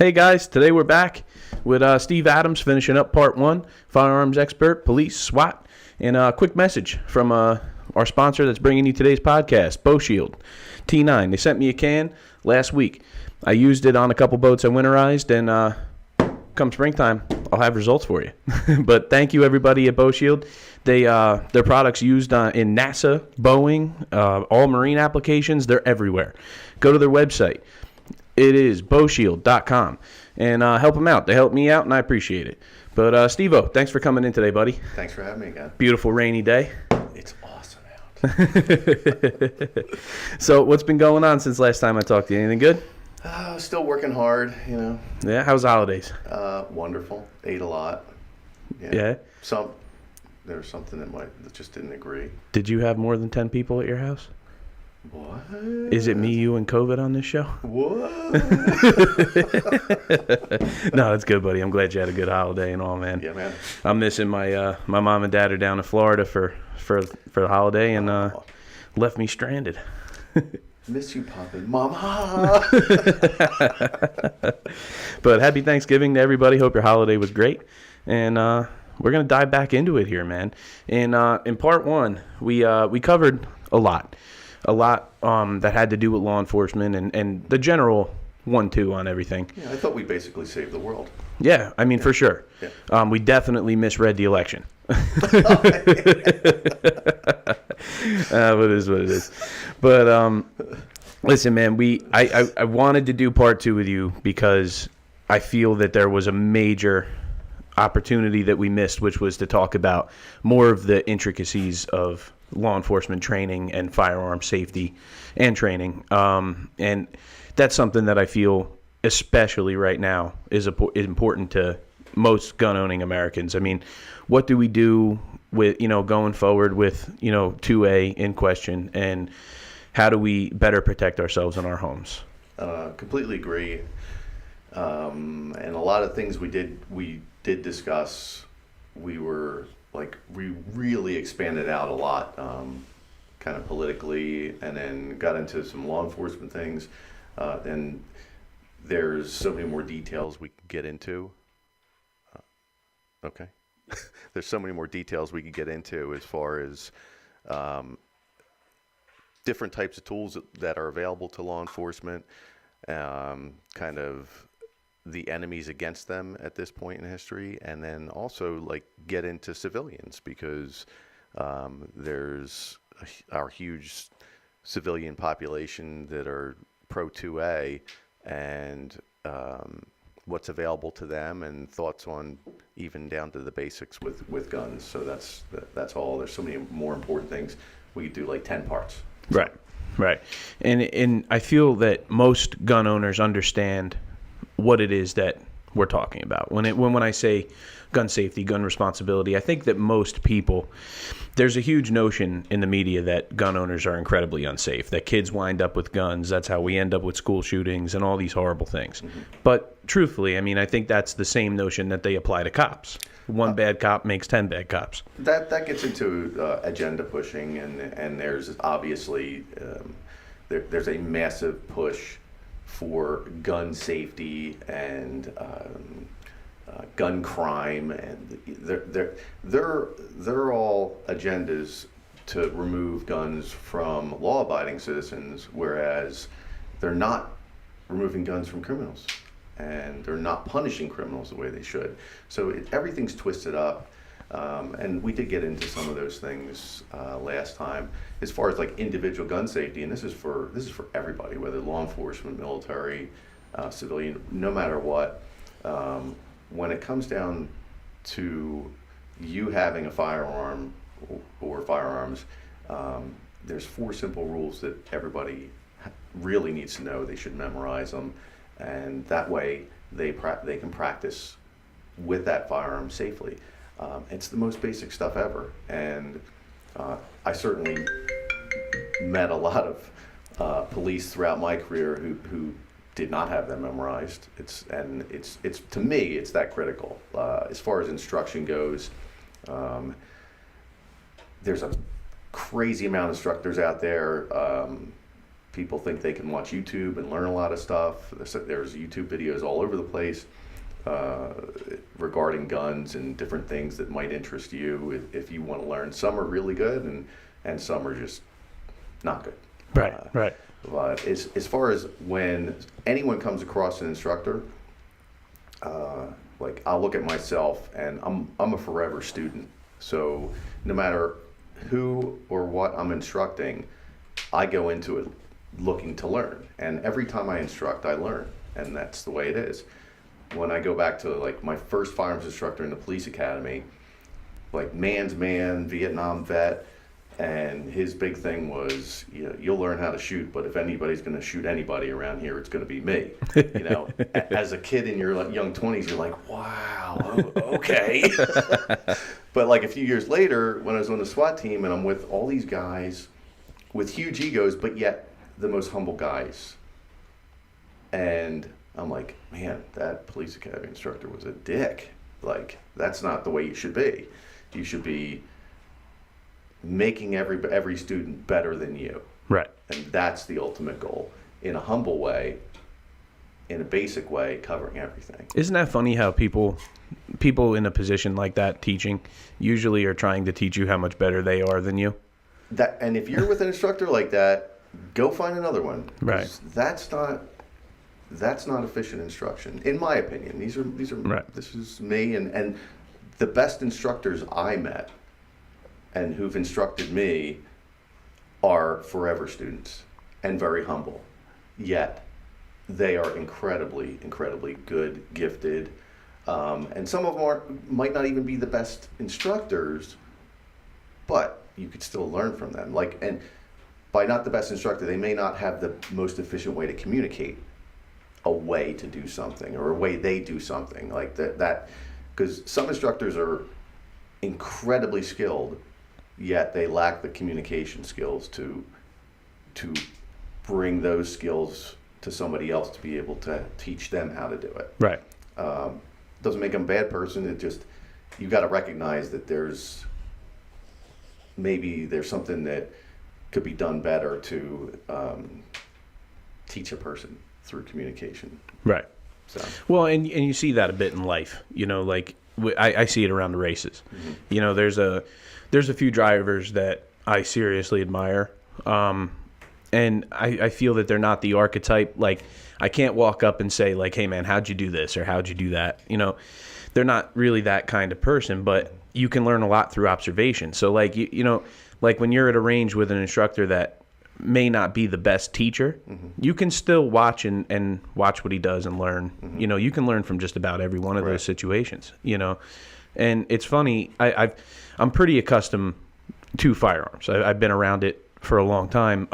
Hey guys, today we're back with Steve Adams finishing up part one, firearms expert, police, SWAT, and a quick message from our sponsor that's bringing you today's podcast, Bow Shield T9. They sent me a can last week. I used it on a couple boats I winterized, and come springtime, I'll have results for you. But thank you everybody at Bow Shield. Their products used in NASA, Boeing, all marine applications. They're everywhere. Go to their website. It is bowshield.com, and help them out. They help me out, and I appreciate it. But Steve-O, thanks for coming in today, buddy. Thanks for having me again. Beautiful rainy day. It's awesome out. So what's been going on since last time I talked to you? Anything good? Still working hard, you know. Yeah, how's the holidays? Wonderful. Ate a lot. Yeah. There was something that just didn't agree. Did you have more than 10 people at your house? What? Is it me, you, and COVID on this show? What? No, that's good, buddy. I'm glad you had a good holiday and all, man. Yeah, man. I'm missing my mom and dad are down in Florida for the holiday and left me stranded. Miss you, Papa. Mama. But happy Thanksgiving to everybody. Hope your holiday was great. And we're going to dive back into it here, man. In part one, we covered a lot that had to do with law enforcement and the general 1-2 on everything. Yeah, I thought we basically saved the world. Yeah, I mean, for sure. Yeah. We definitely misread the election. What is what it is. But listen, man, I wanted to do part two with you because I feel that there was a major opportunity that we missed, which was to talk about more of the intricacies of law enforcement training and firearm safety and training. And that's something that I feel, especially right now, is important to most gun-owning Americans. I mean, what do we do with, going forward with, 2A in question, and how do we better protect ourselves in our homes? Completely agree. And a lot of things we did discuss, we really expanded out a lot, kind of politically, and then got into some law enforcement things. And there's so many more details we could get into. Okay. There's so many more details we could get into as far as different types of tools that are available to law enforcement, kind of the enemies against them at this point in history, and then also get into civilians, because there's our huge civilian population that are pro 2A, and what's available to them, and thoughts on even down to the basics with guns. So that's all. There's so many more important things. We could do 10 parts. Right. And I feel that most gun owners understand what it is that we're talking about. When I say gun safety, gun responsibility, I think that most people, there's a huge notion in the media that gun owners are incredibly unsafe, that kids wind up with guns, that's how we end up with school shootings and all these horrible things. Mm-hmm. But truthfully, I mean, I think that's the same notion that they apply to cops. One bad cop makes 10 bad cops. That gets into agenda pushing, and there's obviously there's a massive push for gun safety and gun crime, and they're all agendas to remove guns from law-abiding citizens, whereas they're not removing guns from criminals, and they're not punishing criminals the way they should. So everything's twisted up, and we did get into some of those things last time, as far as individual gun safety, and this is for everybody, whether law enforcement, military, civilian, no matter what. When it comes down to you having a firearm or firearms, there's 4 simple rules that everybody really needs to know. They should memorize them, and that way they can practice with that firearm safely. It's the most basic stuff ever, and I certainly met a lot of police throughout my career who did not have them memorized. It's to me, it's that critical. As far as instruction goes, there's a crazy amount of instructors out there. people think they can watch YouTube and learn a lot of stuff. There's YouTube videos all over the place regarding guns and different things that might interest you if you want to learn. Some are really good and some are just not good. Right. But as far as when anyone comes across an instructor, like I'll look at myself and I'm a forever student. So no matter who or what I'm instructing, I go into it looking to learn. And every time I instruct, I learn. And that's the way it is. When I go back to like my first firearms instructor in the police academy, like man's man, Vietnam vet, and his big thing was, you know, you'll learn how to shoot, but if anybody's going to shoot anybody around here, it's going to be me. You know, as a kid in your young 20s, you're like, wow, okay. But like a few years later, when I was on the SWAT team and I'm with all these guys with huge egos, but yet the most humble guys. And I'm like, man, that police academy instructor was a dick. Like, that's not the way you should be. You should be making every student better than you. Right. And that's the ultimate goal. In a humble way, in a basic way, covering everything. Isn't that funny how people in a position like that teaching usually are trying to teach you how much better they are than you? And if you're with an instructor like that, go find another one. Right. That's not efficient instruction, in my opinion. These are right. This is me and the best instructors I met and who've instructed me are forever students and very humble. Yet they are incredibly, incredibly good, gifted, and some of them might not even be the best instructors, but you could still learn from them. And by not the best instructor, they may not have the most efficient way to communicate a way to do something or a way they do something like that. Because some instructors are incredibly skilled, yet they lack the communication skills to bring those skills to somebody else to be able to teach them how to do it. Right. Doesn't make them a bad person. It just, you got to recognize that there's something that could be done better to teach a person through communication. Right. So. Well, and you see that a bit in life. You know, like I see it around the races. Mm-hmm. You know, there's a few drivers that I seriously admire, and I feel that they're not the archetype. Like, I can't walk up and say, like, hey, man, how'd you do this or how'd you do that? You know, they're not really that kind of person, but you can learn a lot through observation. So, like, you know, like when you're at a range with an instructor that may not be the best teacher, mm-hmm. you can still watch and watch what he does and learn. Mm-hmm. You know, you can learn from just about every one of those situations, you know. And it's funny, I'm pretty accustomed to firearms. I've been around it for a long time.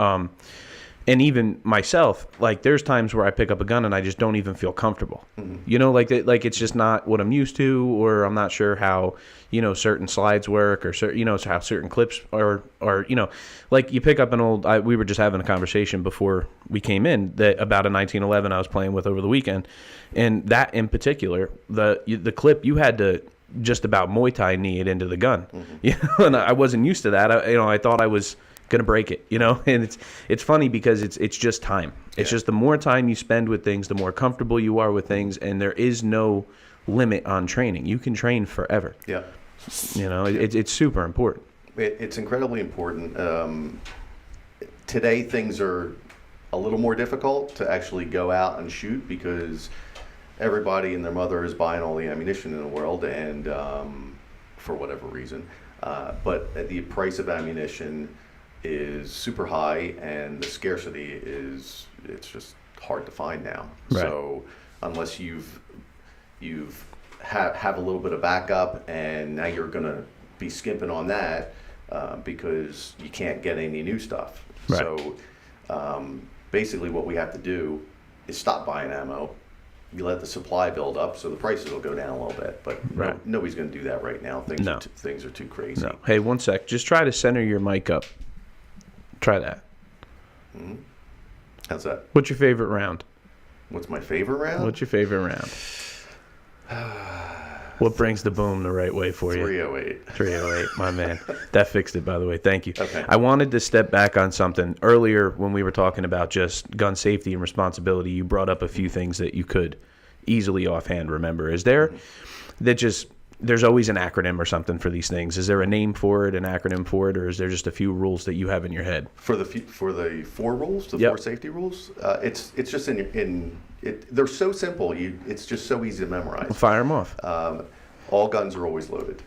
And even myself, like, there's times where I pick up a gun and I just don't even feel comfortable. Mm-hmm. You know, like it's just not what I'm used to, or I'm not sure how, you know, certain slides work, or you know, how certain clips are, you know, like you pick up an old. We were just having a conversation before we came in about a 1911 I was playing with over the weekend, and that in particular, the clip, you had to just about Muay Thai knee it into the gun, mm-hmm. you know, and I wasn't used to that. I thought I was gonna break it, you know. And it's funny because it's just time. It's just the more time you spend with things, the more comfortable you are with things, and there is no limit on training. You can train forever. Yeah. You know, it's super important. It's incredibly important. Today things are a little more difficult to actually go out and shoot because everybody and their mother is buying all the ammunition in the world, and for whatever reason. But the price of ammunition is super high, and the scarcity it's just hard to find now. Right. So unless you've have a little bit of backup, and now you're gonna be skimping on that because you can't get any new stuff. Right. So basically what we have to do is stop buying ammo. You let the supply build up, so the prices will go down a little bit. But right. Nobody's going to do that right now. Things are too crazy. No. Hey, one sec. Just try to center your mic up. Try that. Mm-hmm. How's that? What's your favorite round? What's my favorite round? What's your favorite round? What brings the boom the right way for you? 308. 308, my man. That fixed it, by the way. Thank you. Okay. I wanted to step back on something. Earlier, when we were talking about just gun safety and responsibility, you brought up a few things that you could easily offhand remember. Is there there's always an acronym or something for these things? Is there a name for it, an acronym for it, or is there just a few rules that you have in your head? For the 4 rules, the Yep. 4 safety rules, it's just they're so simple. It's just so easy to memorize. Fire them off. All guns are always loaded.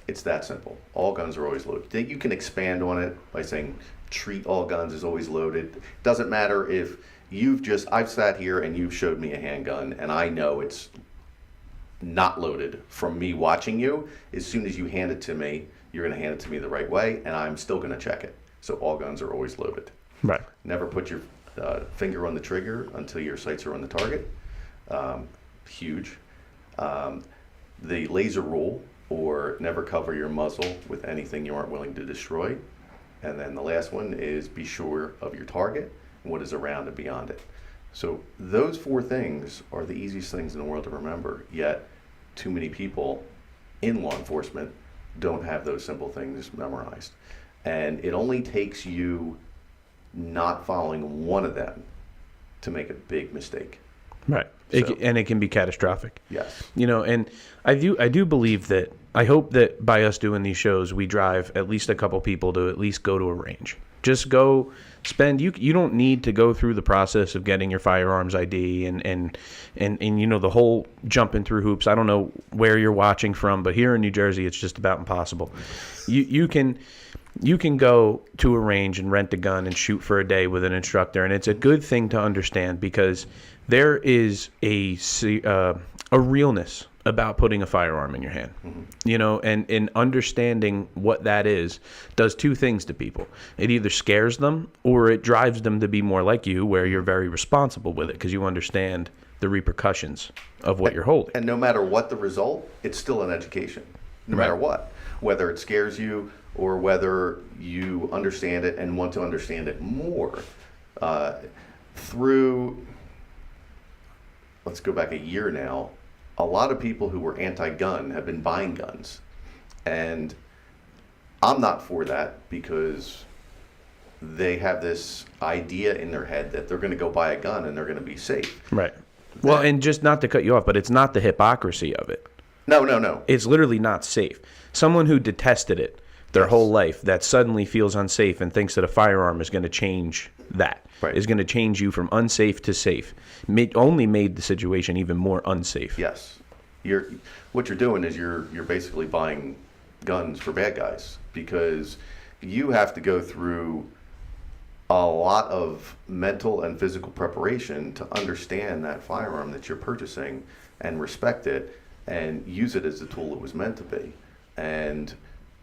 It's that simple. All guns are always loaded. You can expand on it by saying treat all guns as always loaded. Doesn't matter if I've sat here and you've showed me a handgun and I know it's not loaded from me watching you. As soon as you hand it to me, you're going to hand it to me the right way, and I'm still going to check it. So all guns are always loaded. Right. Never put your finger on the trigger until your sights are on the target. Huge. The laser rule, or never cover your muzzle with anything you aren't willing to destroy. And then the last one is be sure of your target and what is around and beyond it. So those 4 things are the easiest things in the world to remember, yet too many people in law enforcement don't have those simple things memorized. And it only takes you not following one of them to make a big mistake. Right. So- And it can be catastrophic. Yes. And I do believe that, I hope that by us doing these shows, we drive at least a couple people to at least go to a range. Just go spend, you don't need to go through the process of getting your firearms ID and the whole jumping through hoops. I don't know where you're watching from, but here in New Jersey, it's just about impossible. You can go to a range and rent a gun and shoot for a day with an instructor, and it's a good thing to understand because there is a realness about putting a firearm in your hand. And understanding what that is does 2 things to people. It either scares them or it drives them to be more like you, where you're very responsible with it because you understand the repercussions of what you're holding. And no matter what the result, it's still an education, no matter what. Whether it scares you or whether you understand it and want to understand it more. Let's go back a year now, a lot of people who were anti-gun have been buying guns. And I'm not for that because they have this idea in their head that they're going to go buy a gun and they're going to be safe. Right. Well, and just not to cut you off, but it's not the hypocrisy of it. No. It's literally not safe. Someone who detested it their whole life that suddenly feels unsafe and thinks that a firearm is going to change that. Right. Is going to change you from unsafe to safe. Only made the situation even more unsafe. Yes. What you're doing is you're basically buying guns for bad guys because you have to go through a lot of mental and physical preparation to understand that firearm that you're purchasing and respect it and use it as the tool it was meant to be. And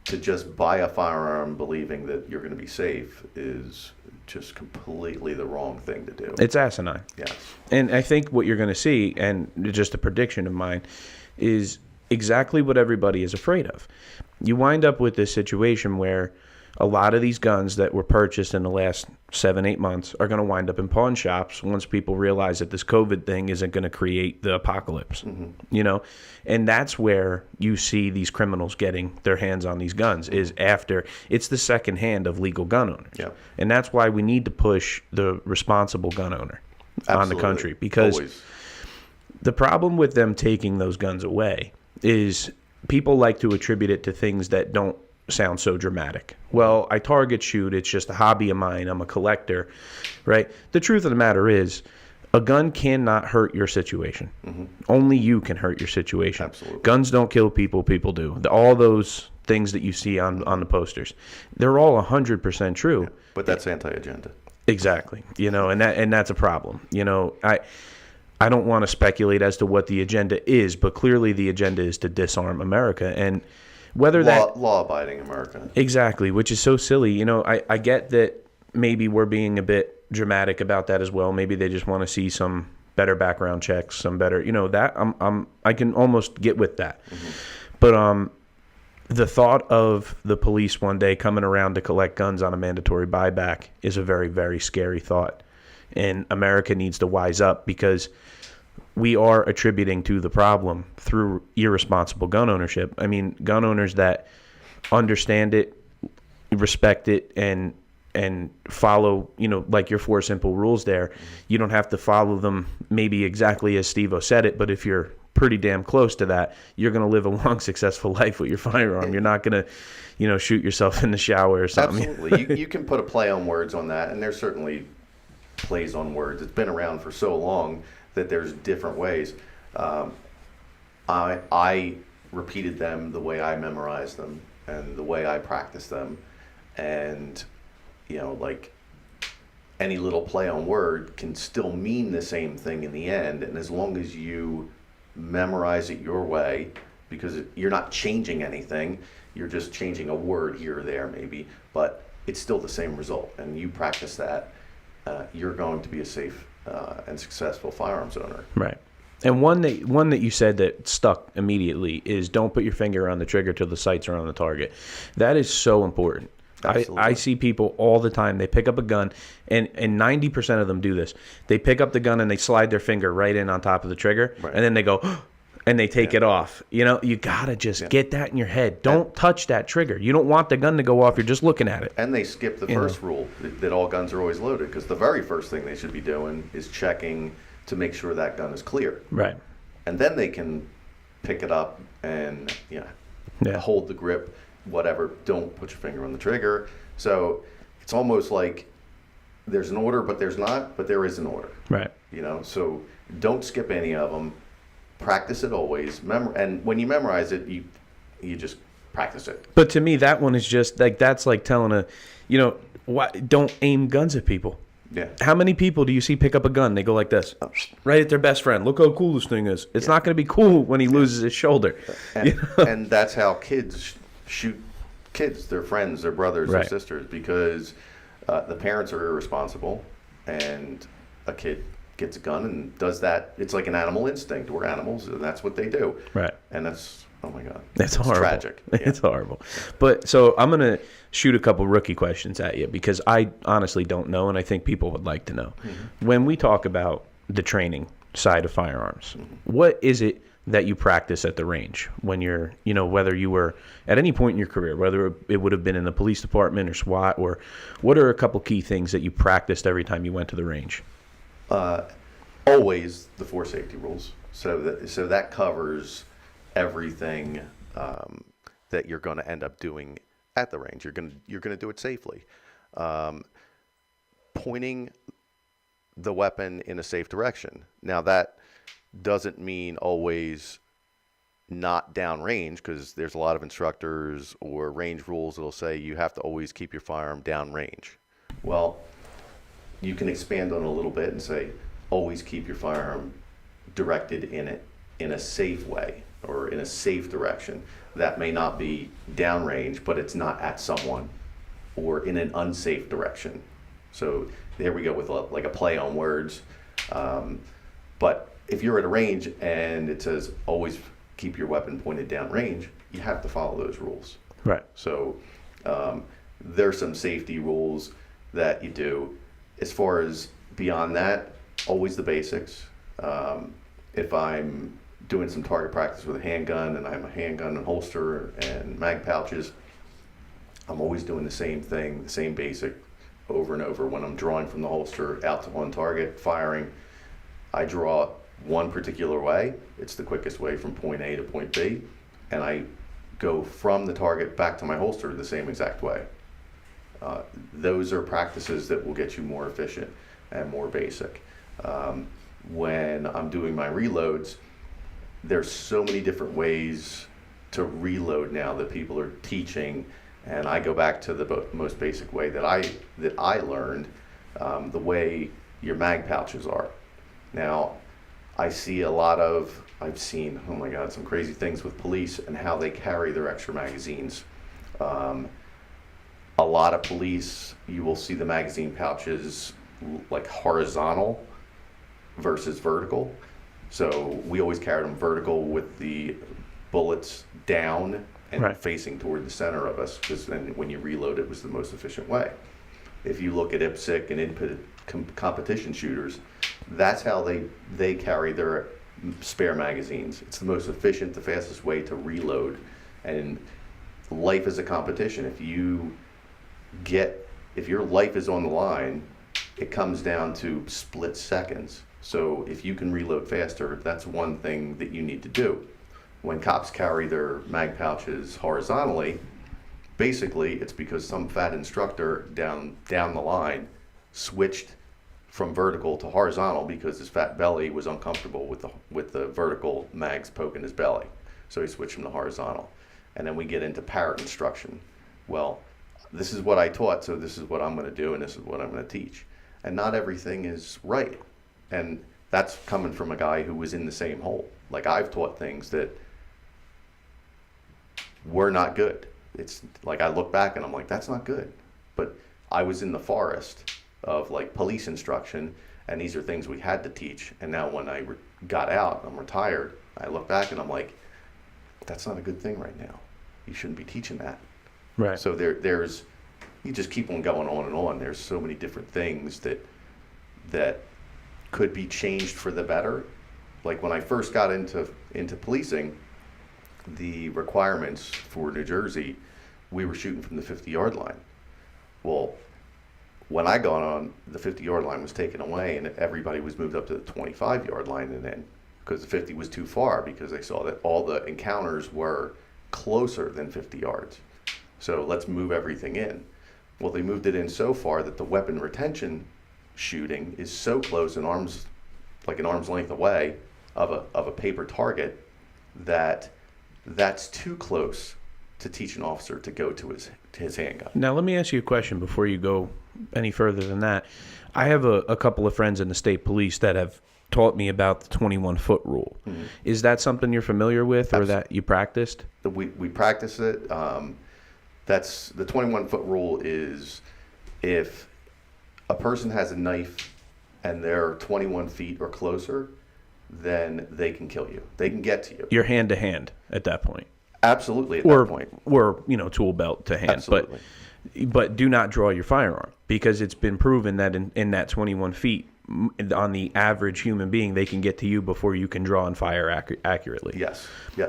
to just buy a firearm believing that you're going to be safe is just completely the wrong thing to do. It's asinine. Yes. And I think what you're going to see, and just a prediction of mine, is exactly what everybody is afraid of. You wind up with this situation where a lot of these guns that were purchased in the last 7-8 months are going to wind up in pawn shops once people realize that this COVID thing isn't going to create the apocalypse. And that's where you see these criminals getting their hands on these guns, is after it's the second hand of legal gun owners. Yeah. And that's why we need to push the responsible gun owner on the country, because Always. the problem with them taking those guns away is people like to attribute it to things that don't sound so dramatic. Well, I target shoot. It's just a hobby of mine. I'm a collector, right? The truth of the matter is a gun cannot hurt your situation. Only you can hurt your situation. Absolutely. Guns don't kill people. People do. All those things that you see on the posters, they're all 100% true. Yeah, but that's anti-agenda. Exactly. And that's a problem. I don't want to speculate as to what the agenda is, but clearly the agenda is to disarm America. And whether law-abiding America. Exactly, which is so silly. I get that maybe we're being a bit dramatic about that as well. Maybe they just want to see some better background checks, some better, that I can almost get with that. But the thought of the police one day coming around to collect guns on a mandatory buyback is a very, very scary thought. And America needs to wise up, because we are attributing to the problem through irresponsible gun ownership. I mean, gun owners that understand it, respect it, and follow, like your 4 simple rules there. You don't have to follow them maybe exactly as Steve-O said it, but if you're pretty damn close to that, you're going to live a long, successful life with your firearm. You're not going to, shoot yourself in the shower or something. Absolutely. You can put a play on words on that, and there's certainly plays on words. It's been around for so long that there's different ways. I repeated them the way I memorized them and the way I practiced them. And, like any little play on word can still mean the same thing in the end. And as long as you memorize it your way, because you're not changing anything, you're just changing a word here or there maybe, but it's still the same result. And you practice that, you're going to be a safe and successful firearms owner. Right. And one that you said that stuck immediately is don't put your finger on the trigger till the sights are on the target. That is so important. I see people all the time. They pick up a gun, and 90% of them do this. They pick up the gun and they slide their finger right in on top of the trigger, right. And then they go, and they take it off. You got to just get that in your head. Don't touch that trigger. You don't want the gun to go off. You're just looking at it. And they skip the first rule that all guns are always loaded, because the very first thing they should be doing is checking to make sure that gun is clear. Right. And then they can pick it up and hold the grip, whatever. Don't put your finger on the trigger. So it's almost like there's an order, but there's not, but there is an order. Right. So don't skip any of them. Practice it always. And when you memorize it, you just practice it. But to me, that one is just like, that's like telling don't aim guns at people. Yeah. How many people do you see pick up a gun? They go like this, right at their best friend. Look how cool this thing is. It's not going to be cool when he loses his shoulder. And that's how kids shoot kids, their friends, their brothers, right. Their sisters, because the parents are irresponsible, and a kid gets a gun and does that. It's like an animal instinct. We're animals, and that's what they do. Right. And that's, oh my God. That's horrible. Tragic. Yeah. It's horrible. But so I'm going to shoot a couple rookie questions at you, because I honestly don't know, and I think people would like to know. Mm-hmm. When we talk about the training side of firearms, what is it that you practice at the range when you're, whether you were at any point in your career, whether it would have been in the police department or SWAT, or what are a couple key things that you practiced every time you went to the range? Always the 4 safety rules. So that covers everything that you're going to end up doing at the range. You're going to do it safely. Pointing the weapon in a safe direction. Now that doesn't mean always not downrange, because there's a lot of instructors or range rules that'll say you have to always keep your firearm downrange. Well, you can expand on it a little bit and say always keep your firearm directed in a safe way or in a safe direction. That may not be downrange, but it's not at someone or in an unsafe direction. So there we go with like a play on words. But if you're at a range and it says always keep your weapon pointed downrange, you have to follow those rules. Right. So there's some safety rules that you do. As far as beyond that, always the basics. If I'm doing some target practice with a handgun and I have a handgun and holster and mag pouches, I'm always doing the same thing, the same basic over and over. When I'm drawing from the holster out to on target, firing, I draw one particular way. It's the quickest way from point A to point B, and I go from the target back to my holster the same exact way. Those are practices that will get you more efficient and more basic. When I'm doing my reloads, there's so many different ways to reload now that people are teaching, and I go back to the most basic way that I learned, the way your mag pouches are. Now, I've seen, oh my God, some crazy things with police and how they carry their extra magazines. A lot of police, you will see the magazine pouches like horizontal versus vertical. So we always carried them vertical with the bullets down and right. facing toward the center of us, because then when you reload, it was the most efficient way. If you look at IPSC and competition shooters, that's how they carry their spare magazines. It's the most efficient, the fastest way to reload. And life is a competition. If your life is on the line, it comes down to split seconds. So if you can reload faster, that's one thing that you need to do. When cops carry their mag pouches horizontally, basically it's because some fat instructor down the line switched from vertical to horizontal because his fat belly was uncomfortable with the vertical mags poking his belly. So he switched them to horizontal. And then we get into parrot instruction. Well, this is what I taught, so this is what I'm going to do, and this is what I'm going to teach. And not everything is right. And that's coming from a guy who was in the same hole. Like, I've taught things that were not good. It's like I look back and I'm like, that's not good. But I was in the forest of like police instruction, and these are things we had to teach. And now when I got out, I'm retired, I look back and I'm like, that's not a good thing right now. You shouldn't be teaching that. Right. So there's you just keep on going on and on. There's so many different things that could be changed for the better. Like when I first got into policing, the requirements for New Jersey, we were shooting from the 50-yard line. Well, when I got on, the 50-yard line was taken away, and everybody was moved up to the 25-yard line, and then because the 50 was too far, because they saw that all the encounters were closer than 50 yards. So let's move everything in. Well, they moved it in so far that the weapon retention shooting is so close, an arm's length away of a paper target, that's too close to teach an officer to go to his handgun. Now, let me ask you a question before you go any further than that. I have a couple of friends in the state police that have taught me about the 21-foot rule. Mm-hmm. Is that something you're familiar with, or that you practiced? We practice it. That's the 21-foot rule is if a person has a knife and they're 21 feet or closer, then they can kill you. They can get to you. You're hand to hand at that point. Absolutely, at that point. Or tool belt to hand. Absolutely. But do not draw your firearm, because it's been proven that in that 21 feet, on the average human being, they can get to you before you can draw and fire accurately. Yes.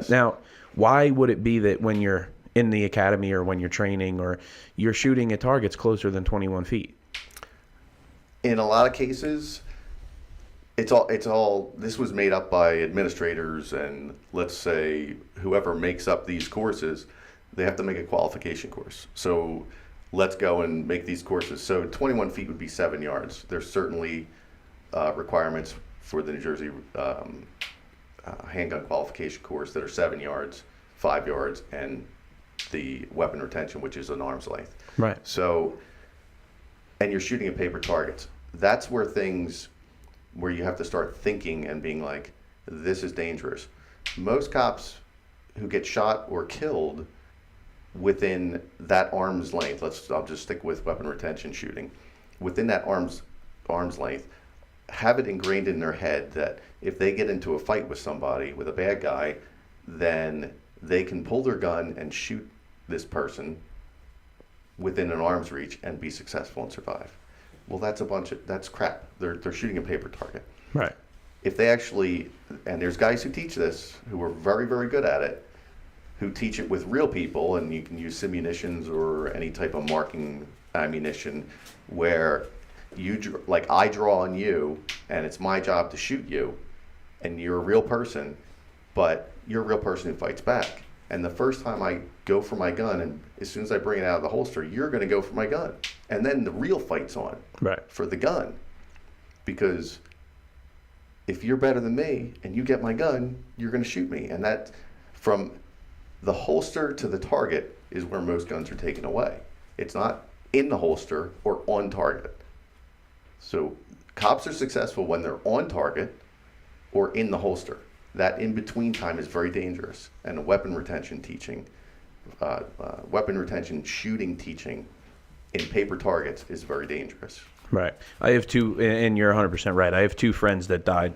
Now, why would it be that when you're in the academy or when you're training or you're shooting at targets closer than 21 feet? In a lot of cases, it's all this was made up by administrators, and let's say whoever makes up these courses, they have to make a qualification course. So let's go and make these courses. So 21 feet would be 7 yards. There's certainly requirements for the New Jersey handgun qualification course that are 7 yards, 5 yards, and the weapon retention, which is an arm's length. Right. So, and you're shooting at paper targets. That's where you have to start thinking and being like, this is dangerous. Most cops who get shot or killed within that arm's length, I'll just stick with weapon retention shooting, within that arm's length, have it ingrained in their head that if they get into a fight with somebody, with a bad guy, then they can pull their gun and shoot this person within an arm's reach and be successful and survive. Well, that's crap. They're shooting a paper target. Right. If they actually, and there's guys who teach this who are very, very good at it, who teach it with real people, and you can use simunitions or any type of marking ammunition where like I draw on you and it's my job to shoot you, and you're a real person, but you're a real person who fights back. And the first time I go for my gun, and as soon as I bring it out of the holster, you're going to go for my gun. And then the real fight's on for the gun. Because if you're better than me and you get my gun, you're going to shoot me. And that, from the holster to the target, is where most guns are taken away. It's not in the holster or on target. So cops are successful when they're on target or in the holster. That in-between time is very dangerous. And the weapon retention shooting teaching in paper targets is very dangerous. Right. I have two, and you're 100% right. I have two friends that died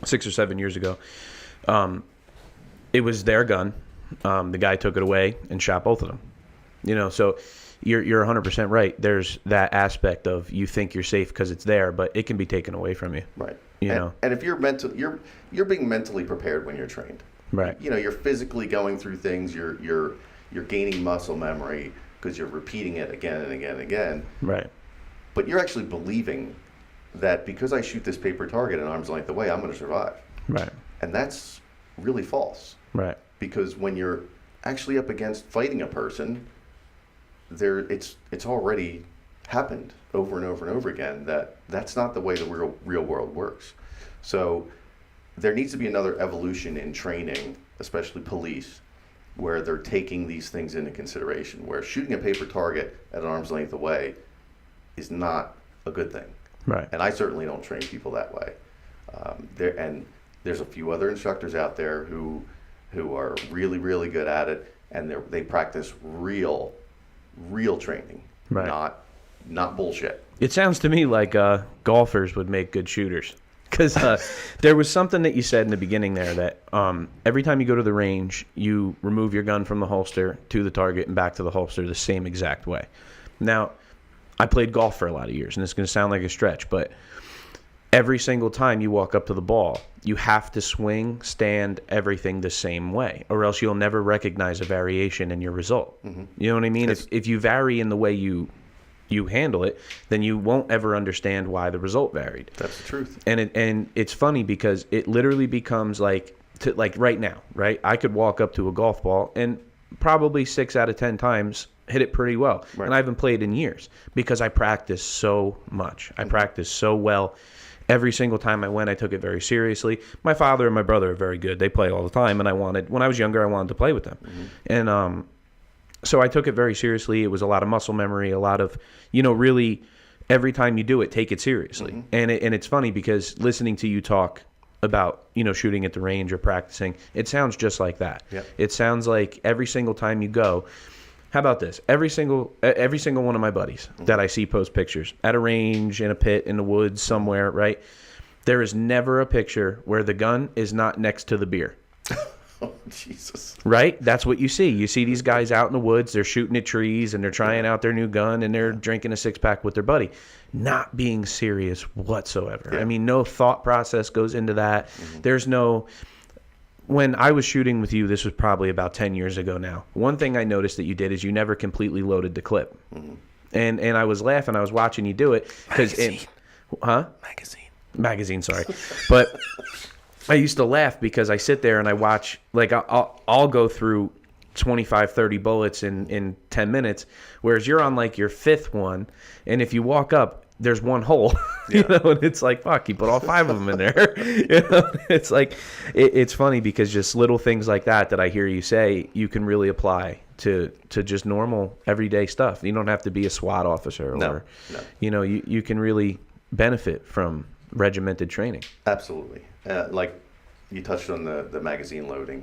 6 or 7 years ago. It was their gun. The guy took it away and shot both of them. So you're 100% right. There's that aspect of you think you're safe because it's there, but it can be taken away from you. Right. You know, and if you're you're being mentally prepared when you're trained. right, You know, you're physically going through things. You're gaining muscle memory because you're repeating it again and again and again. right, But you're actually believing that because I shoot this paper target an arm's length away, I'm going to survive. right, And that's really false. right, Because when you're actually up against fighting a person, it's already happened over and over and over again that's not the way the real world works. So there needs to be another evolution in training, especially police, where they're taking these things into consideration, where shooting a paper target at an arm's length away is not a good thing. right. And I certainly don't train people that way. There's a few other instructors out there who are really, really good at it, and they practice real training, Right. not bullshit. It sounds to me like golfers would make good shooters. Because there was something that you said in the beginning there that every time you go to the range, you remove your gun from the holster to the target and back to the holster the same exact way. Now, I played golf for a lot of years, and it's going to sound like a stretch, but every single time you walk up to the ball, you have to swing, stand, everything the same way, or else you'll never recognize a variation in your result. Mm-hmm. You know what I mean? If you vary in the way you handle it, then you won't ever understand why the result varied. That's the truth. And it's funny because it literally becomes like right now, right? I could walk up to a golf ball and probably 6 out of 10 times hit it pretty well. Right. And I haven't played in years because I practiced so much. I practiced so well. Every single time I went, I took it very seriously. My father and my brother are very good. They play all the time, and when I was younger, I wanted to play with them. Mm-hmm. And so I took it very seriously. It was a lot of muscle memory, a lot of, really every time you do it, take it seriously. Mm-hmm. And it's funny because listening to you talk about, shooting at the range or practicing, it sounds just like that. Yep. It sounds like every single time you go. How about this? Every single one of my buddies that I see post pictures at a range, in a pit, in the woods, somewhere, right? There is never a picture where the gun is not next to the beer. Oh, Jesus. Right? That's what you see. You see these guys out in the woods, they're shooting at trees, and they're trying out their new gun, and they're drinking a six-pack with their buddy. Not being serious whatsoever. Yeah. I mean, no thought process goes into that. Mm-hmm. There's no... When I was shooting with you, this was probably about 10 years ago now. One thing I noticed that you did is you never completely loaded the clip. Mm-hmm. And I was laughing. I was watching you do it. Magazine, sorry. But I used to laugh because I sit there and I watch, like I'll go through 25, 30 bullets in 10 minutes, whereas you're on like your 5th one. And if you walk up, there's one hole, and it's like, fuck, you put all 5 of them in there. It's like, it's funny because just little things like that I hear you say, you can really apply to just normal everyday stuff. You don't have to be a SWAT officer or, you can really benefit from regimented training. Absolutely. Like you touched on the magazine loading.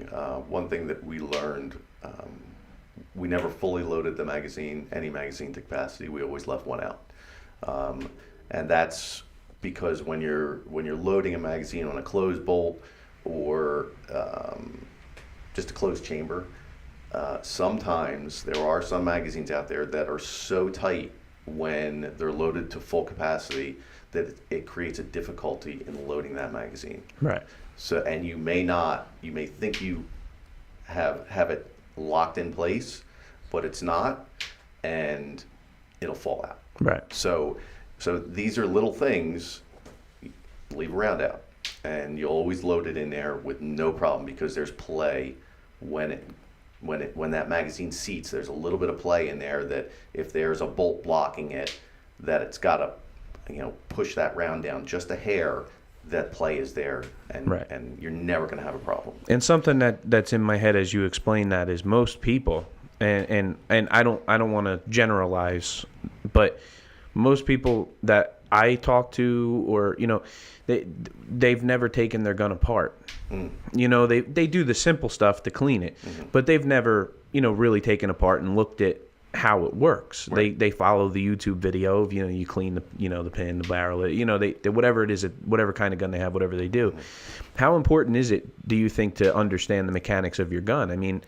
One thing that we learned, we never fully loaded the magazine, any magazine to capacity. We always left one out. And that's because when you're loading a magazine on a closed bolt or just a closed chamber, sometimes there are some magazines out there that are so tight when they're loaded to full capacity that it creates a difficulty in loading that magazine. Right. So, and you may think you have it locked in place, but it's not, and it'll fall out. Right. So these are little things. Leave a round out, and you'll always load it in there with no problem because there's play when that magazine seats. There's a little bit of play in there that if there's a bolt blocking it, that it's got to push that round down just a hair. That play is there, and you're never going to have a problem. And something that's in my head as you explain that is most people. And I don't want to generalize, but most people that I talk to, or they've never taken their gun apart. They do the simple stuff to clean it, but they've never really taken apart and looked at how it works. Right. They follow the YouTube video of you clean the the pin, the barrel, they whatever it is, whatever kind of gun they have, whatever they do. How important is it, do you think, to understand the mechanics of your gun? I mean,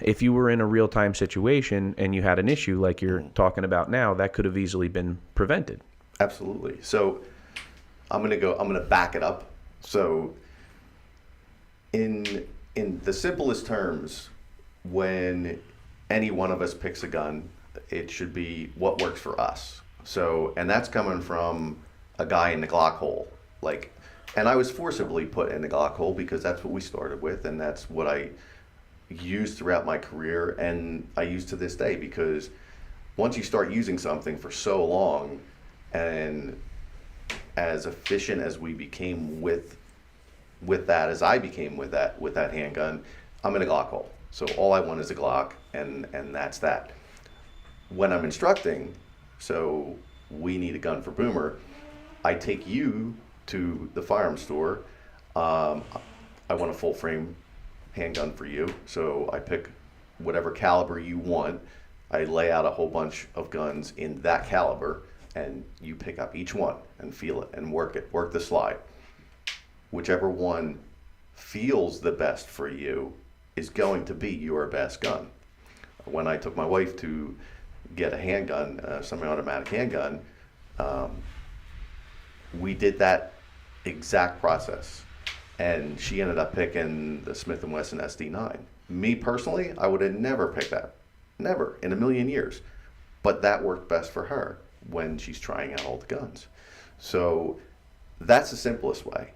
if you were in a real-time situation and you had an issue like you're talking about now, that could have easily been prevented. Absolutely. So I'm going to back it up So, in the simplest terms, when any one of us picks a gun, it should be what works for us. So, and that's coming from a guy in the Glock hole. Like, and I was forcibly put in the Glock hole because that's what we started with, and that's what I used throughout my career, and I use to this day, because once you start using something for so long, and as efficient as we became with that, as I became with that handgun, I'm in a Glock hole. So all I want is a Glock, and that's that. When I'm instructing, so we need a gun for Boomer, I take you to the firearms store. I want a full frame handgun for you, so I pick whatever caliber you want. I lay out a whole bunch of guns in that caliber, and you pick up each one and feel it and work the slide. Whichever one feels the best for you is going to be your best gun. When I took my wife to get a handgun, semi-automatic handgun, we did that exact process, and she ended up picking the Smith & Wesson SD9. Me personally, I would have never picked that, never in a million years, but that worked best for her when she's trying out all the guns. So that's the simplest way,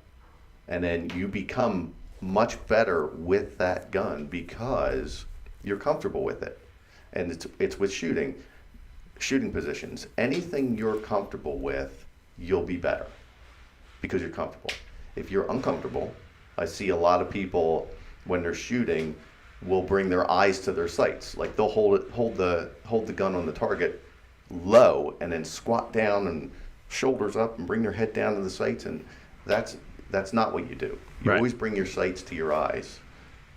and then you become much better with that gun because you're comfortable with it. And it's with shooting positions. Anything you're comfortable with, you'll be better because you're comfortable. If you're uncomfortable, I see a lot of people when they're shooting will bring their eyes to their sights. Like they'll hold the gun on the target low and then squat down and shoulders up and bring their head down to the sights, and that's not what you do. You always bring your sights to your eyes,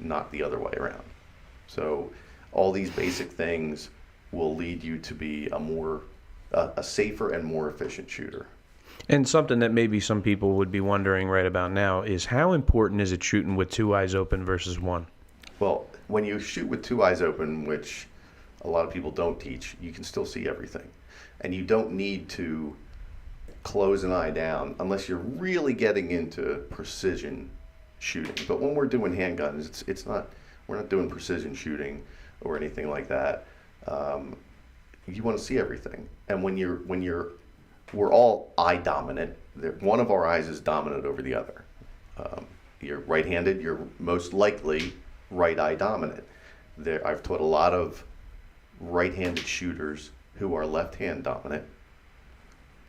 not the other way around. So all these basic things will lead you to be a safer and more efficient shooter. And something that maybe some people would be wondering right about now is how important is it shooting with two eyes open versus one? Well, when you shoot with two eyes open, which a lot of people don't teach, you can still see everything. And you don't need to close an eye down unless you're really getting into precision shooting. But when we're doing handguns, we're not doing precision shooting or anything like that. You want to see everything. And we're all eye dominant. One of our eyes is dominant over the other. You're right-handed, you're most likely right eye dominant. I've taught a lot of right-handed shooters who are left-hand dominant,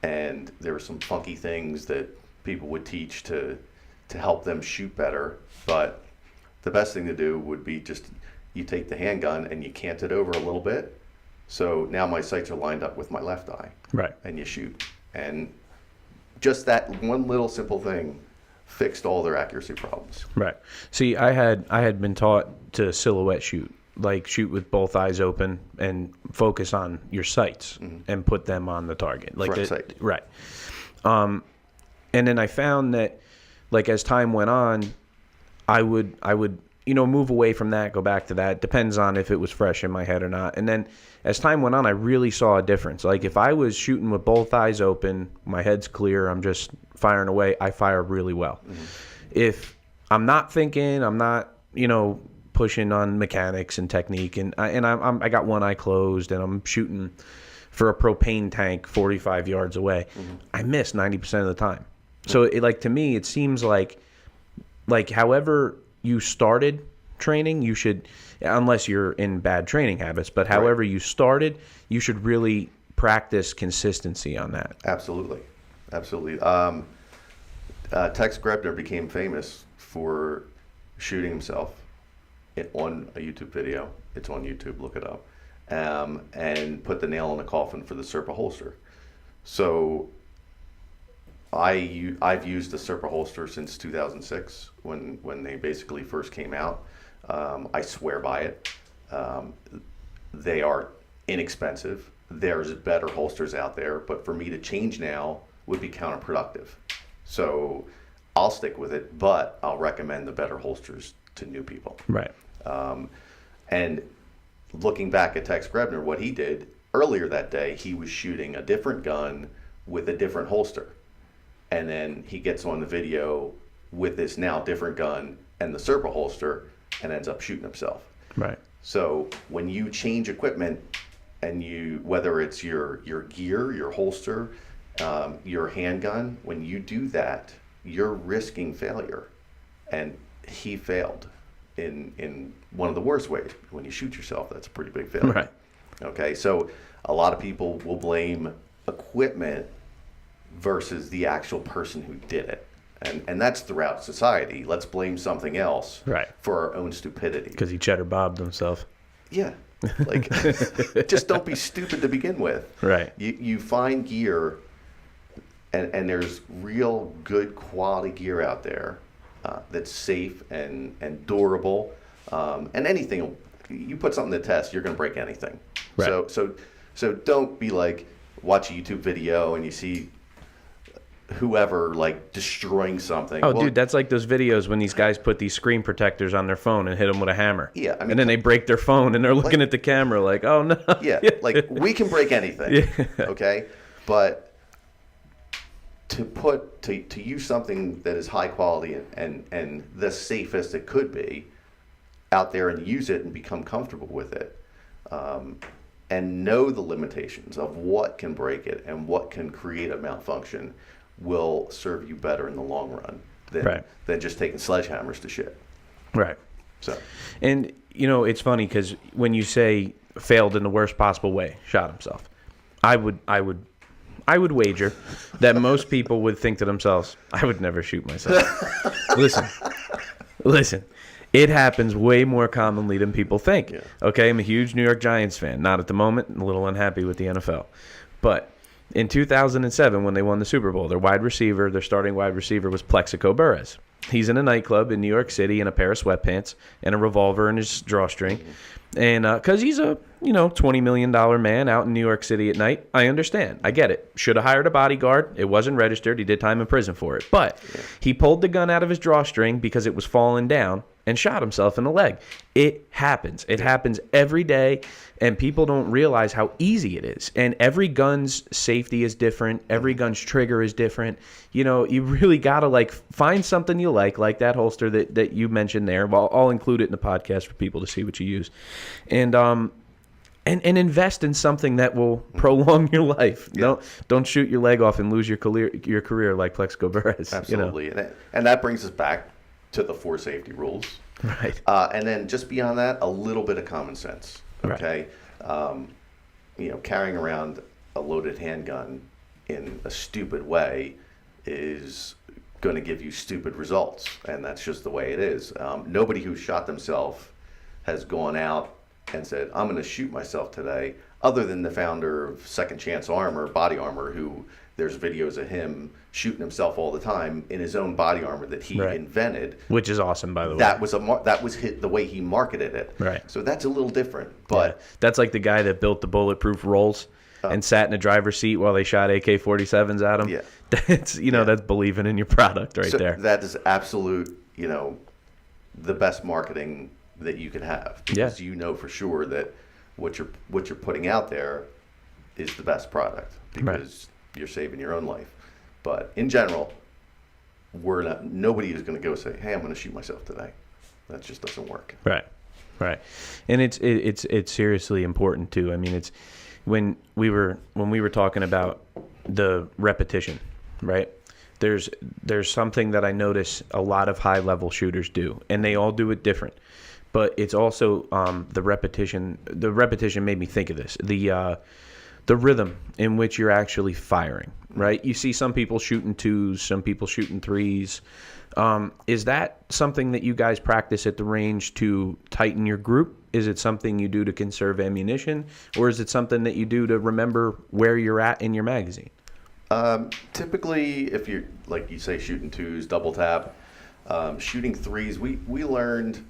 and there are some funky things that people would teach to help them shoot better. But the best thing to do would be just you take the handgun and you cant it over a little bit. So now my sights are lined up with my left eye. Right. And you shoot. And just that one little simple thing fixed all their accuracy problems. Right. See, I had been taught to silhouette shoot, like shoot with both eyes open and focus on your sights and put them on the target. Like front sight. Right. And then I found that, like, as time went on, I would move away from that, go back to that. Depends on if it was fresh in my head or not. And then as time went on, I really saw a difference. Like if I was shooting with both eyes open, my head's clear, I'm just firing away, I fire really well. If I'm not thinking, I'm not, pushing on mechanics and technique, and I got one eye closed and I'm shooting for a propane tank 45 yards away, I miss 90% of the time. So to me, it seems like however you started training, you should, unless you're in bad training habits, but however you started, you should really practice consistency on that. Absolutely. Tex Grebner became famous for shooting himself on a YouTube video. It's on YouTube, look it up. And put the nail in the coffin for the Serpa holster. So I've used the Serpa holster since 2006 when they basically first came out. I swear by it. They are inexpensive. There's better holsters out there, but for me to change now would be counterproductive. So I'll stick with it, but I'll recommend the better holsters to new people. Right. And looking back at Tex Grebner, what he did earlier that day, he was shooting a different gun with a different holster. And then he gets on the video with this now different gun and the Serpa holster and ends up shooting himself. Right. So when you change equipment and whether it's your gear, your holster, your handgun, when you do that, you're risking failure. And he failed in one of the worst ways. When you shoot yourself, that's a pretty big failure. Right. Okay, so a lot of people will blame equipment versus the actual person who did it. And that's throughout society. Let's blame something else for our own stupidity. Because he cheddar bobbed himself. Yeah. Like, just don't be stupid to begin with. Right. You find gear, and there's real good quality gear out there that's safe and durable. And anything, you put something to test, you're going to break anything. Right. So don't be like, watch a YouTube video and you see whoever like destroying something. Oh, dude, that's like those videos when these guys put these screen protectors on their phone and hit them with a hammer. Yeah, I mean, and then they break their phone and they're looking at the camera like, oh no. Yeah, like we can break anything. Yeah. Okay, but to use something that is high quality and the safest it could be out there and use it and become comfortable with it, and know the limitations of what can break it and what can create a malfunction will serve you better in the long run than just taking sledgehammers to shit. Right. So, and you know, it's funny because when you say failed in the worst possible way, shot himself, I would wager that most people would think to themselves, I would never shoot myself. Listen. It happens way more commonly than people think. Yeah. Okay, I'm a huge New York Giants fan. Not at the moment. I'm a little unhappy with the NFL. But in 2007, when they won the Super Bowl, their starting wide receiver was Plexico Burress. He's in a nightclub in New York City in a pair of sweatpants and a revolver in his drawstring. And because he's a $20 million man out in New York City at night, I understand. I get it. Should have hired a bodyguard. It wasn't registered. He did time in prison for it. But he pulled the gun out of his drawstring because it was falling down and shot himself in the leg. It happens. It happens every day, and people don't realize how easy it is. And every gun's safety is different. Every gun's trigger is different. You know, you really got to find something you like that holster that you mentioned there. Well, I'll include it in the podcast for people to see what you use. And invest in something that will prolong your life. Yeah. Don't shoot your leg off and lose your career like Plexico Burress. Absolutely. And that brings us back to the 4 safety rules. Right. And then just beyond that, a little bit of common sense. Okay. Right. Carrying around a loaded handgun in a stupid way is going to give you stupid results. And that's just the way it is. Nobody who shot themselves has gone out and said, I'm going to shoot myself today, other than the founder of Second Chance Body Armor, who there's videos of him shooting himself all the time in his own body armor that he invented. Which is awesome, by the way. That was the way he marketed it. Right. So that's a little different. But that's like the guy that built the bulletproof rolls and sat in the driver's seat while they shot AK-47s at him. Yeah. That's that's believing in your product right there. That is absolute, the best marketing that you can have, because you know for sure that what you're putting out there is the best product, because you're saving your own life. But in general, nobody is going to go say, hey, I'm going to shoot myself today. That just doesn't work. Right. And it's seriously important too. I mean, it's when we were talking about the repetition, right? There's something that I notice a lot of high level shooters do, and they all do it different. But it's also the repetition. The repetition made me think of this. The rhythm in which you're actually firing, right? You see some people shooting 2s, some people shooting 3s. Is that something that you guys practice at the range to tighten your group? Is it something you do to conserve ammunition? Or is it something that you do to remember where you're at in your magazine? Typically, if you're, like you say, shooting 2s, double tap, shooting 3s, we learned...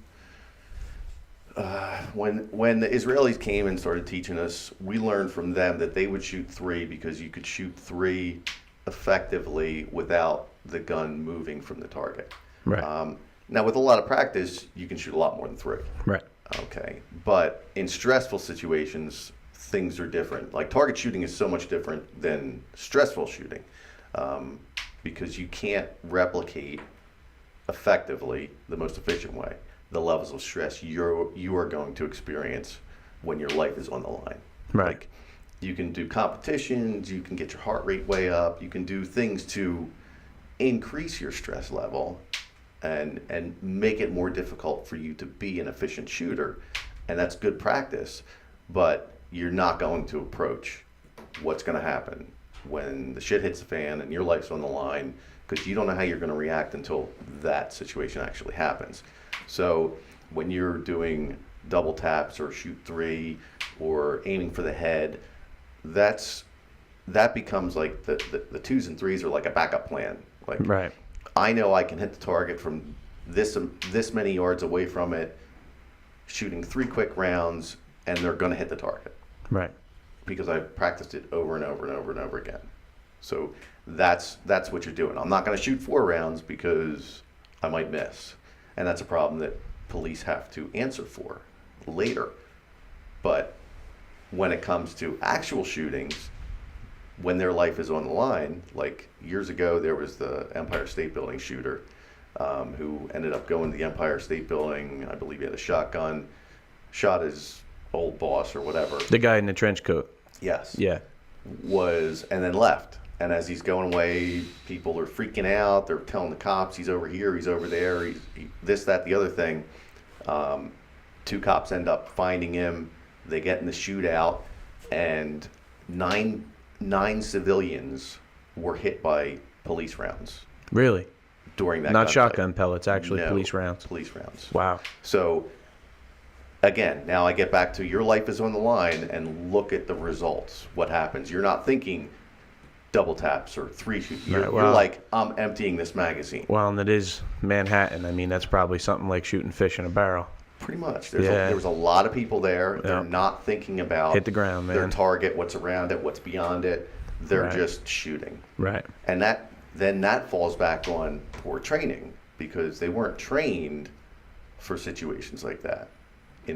when the Israelis came and started teaching us, we learned from them that they would shoot 3 because you could shoot 3 effectively without the gun moving from the target. Right. Now, with a lot of practice, you can shoot a lot more than 3. Right. Okay. But in stressful situations, things are different. Like target shooting is so much different than stressful shooting, because you can't replicate effectively, the most efficient way, the levels of stress you are going to experience when your life is on the line. Right. Like, you can do competitions, you can get your heart rate way up, you can do things to increase your stress level and make it more difficult for you to be an efficient shooter. And that's good practice, but you're not going to approach what's going to happen when the shit hits the fan and your life's on the line, because you don't know how you're going to react until that situation actually happens. So when you're doing double taps or shoot three or aiming for the head, that becomes like the twos and threes are like a backup plan. Like, Right. I know I can hit the target from this many yards away from it, shooting 3 quick rounds, and they're going to hit the target. Right. Because I've practiced it over and over and over and over again. So that's what you're doing. I'm not going to shoot 4 rounds because I might miss. And that's a problem that police have to answer for later. But when it comes to actual shootings, when their life is on the line, like years ago, there was the Empire State Building shooter who ended up going to the Empire State Building. I believe he had a shotgun, shot his old boss or whatever. The guy in the trench coat. Yes. Yeah. And then left. And as he's going away, people are freaking out. They're telling the cops he's over here, he's over there, he this, that, the other thing. 2 cops end up finding him. They get in the shootout, and nine civilians were hit by police rounds Really? during that. Not gunfight. shotgun pellets, actually No, police rounds. Police rounds. Wow. So again, now I get back to your life is on the line, and look at the results. What happens? You're not thinking double taps or 3 shoots. You're like, I'm emptying this magazine. Well, and it is Manhattan. I mean, that's probably something like shooting fish in a barrel. Pretty much. There was a lot of people there. They're not thinking about hit the ground, man. Their target, what's around it, what's beyond it. They're Right. just shooting. Right. And that falls back on poor training, because they weren't trained for situations like that,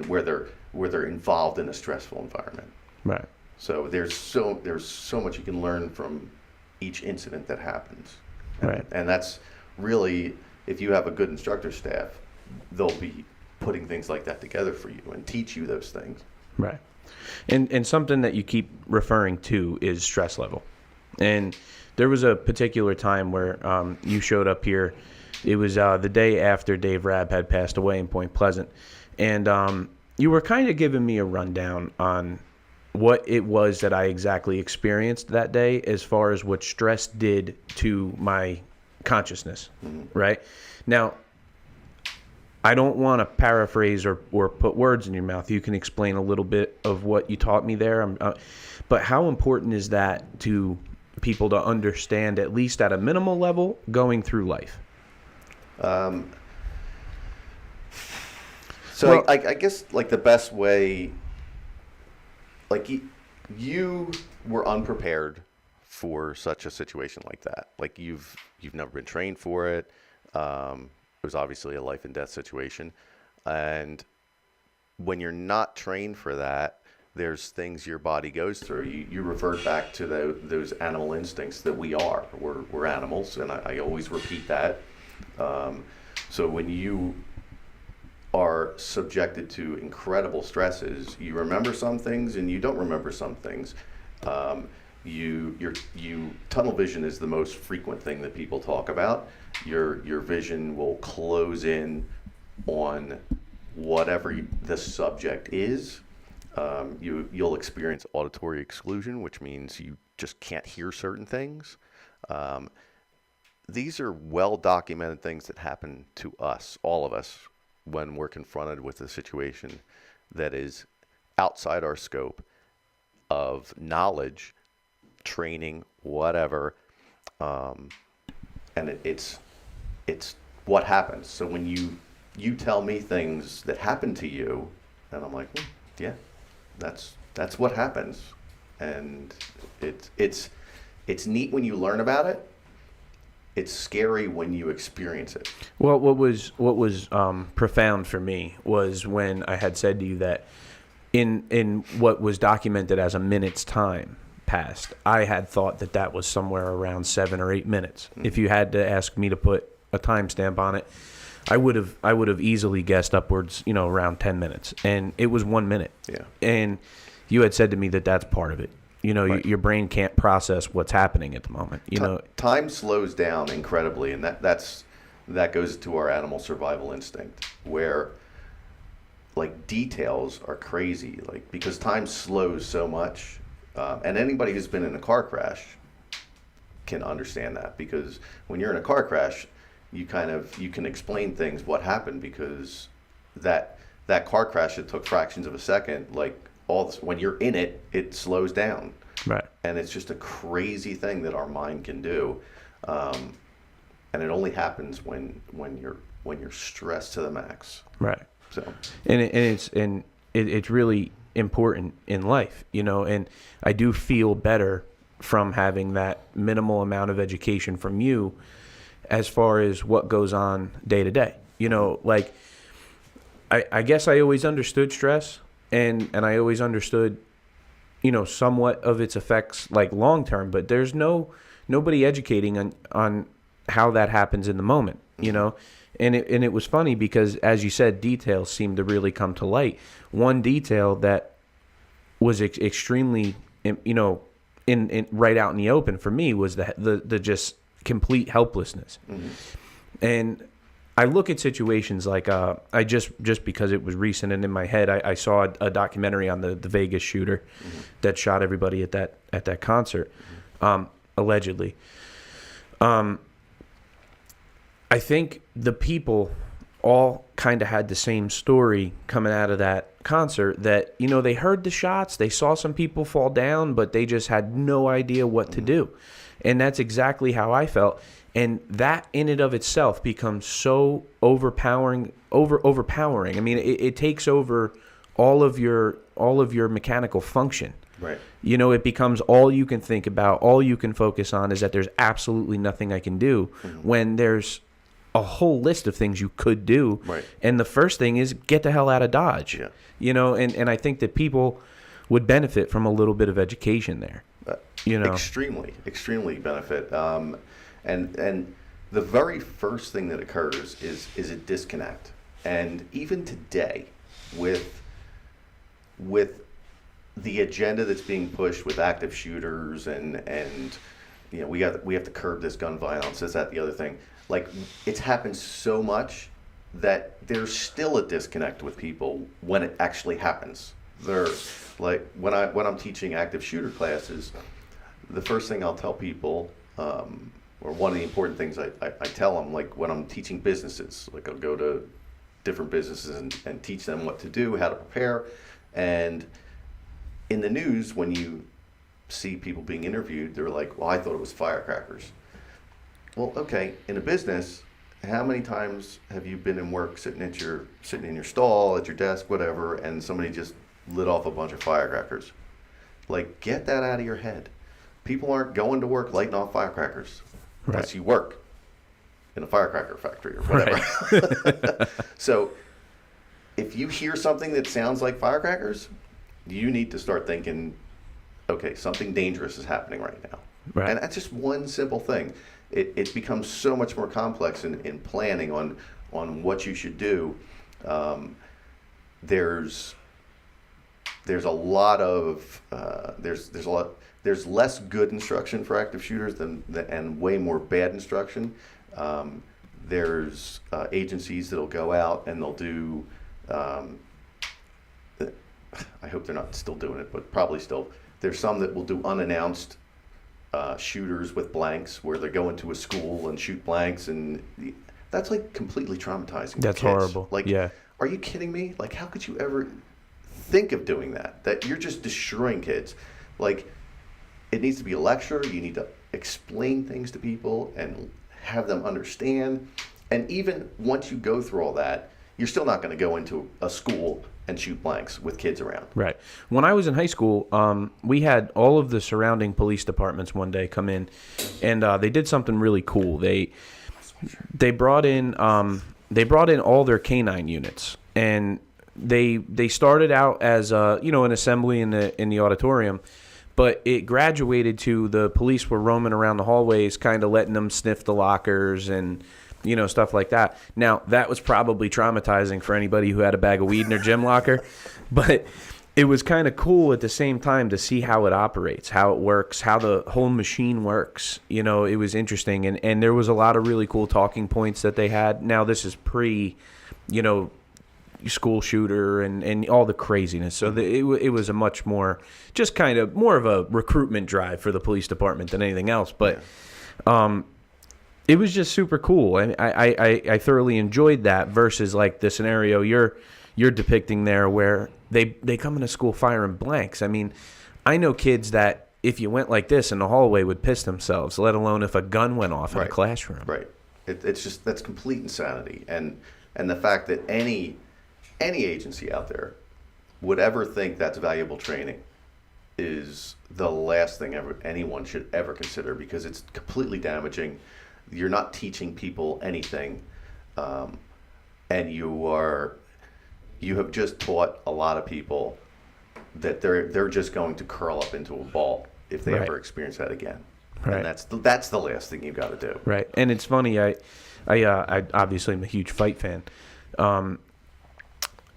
where they're involved in a stressful environment. Right. So there's so much you can learn from each incident that happens. Right. And that's really, if you have a good instructor staff, they'll be putting things like that together for you and teach you those things. Right. And something that you keep referring to is stress level. And there was a particular time where you showed up here. It was the day after Dave Rabb had passed away in Point Pleasant. And you were kind of giving me a rundown on what it was that I exactly experienced that day as far as what stress did to my consciousness. Mm-hmm. Right? Now, I don't want to paraphrase or put words in your mouth. You can explain a little bit of what you taught me there. But how important is that to people to understand, at least at a minimal level, going through life? I guess like the best way, like you were unprepared for such a situation like that. Like you've never been trained for it. It was obviously a life and death situation. And when you're not trained for that, there's things your body goes through. You revert back to those animal instincts that we are. We're animals, and I always repeat that. So when you are subjected to incredible stresses, you remember some things and you don't remember some things. Tunnel vision is the most frequent thing that people talk about. Your vision will close in on whatever the subject is. You'll experience auditory exclusion, which means you just can't hear certain things. These are well documented things that happen to us, all of us, when we're confronted with a situation that is outside our scope of knowledge, training, whatever, and it's what happens. So when you tell me things that happen to you, and I'm like, yeah, that's what happens, and it's neat when you learn about it. It's scary when you experience it. Well, what was profound for me was when I had said to you that in what was documented as a minute's time passed, I had thought that was somewhere around 7 or 8 minutes. Mm-hmm. If you had to ask me to put a timestamp on it, I would have easily guessed upwards, around 10 minutes, and it was 1 minute. Yeah. And you had said to me that that's part of it. Right. Your brain can't process what's happening at the moment. Time slows down incredibly, and that goes to our animal survival instinct, where like details are crazy, like because time slows so much, and anybody who's been in a car crash can understand that, because when you're in a car crash, you can explain things what happened, because that car crash that took fractions of a second, like all this, when you're in it, it slows down. Right. And it's just a crazy thing that our mind can do, and it only happens when you're stressed to the max. Right. So. And it's really important in life, and I do feel better from having that minimal amount of education from you as far as what goes on day to day. Like I guess I always understood stress, and I always understood, somewhat of its effects like long term, but there's nobody educating on how that happens in the moment, And it was funny because, as you said, details seemed to really come to light. One detail that was extremely, in right out in the open for me was the just complete helplessness. Mm-hmm. And I look at situations like I just because it was recent and in my head, I saw a documentary on the Vegas shooter that shot everybody at that concert, allegedly. I think the people all kind of had the same story coming out of that concert, that, they heard the shots, they saw some people fall down, but they just had no idea what to do. And that's exactly how I felt. And that in and of itself becomes so overpowering. I mean, it takes over all of your mechanical function. Right. It becomes all you can think about, all you can focus on is that there's absolutely nothing I can do, when there's a whole list of things you could do. Right. And the first thing is get the hell out of Dodge. Yeah. And I think that people would benefit from a little bit of education there. Extremely benefit. And the very first thing that occurs is a disconnect. And even today, with the agenda that's being pushed with active shooters and we have to curb this gun violence, this, that, the other thing. Like, it's happened so much that there's still a disconnect with people when it actually happens. They're like, when I'm teaching active shooter classes, the first thing I'll tell people, or one of the important things I tell them, like when I'm teaching businesses, like I'll go to different businesses and teach them what to do, how to prepare. And in the news, when you see people being interviewed, they're like, well, I thought it was firecrackers. Well, okay, in a business, how many times have you been in work sitting in your stall, at your desk, whatever, and somebody just lit off a bunch of firecrackers? Like, get that out of your head. People aren't going to work lighting off firecrackers. Right. Unless you work in a firecracker factory or whatever. Right. So if you hear something that sounds like firecrackers, you need to start thinking, okay, something dangerous is happening right now. Right. And that's just one simple thing. It becomes so much more complex in planning on what you should do. There's a lot of there's less good instruction for active shooters and way more bad instruction. There's agencies that'll go out and they'll do. I hope they're not still doing it, but probably still. There's some that will do unannounced shooters with blanks, where they go into a school and shoot blanks, and that's like completely traumatizing. That's kids. horrible. Like, yeah. Are you kidding me? Like, how could you ever think of doing that? That you're just destroying kids. Like, it needs to be a lecture. You need to explain things to people and have them understand. And even once you go through all that, you're still not going to go into a school and shoot blanks with kids around. Right. When I was in high school, we had all of the surrounding police departments one day come in, and they did something really cool. They brought in all their canine units, and they started out as an assembly in the auditorium, but it graduated to the police were roaming around the hallways, kind of letting them sniff the lockers and stuff like that. Now, that was probably traumatizing for anybody who had a bag of weed in their gym locker, but it was kind of cool at the same time to see how it operates, how it works, how the whole machine works. It was interesting, and there was a lot of really cool talking points that they had. Now, this is pre, school shooter and all the craziness. So it was a much more, just kind of more of a recruitment drive for the police department than anything else. But it was just super cool. And I thoroughly enjoyed that versus like the scenario you're depicting there where they come into school firing blanks. I mean, I know kids that if you went like this in the hallway would piss themselves, let alone if a gun went off in a classroom. Right. It's just, that's complete insanity. And the fact that any agency out there would ever think that's valuable training is the last thing anyone should ever consider, because it's completely damaging. You're not teaching people anything, and you have just taught a lot of people that they're just going to curl up into a ball if they ever experience that again. Right. And that's the last thing you've got to do. Right. And it's funny. I obviously am a huge fight fan.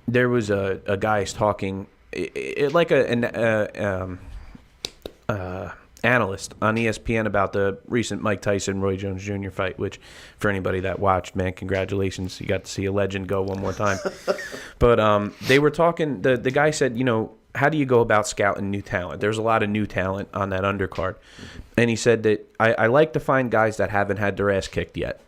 There was a guy talking, like an analyst on ESPN about the recent Mike Tyson Roy Jones Jr. fight, which for anybody that watched, man, congratulations, you got to see a legend go one more time. But they were talking, the guy said, how do you go about scouting new talent? There's a lot of new talent on that undercard. And he said that I like to find guys that haven't had their ass kicked yet.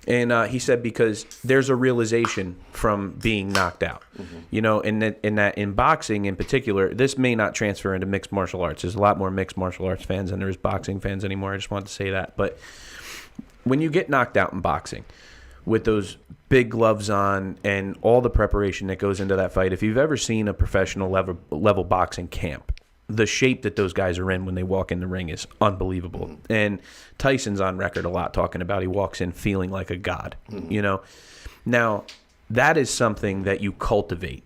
And he said because there's a realization from being knocked out, and that in boxing in particular, this may not transfer into mixed martial arts. There's a lot more mixed martial arts fans than there is boxing fans anymore. I just wanted to say that. But when you get knocked out in boxing with those big gloves on and all the preparation that goes into that fight, if you've ever seen a professional level boxing camp, the shape that those guys are in when they walk in the ring is unbelievable. And Tyson's on record a lot talking about he walks in feeling like a god, Now, that is something that you cultivate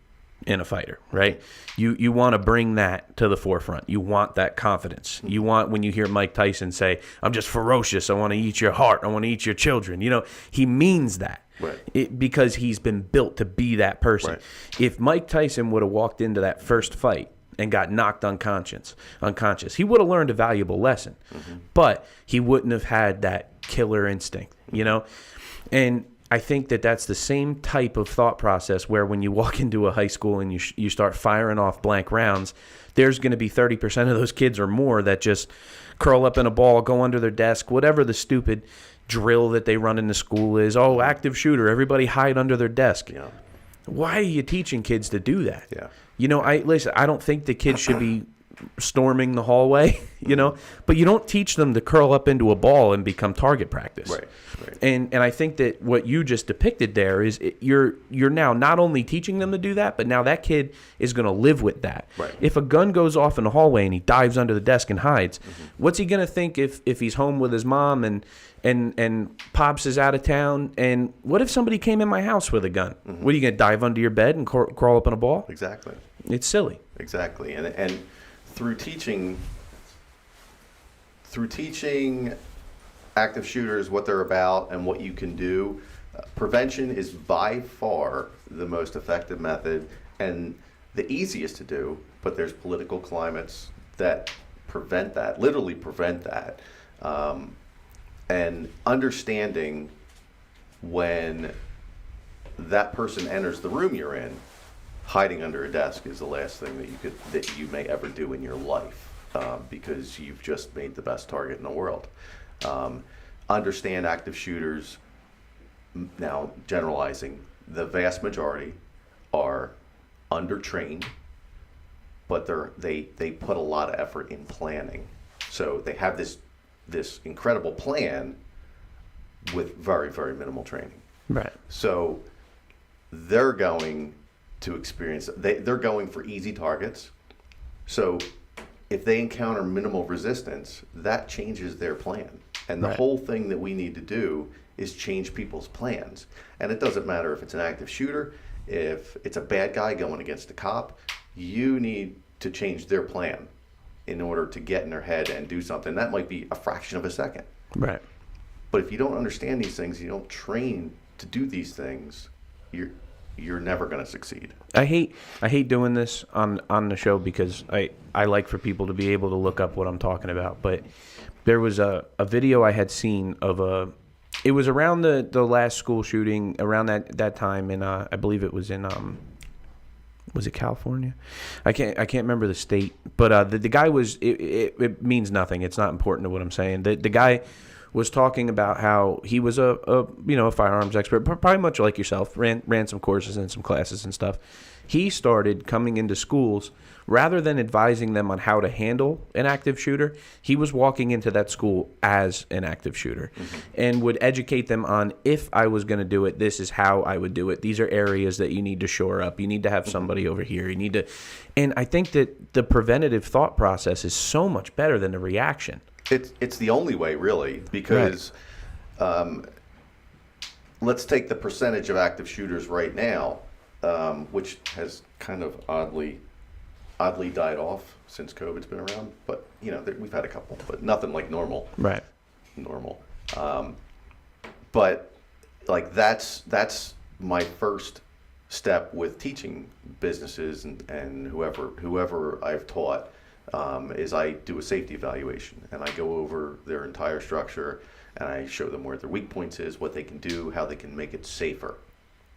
in a fighter, right? You want to bring that to the forefront. You want that confidence. You want, when you hear Mike Tyson say, I'm just ferocious, I want to eat your heart, I want to eat your children, he means that. Right. Because he's been built to be that person. Right. If Mike Tyson would have walked into that first fight and got knocked unconscious, he would have learned a valuable lesson. But he wouldn't have had that killer instinct, And I think that that's the same type of thought process where when you walk into a high school and you start firing off blank rounds, there's going to be 30% of those kids or more that just curl up in a ball, go under their desk, whatever the stupid drill that they run in the school is. Oh, active shooter, everybody hide under their desk. Yeah. Why are you teaching kids to do that? Yeah. I don't think the kids should be storming the hallway, but you don't teach them to curl up into a ball and become target practice. Right. And I think that what you just depicted there is you're now not only teaching them to do that, but now that kid is going to live with that. Right. If a gun goes off in the hallway and he dives under the desk and hides, what's he going to think if he's home with his mom and Pops is out of town? And what if somebody came in my house with a gun? What, are you going to dive under your bed and crawl up in a ball? Exactly. It's silly. Exactly. And through teaching active shooters what they're about and what you can do, prevention is by far the most effective method and the easiest to do, but there's political climates that literally prevent that. And understanding when that person enters the room you're in, hiding under a desk is the last thing that you may ever do in your life, because you've just made the best target in the world. Understand active shooters, now generalizing, the vast majority are undertrained, but they put a lot of effort in planning. So they have this incredible plan with very, very minimal training. Right. So they're going to experience, they're going for easy targets. So if they encounter minimal resistance, that changes their plan. And the whole thing that we need to do is change people's plans. And it doesn't matter if it's an active shooter, if it's a bad guy going against a cop, you need to change their plan in order to get in their head and do something. That might be a fraction of a second. Right. But if you don't understand these things, you don't train to do these things, you're never going to succeed. I hate doing this on the show because I like for people to be able to look up what I'm talking about. But there was a video I had seen of it was around the last school shooting, around that time, and I believe it was in was it California? I can't remember the state, but the guy was it means nothing. It's not important to what I'm saying. The guy was talking about how he was a firearms expert, probably much like yourself, ran some courses and some classes and stuff. He started coming into schools, rather than advising them on how to handle an active shooter, he was walking into that school as an active shooter and would educate them on, if I was going to do it, this is how I would do it. These are areas that you need to shore up. You need to have somebody over here. You need to, and I think that the preventative thought process is so much better than the reaction. It's the only way, really, because let's take the percentage of active shooters right now, which has kind of oddly died off since COVID's been around. But we've had a couple, but nothing like normal. Right. Normal. But like that's my first step with teaching businesses and whoever I've taught. Is I do a safety evaluation, and I go over their entire structure, and I show them where their weak points is, what they can do, how they can make it safer.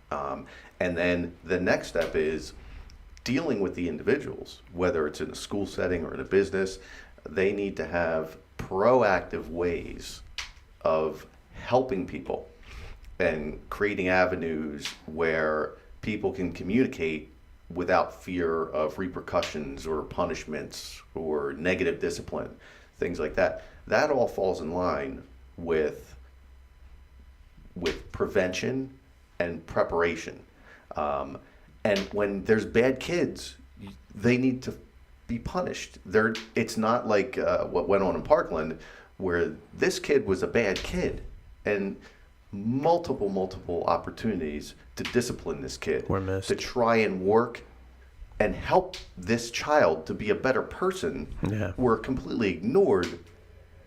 And then the next step is dealing with the individuals, whether it's in a school setting or in a business. They need to have proactive ways of helping people and creating avenues where people can communicate without fear of repercussions or punishments or negative discipline, things like that. That all falls in line with prevention and preparation. And when there's bad kids, they need to be punished. It's not like what went on in Parkland, where this kid was a bad kid, and multiple opportunities to discipline this kid, were missed, to try and work and help this child to be a better person, were completely ignored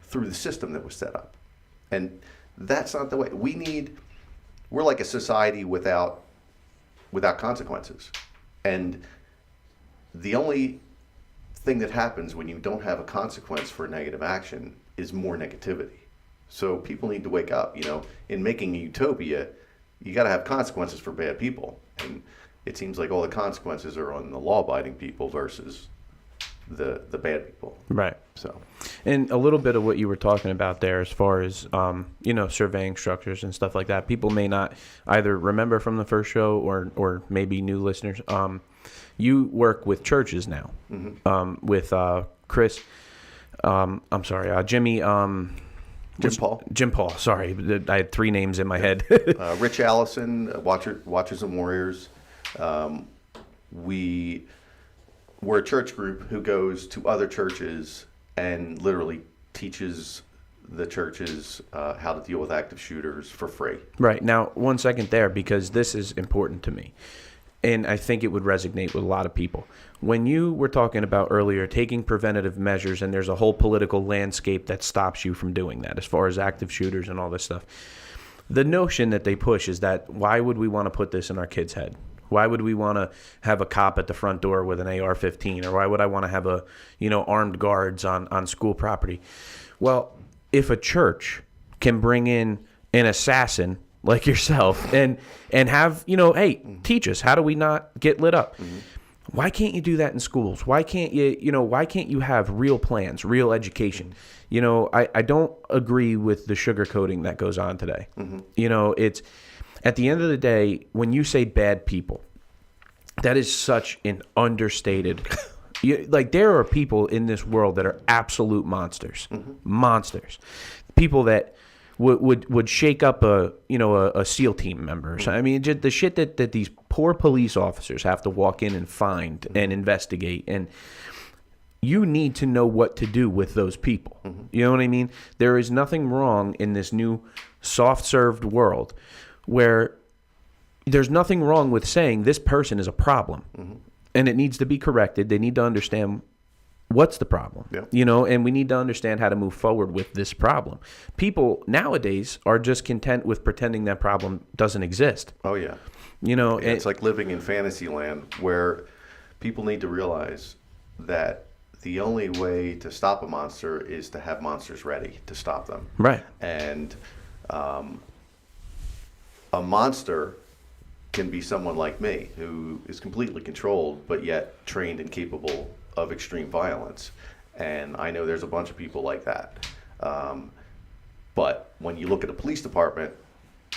through the system that was set up. And that's not the way. We're like a society without consequences. And the only thing that happens when you don't have a consequence for negative action is more negativity. So people need to wake up. In making a utopia, you got to have consequences for bad people. And it seems like all the consequences are on the law-abiding people versus the bad people. Right. So, and a little bit of what you were talking about there, as far as surveying structures and stuff like that. People may not either remember from the first show or maybe new listeners. You work with churches now, with Chris. I'm sorry, Jimmy. Jim Paul. Sorry, I had three names in my head. Rich Allison, Watchers and Warriors. We're a church group who goes to other churches and literally teaches the churches how to deal with active shooters for free. Right. Now, 1 second there, because this is important to me, and I think it would resonate with a lot of people. When you were talking about earlier taking preventative measures, and there's a whole political landscape that stops you from doing that as far as active shooters and all this stuff, the notion that they push is that, why would we want to put this in our kids' head? Why would we want to have a cop at the front door with an AR-15? Or why would I want to have armed guards on school property? Well, if a church can bring in an assassin like yourself and have, hey, teach us, how do we not get lit up? Mm-hmm. Why can't you do that in schools? Why can't you have real plans, real education? I don't agree with the sugarcoating that goes on today. Mm-hmm. It's, at the end of the day, when you say bad people, that is such an understated. There are people in this world that are absolute monsters, monsters. People that would shake up a SEAL team member. So, I mean, just the shit that these poor police officers have to walk in and find and investigate. And you need to know what to do with those people. Mm-hmm. You know what I mean? There is nothing wrong in this new soft-served world where there's nothing wrong with saying this person is a problem, and it needs to be corrected. They need to understand what's the problem? Yeah. And we need to understand how to move forward with this problem. People nowadays are just content with pretending that problem doesn't exist. Oh, yeah. It's like living in fantasy land where people need to realize that the only way to stop a monster is to have monsters ready to stop them. Right. And a monster can be someone like me who is completely controlled but yet trained and capable of extreme violence. And I know there's a bunch of people like that. But when you look at a police department,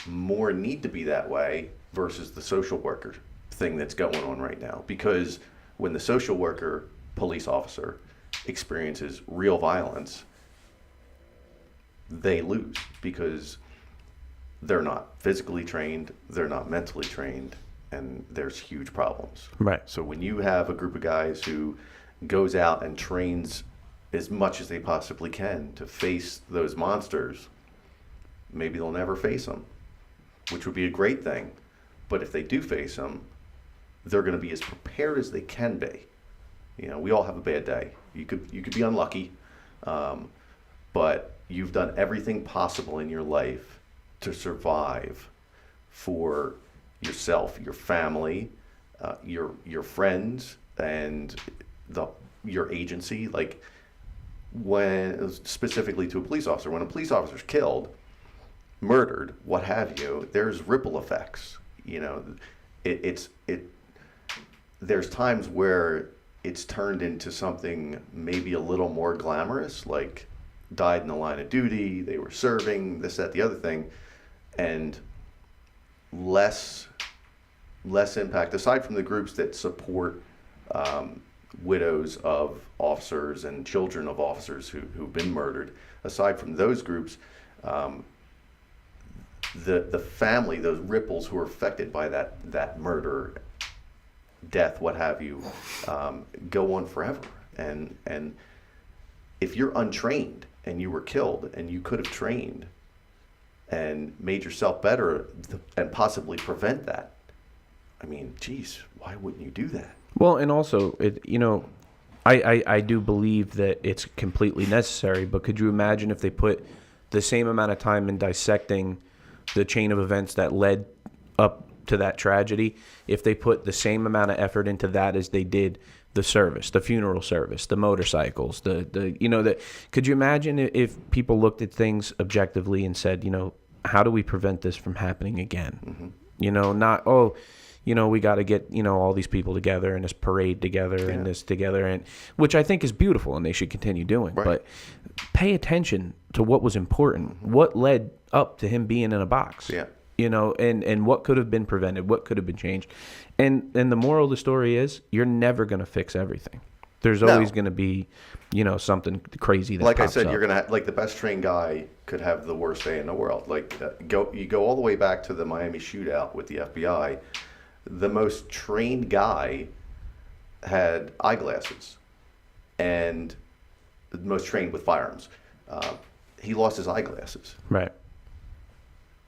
more need to be that way versus the social worker thing that's going on right now. Because when the social worker, police officer, experiences real violence, they lose because they're not physically trained, they're not mentally trained, and there's huge problems. Right. So when you have a group of guys who goes out and trains as much as they possibly can to face those monsters, maybe they'll never face them, which would be a great thing. But if they do face them, they're going to be as prepared as they can be. We all have a bad day. You could be unlucky, but you've done everything possible in your life to survive for yourself, your family, your friends, and your agency. Like when specifically to a police officer, when a police officer's killed, murdered, what have you, there's ripple effects. There's times where it's turned into something maybe a little more glamorous, like died in the line of duty, they were serving, this, that, the other thing, and less impact, aside from the groups that support widows of officers and children of officers who've been murdered. Aside from those groups, the family, those ripples who are affected by that murder, death, what have you, go on forever. And if you're untrained and you were killed and you could have trained and made yourself better and possibly prevent that, I mean, geez, why wouldn't you do that? Well, and also, I do believe that it's completely necessary, but could you imagine if they put the same amount of time in dissecting the chain of events that led up to that tragedy, if they put the same amount of effort into that as they did the service, the funeral service, the motorcycles, could you imagine if people looked at things objectively and said, how do we prevent this from happening again? Mm-hmm. We got to get, all these people together and this parade together and this together, and which I think is beautiful and they should continue doing. Right. But pay attention to what was important, what led up to him being in a box. Yeah. And what could have been prevented, what could have been changed. And the moral of the story is you're never going to fix everything. There's always going to be, something crazy that like I pops said, up. you're going to like the best trained guy could have the worst day in the world. Like you go all the way back to the Miami shootout with the FBI. The most trained guy had eyeglasses, and the most trained with firearms. He lost his eyeglasses. Right.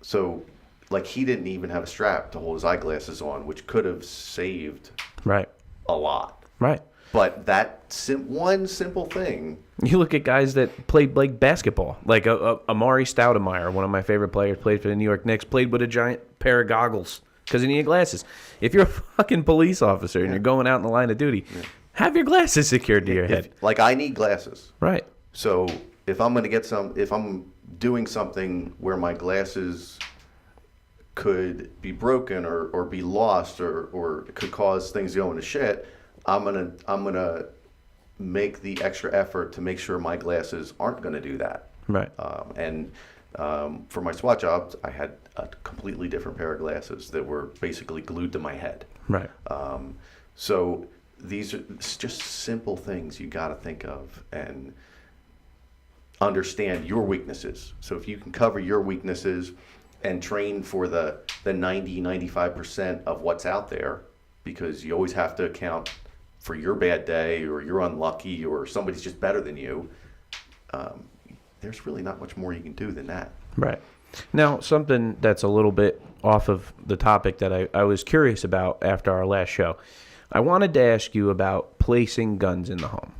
So, like, he didn't even have a strap to hold his eyeglasses on, which could have saved a lot. Right. But that one simple thing. You look at guys that played like basketball, like Amari Stoudemire, one of my favorite players, played for the New York Knicks, played with a giant pair of goggles because he needed glasses. If you're a fucking police officer and you're going out in the line of duty, have your glasses secured to your head. Like, I need glasses. Right. So if I'm going to if I'm doing something where my glasses could be broken or be lost or could cause things to go into shit, I'm gonna make the extra effort to make sure my glasses aren't going to do that. Right. For my SWAT jobs, I had a completely different pair of glasses that were basically glued to my head. Right. So these are just simple things you got to think of and understand your weaknesses. So if you can cover your weaknesses and train for the 90-95% of what's out there, because you always have to account for your bad day or you're unlucky or somebody's just better than you, there's really not much more you can do than that. Right. Now, something that's a little bit off of the topic that I was curious about after our last show. I wanted to ask you about placing guns in the home.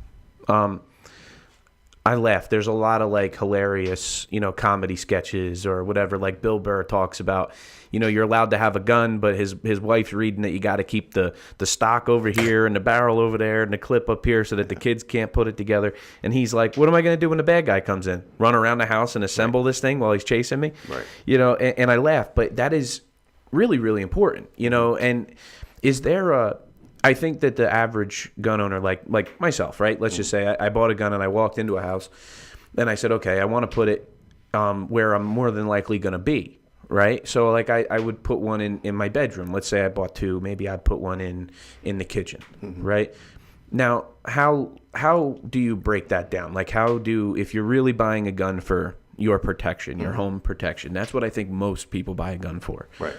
I laugh. There's a lot of like hilarious, comedy sketches or whatever. Like Bill Burr talks about, you're allowed to have a gun, but his wife's reading that you got to keep the stock over here and the barrel over there and the clip up here so that the kids can't put it together. And he's like, what am I going to do when the bad guy comes in? Run around the house and assemble this thing while he's chasing me? Right. And I laugh, but that is really, really important, and is there I think that the average gun owner, like myself, right? Let's just say I bought a gun and I walked into a house and I said, okay, I want to put it where I'm more than likely going to be, right? So like I would put one in my bedroom. Let's say I bought two. Maybe I'd put one in the kitchen, right? Now, how do you break that down? Like if you're really buying a gun for your protection, your home protection, that's what I think most people buy a gun for. Right.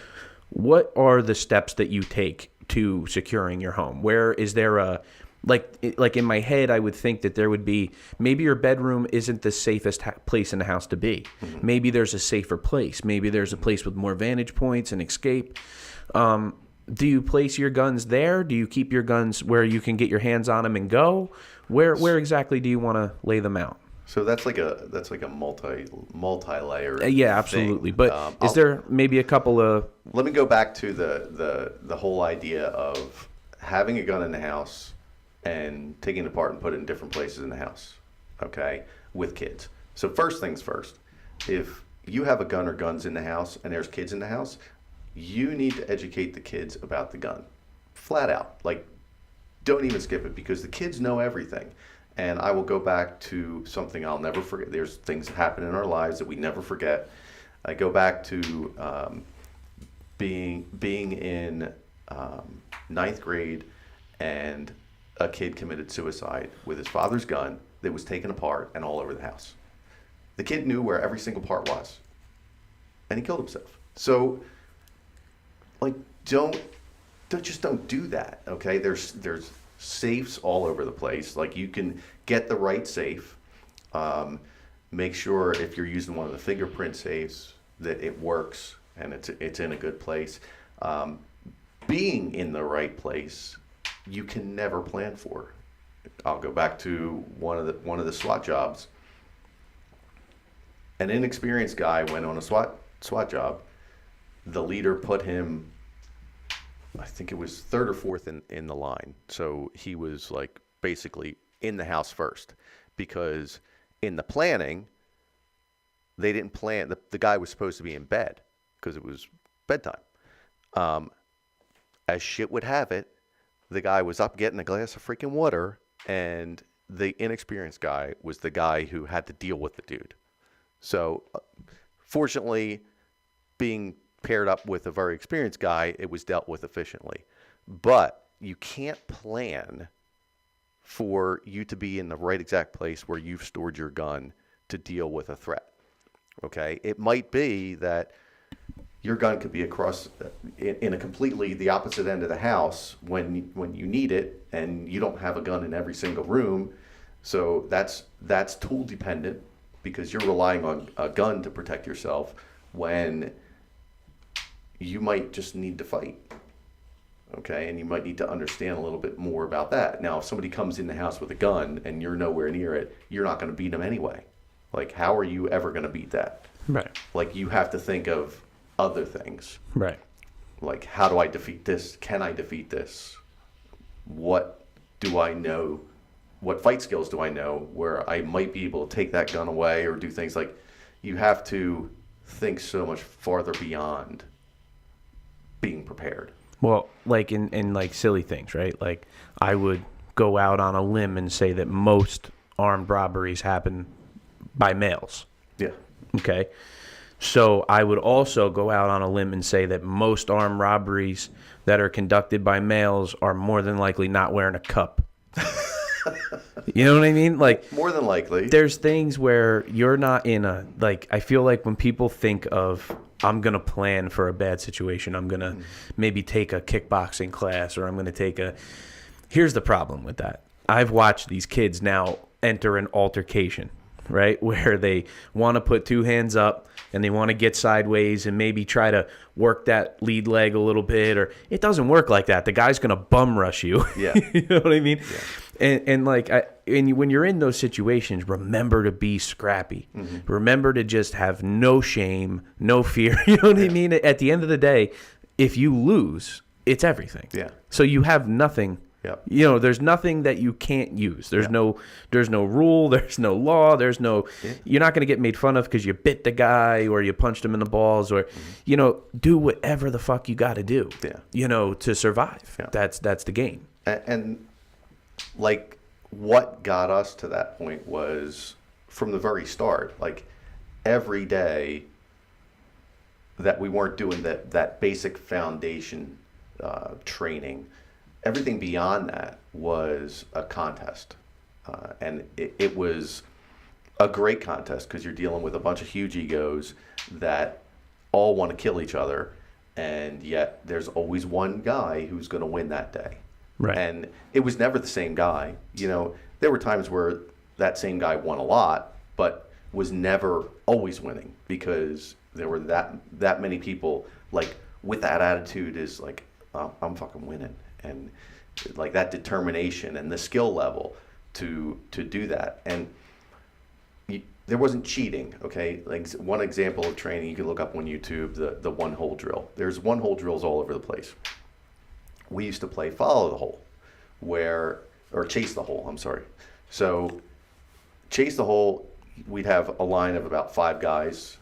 What are the steps that you take to securing your home? Where is there like in my head, I would think that there would be, maybe your bedroom isn't the safest place in the house to be. Maybe there's a safer place. Maybe there's a place with more vantage points and escape. Do you place your guns there? Do you keep your guns where you can get your hands on them and go? Where exactly do you want to lay them out? So that's like a multi-layer. Yeah, absolutely. Thing. But is there maybe a couple of? Let me go back to the whole idea of having a gun in the house and taking it apart and put it in different places in the house. Okay, with kids. So first things first. If you have a gun or guns in the house and there's kids in the house, you need to educate the kids about the gun, flat out. Like, don't even skip it because the kids know everything. And I will go back to something I'll never forget. There's things that happen in our lives that we never forget. I go back to being in ninth grade, and a kid committed suicide with his father's gun that was taken apart and all over the house. The kid knew where every single part was, and he killed himself. So, like, don't do that. Okay, there's safes all over the place. Like, you can get the right safe. Make sure if you're using one of the fingerprint safes that it works and it's in a good place. Being in the right place, you can never plan for. I'll go back to one of the SWAT jobs. An inexperienced guy went on a SWAT job. The leader put him, I think it was third or fourth in the line. So he was like basically in the house first, because in the planning, they didn't plan. The guy was supposed to be in bed because it was bedtime. As shit would have it, the guy was up getting a glass of freaking water, and the inexperienced guy was the guy who had to deal with the dude. So fortunately, being paired up with a very experienced guy, it was dealt with efficiently. But you can't plan for you to be in the right exact place where you've stored your gun to deal with a threat. Okay? It might be that your gun could be across in a completely the opposite end of the house when you need it, and you don't have a gun in every single room. So that's tool dependent, because you're relying on a gun to protect yourself when you might just need to fight. Okay, and you might need to understand a little bit more about that. Now, if somebody comes in the house with a gun and you're nowhere near it, you're not going to beat them anyway. Like, how are you ever going to beat that? Right. Like, you have to think of other things. Right. Like, how do I defeat this? Can I defeat this? What do I know? What fight skills do I know where I might be able to take that gun away or do things like, you have to think so much farther beyond being prepared. Well, like in like silly things, right? Like, I would go out on a limb and say that most armed robberies happen by males. Yeah. Okay. So I would also go out on a limb and say that most armed robberies that are conducted by males are more than likely not wearing a cup. You know what I mean? Like, more than likely. There's things where you're not in a, like, I feel like when people think of, I'm going to plan for a bad situation, I'm going to maybe take a kickboxing class, or I'm going to take here's the problem with that. I've watched these kids now enter an altercation, right? Where they want to put two hands up and they want to get sideways and maybe try to work that lead leg a little bit, or it doesn't work like that. The guy's going to bum rush you. Yeah. You know what I mean? Yeah. And like, when you're in those situations, remember to be scrappy. Remember to just have no shame, no fear. You know what I mean? At the end of the day, if you lose, it's everything. Yeah. So you have nothing. Yep. You know, there's nothing that you can't use. There's no rule. There's no law. There's no. You're not going to get made fun of because you bit the guy or you punched him in the balls or, you know, do whatever the fuck you got to do. Yeah. You know, to survive. Yeah. That's the game. And like, what got us to that point was from the very start. Like, every day that we weren't doing that basic foundation training, everything beyond that was a contest. And it was a great contest because you're dealing with a bunch of huge egos that all want to kill each other. And yet there's always one guy who's going to win that day. Right. And it was never the same guy. You know, there were times where that same guy won a lot, but was never always winning because there were that many people like with that attitude is like, oh, I'm fucking winning. And like that determination and the skill level to do that. And there wasn't cheating, okay? Like one example of training you can look up on YouTube, the one-hole drill. There's one-hole drills all over the place. We used to play follow the hole, or chase the hole, I'm sorry. So chase the hole, we'd have a line of about 5 guys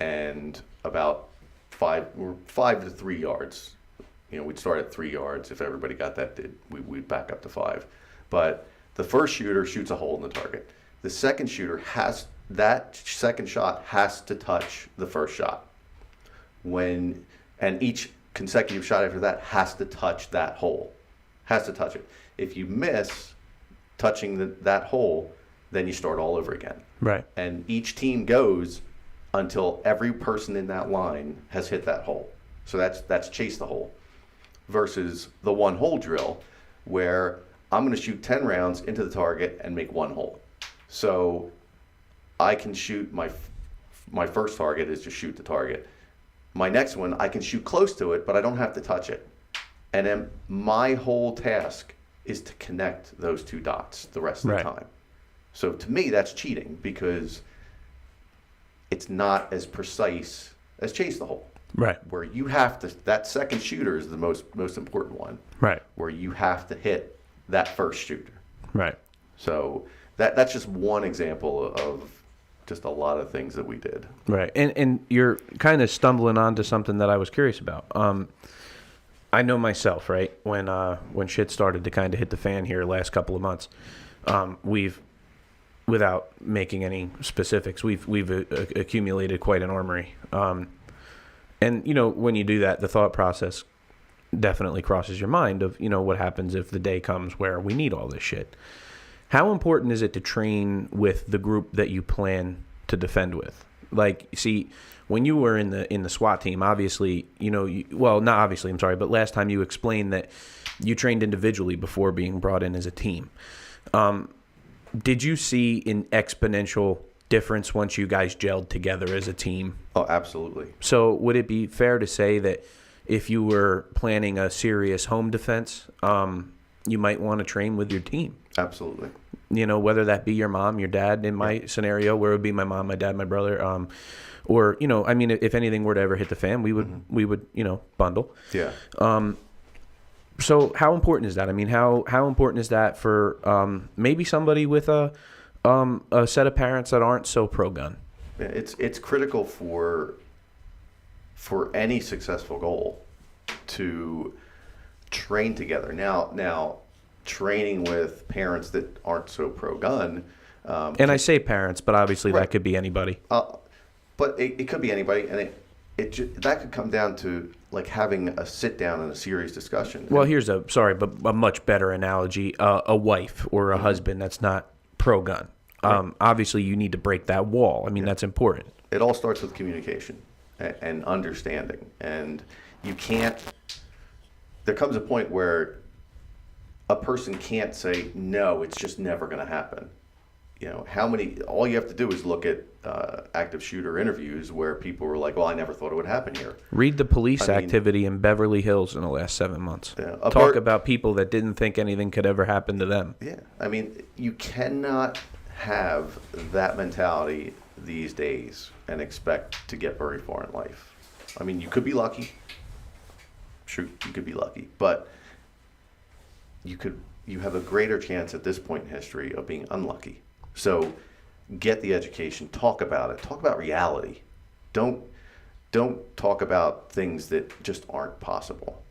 and about 5 to 3 yards. You know, we'd start at 3 yards. If everybody got that, we'd back up to 5. But the first shooter shoots a hole in the target. The second shooter that second shot has to touch the first shot. And each consecutive shot after that has to touch that hole. Has to touch it. If you miss touching that hole, then you start all over again. Right. And each team goes until every person in that line has hit that hole. So that's chase the hole. Versus the one-hole drill, where I'm going to shoot 10 rounds into the target and make 1 hole. So I can shoot my first target is to shoot the target. My next one, I can shoot close to it, but I don't have to touch it. And then my whole task is to connect those 2 dots the rest of the time. So to me, that's cheating because it's not as precise as chase the hole. Right. Where you have to, that second shooter is the most important one. Right. Where you have to hit that first shooter. Right. So that's just one example of just a lot of things that we did. Right. And you're kind of stumbling onto something that I was curious about. I know myself, right? When shit started to kind of hit the fan here last couple of months, we've, without making any specifics, we've accumulated quite an armory. And, you know, when you do that, the thought process definitely crosses your mind of, you know, what happens if the day comes where we need all this shit. How important is it to train with the group that you plan to defend with? Like, see, when you were in the SWAT team, obviously, you know, not obviously, I'm sorry, but last time you explained that you trained individually before being brought in as a team. Did you see an exponential difference once you guys gelled together as a team? Oh, absolutely. So would it be fair to say that if you were planning a serious home defense, you might want to train with your team? Absolutely. You know, whether that be your mom, your dad, in my scenario, where it would be my mom, my dad, my brother, or, you know, I mean, if anything were to ever hit the fan, we would, you know, bundle. Yeah. So how important is that? I mean, how important is that for maybe somebody with a set of parents that aren't so pro-gun? It's critical for any successful goal to train together. Now training with parents that aren't so pro-gun. And I say parents, but obviously that could be anybody. But it could be anybody, and that could come down to like having a sit down and a serious discussion. Well, here's a much better analogy: a wife or a husband that's not pro-gun. Obviously, you need to break that wall. I mean, that's important. It all starts with communication and understanding, and you can't. There comes a point where a person can't say no. It's just never going to happen. all you have to do is look at active shooter interviews where people were like, well, I never thought it would happen here. Read the police activity in Beverly Hills in the last 7 months. Yeah, Talk about people that didn't think anything could ever happen to them. Yeah. I mean, you cannot have that mentality these days and expect to get very far in life. I mean, you could be lucky. Shoot, you could be lucky. But you have a greater chance at this point in history of being unlucky. So get the education, talk about it, talk about reality. Don't talk about things that just aren't possible.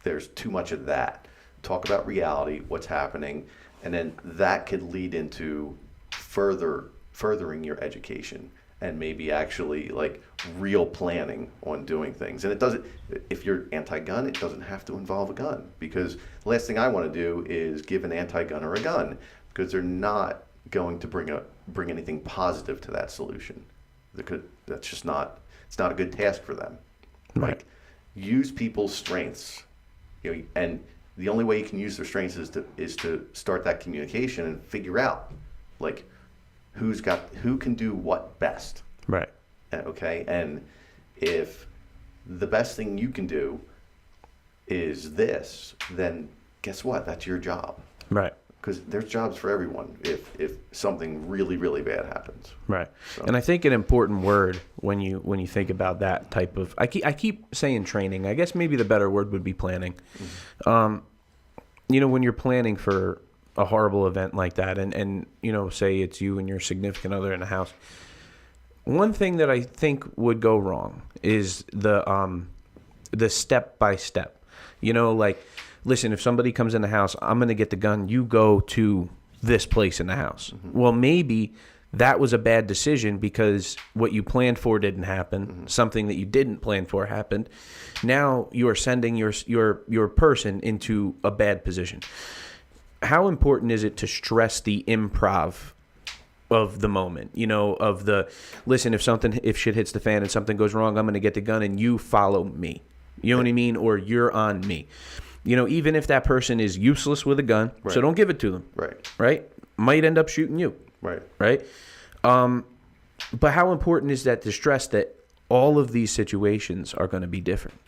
There's too much of that. Talk about reality, what's happening, and then that could lead into furthering your education and maybe actually like real planning on doing things. And it doesn't, if you're anti-gun, it doesn't have to involve a gun, because the last thing I want to do is give an anti-gunner a gun, because they're not going to bring anything positive to that solution. That's just not, it's not a good task for them. Right. Like, use people's strengths, and the only way you can use their strengths is to start that communication and figure out like who can do what best. Right. Okay. And if the best thing you can do is this, then guess what? That's your job. Right. Because there's jobs for everyone if something really, really bad happens. Right. So. And I think an important word when you think about that type of, I keep saying training. I guess maybe the better word would be planning. Mm-hmm. When you're planning for a horrible event like that, and say it's you and your significant other in a house, one thing that I think would go wrong is the step by step. Like, listen, if somebody comes in the house, I'm going to get the gun, you go to this place in the house. Mm-hmm. Well, maybe that was a bad decision because what you planned for didn't happen. Mm-hmm. Something that you didn't plan for happened. Now you are sending your person into a bad position. How important is it to stress the improv of the moment? Listen, if shit hits the fan and something goes wrong, I'm going to get the gun and you follow me. You know what I mean? Or you're on me. Even if that person is useless with a gun, right. So don't give it to them. Right. Right? Might end up shooting you. Right. Right? But how important is that to stress that all of these situations are going to be different?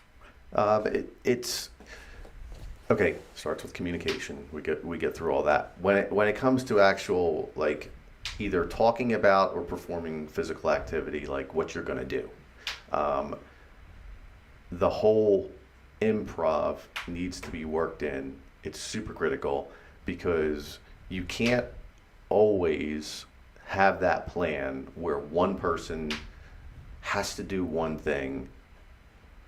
It's okay. Starts with communication. We get through all that. When it comes to actual, like, either talking about or performing physical activity, like what you're going to do, the whole improv needs to be worked in. It's super critical, because you can't always have that plan where one person has to do one thing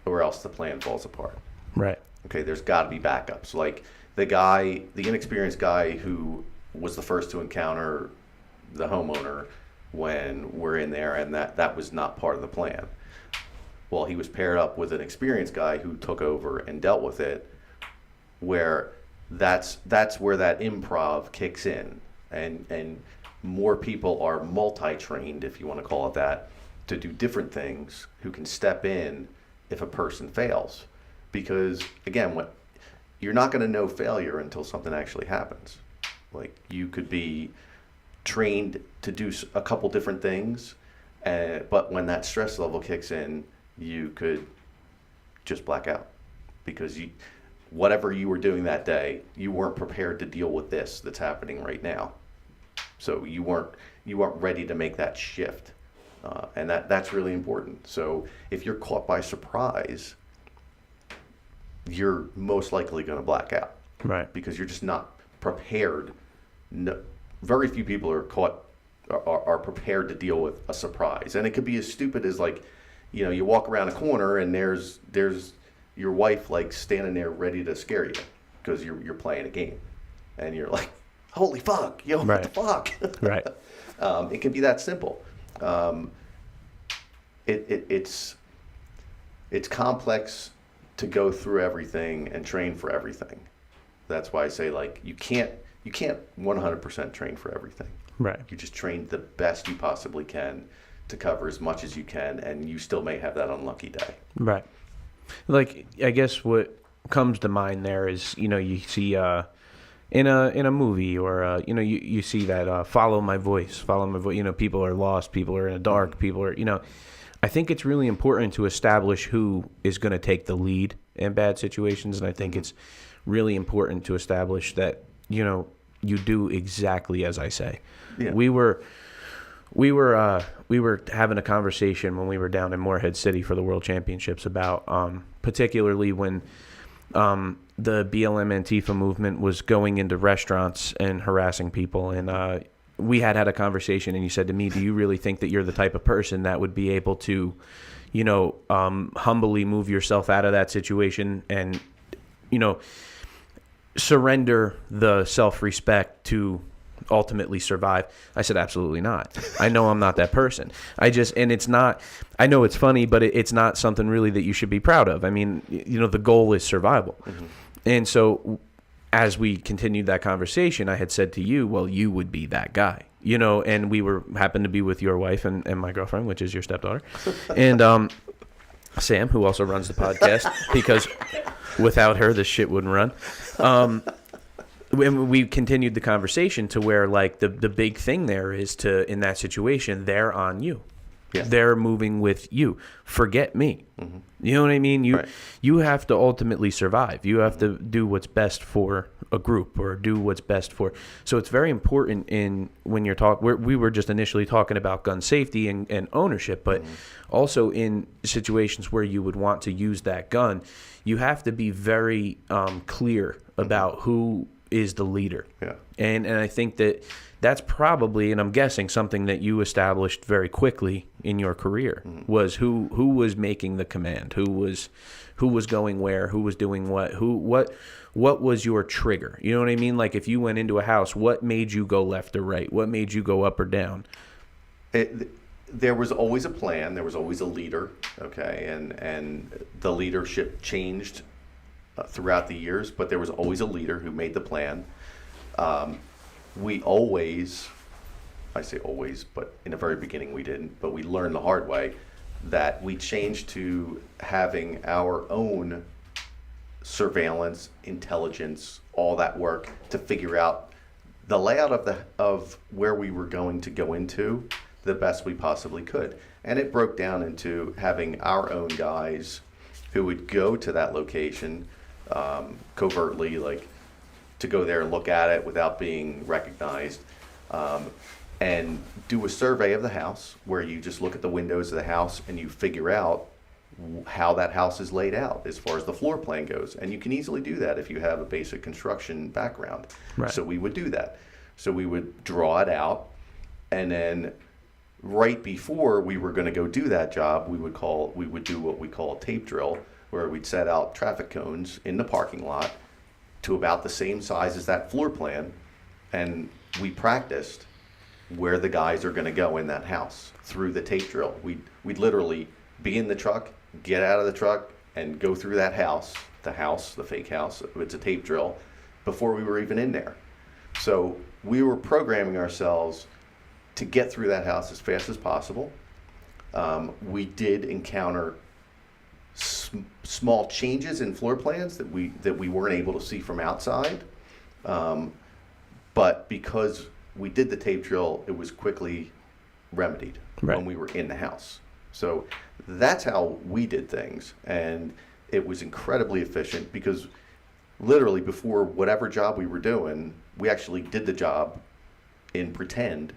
or else the plan falls apart. Right. Okay, there's got to be backups. Like the inexperienced guy who was the first to encounter the homeowner when we're in there, and that was not part of the plan. Well, he was paired up with an experienced guy who took over and dealt with it, where that's where that improv kicks in, and more people are multi-trained, if you want to call it that, to do different things, who can step in if a person fails. Because again, you're not going to know failure until something actually happens. Like, you could be trained to do a couple different things, but when that stress level kicks in, you could just black out, because whatever you were doing that day, you weren't prepared to deal with this that's happening right now. So you weren't ready to make that shift, and that's really important. So if you're caught by surprise, you're most likely going to black out, right? Because you're just not prepared. No, very few people are prepared to deal with a surprise, and it could be as stupid as, like, you walk around a corner and there's your wife, like, standing there ready to scare you because you're playing a game, and you're like, holy fuck, right. What the fuck? Right. It can be that simple. It's complex to go through everything and train for everything. That's why I say, like, you can't 100% train for everything. Right. You just train the best you possibly can to cover as much as you can, and you still may have that unlucky day. Right. Like, I guess what comes to mind there is, you see in a movie, or you see that follow my voice. People are lost, people are in the dark, people are, I think it's really important to establish who is going to take the lead in bad situations, and I think it's really important to establish that you do exactly as I say. Yeah. We were having a conversation when we were down in Morehead City for the World Championships about particularly when the BLM Antifa movement was going into restaurants and harassing people, and we had a conversation, and you said to me, do you really think that you're the type of person that would be able to, humbly move yourself out of that situation and, surrender the self-respect to ultimately survive? I said, absolutely not. I know I'm not that person. And it's not, I know it's funny, but it's not something really that you should be proud of. I mean, the goal is survival. Mm-hmm. And so as we continued that conversation, I had said to you, well, you would be that guy, and we happened to be with your wife and my girlfriend, which is your stepdaughter, and Sam, who also runs the podcast, because without her, this shit wouldn't run. We continued the conversation to where, like, the big thing there is in that situation, they're on you. Yeah. They're moving with you. Forget me. Mm-hmm. You know what I mean? You have to ultimately survive. You have to do what's best for a group, or do what's best for. So it's very important when you're we were just initially talking about gun safety and ownership, but also in situations where you would want to use that gun, you have to be very clear about who is the leader. Yeah. And I think that's probably, and I'm guessing, something that you established very quickly in your career, was who was making the command, who was going where, who was doing what was your trigger? You know what I mean? Like, if you went into a house, what made you go left or right? What made you go up or down? There was always a plan. There was always a leader. Okay, and the leadership changed throughout the years, but there was always a leader who made the plan. We always, I say always, but in the very beginning we didn't, but we learned the hard way that we changed to having our own surveillance, intelligence, all that work to figure out the layout of where we were going to go into the best we possibly could. And it broke down into having our own guys who would go to that location covertly, like, to go there and look at it without being recognized, and do a survey of the house where you just look at the windows of the house and you figure out how that house is laid out as far as the floor plan goes. And you can easily do that if you have a basic construction background. Right. So we would do that. So we would draw it out, and then right before we were going to go do that job, we would do what we call a tape drill, where we'd set out traffic cones in the parking lot to about the same size as that floor plan, and we practiced where the guys are going to go in that house through the tape drill. We'd literally be in the truck, get out of the truck, and go through that house, the fake house, it's a tape drill, before we were even in there. So we were programming ourselves to get through that house as fast as possible. We did encounter small changes in floor plans that we weren't able to see from outside, but because we did the tape drill, it was quickly remedied when we were in the house. So that's how we did things, and it was incredibly efficient, because literally before whatever job we were doing, we actually did the job in pretend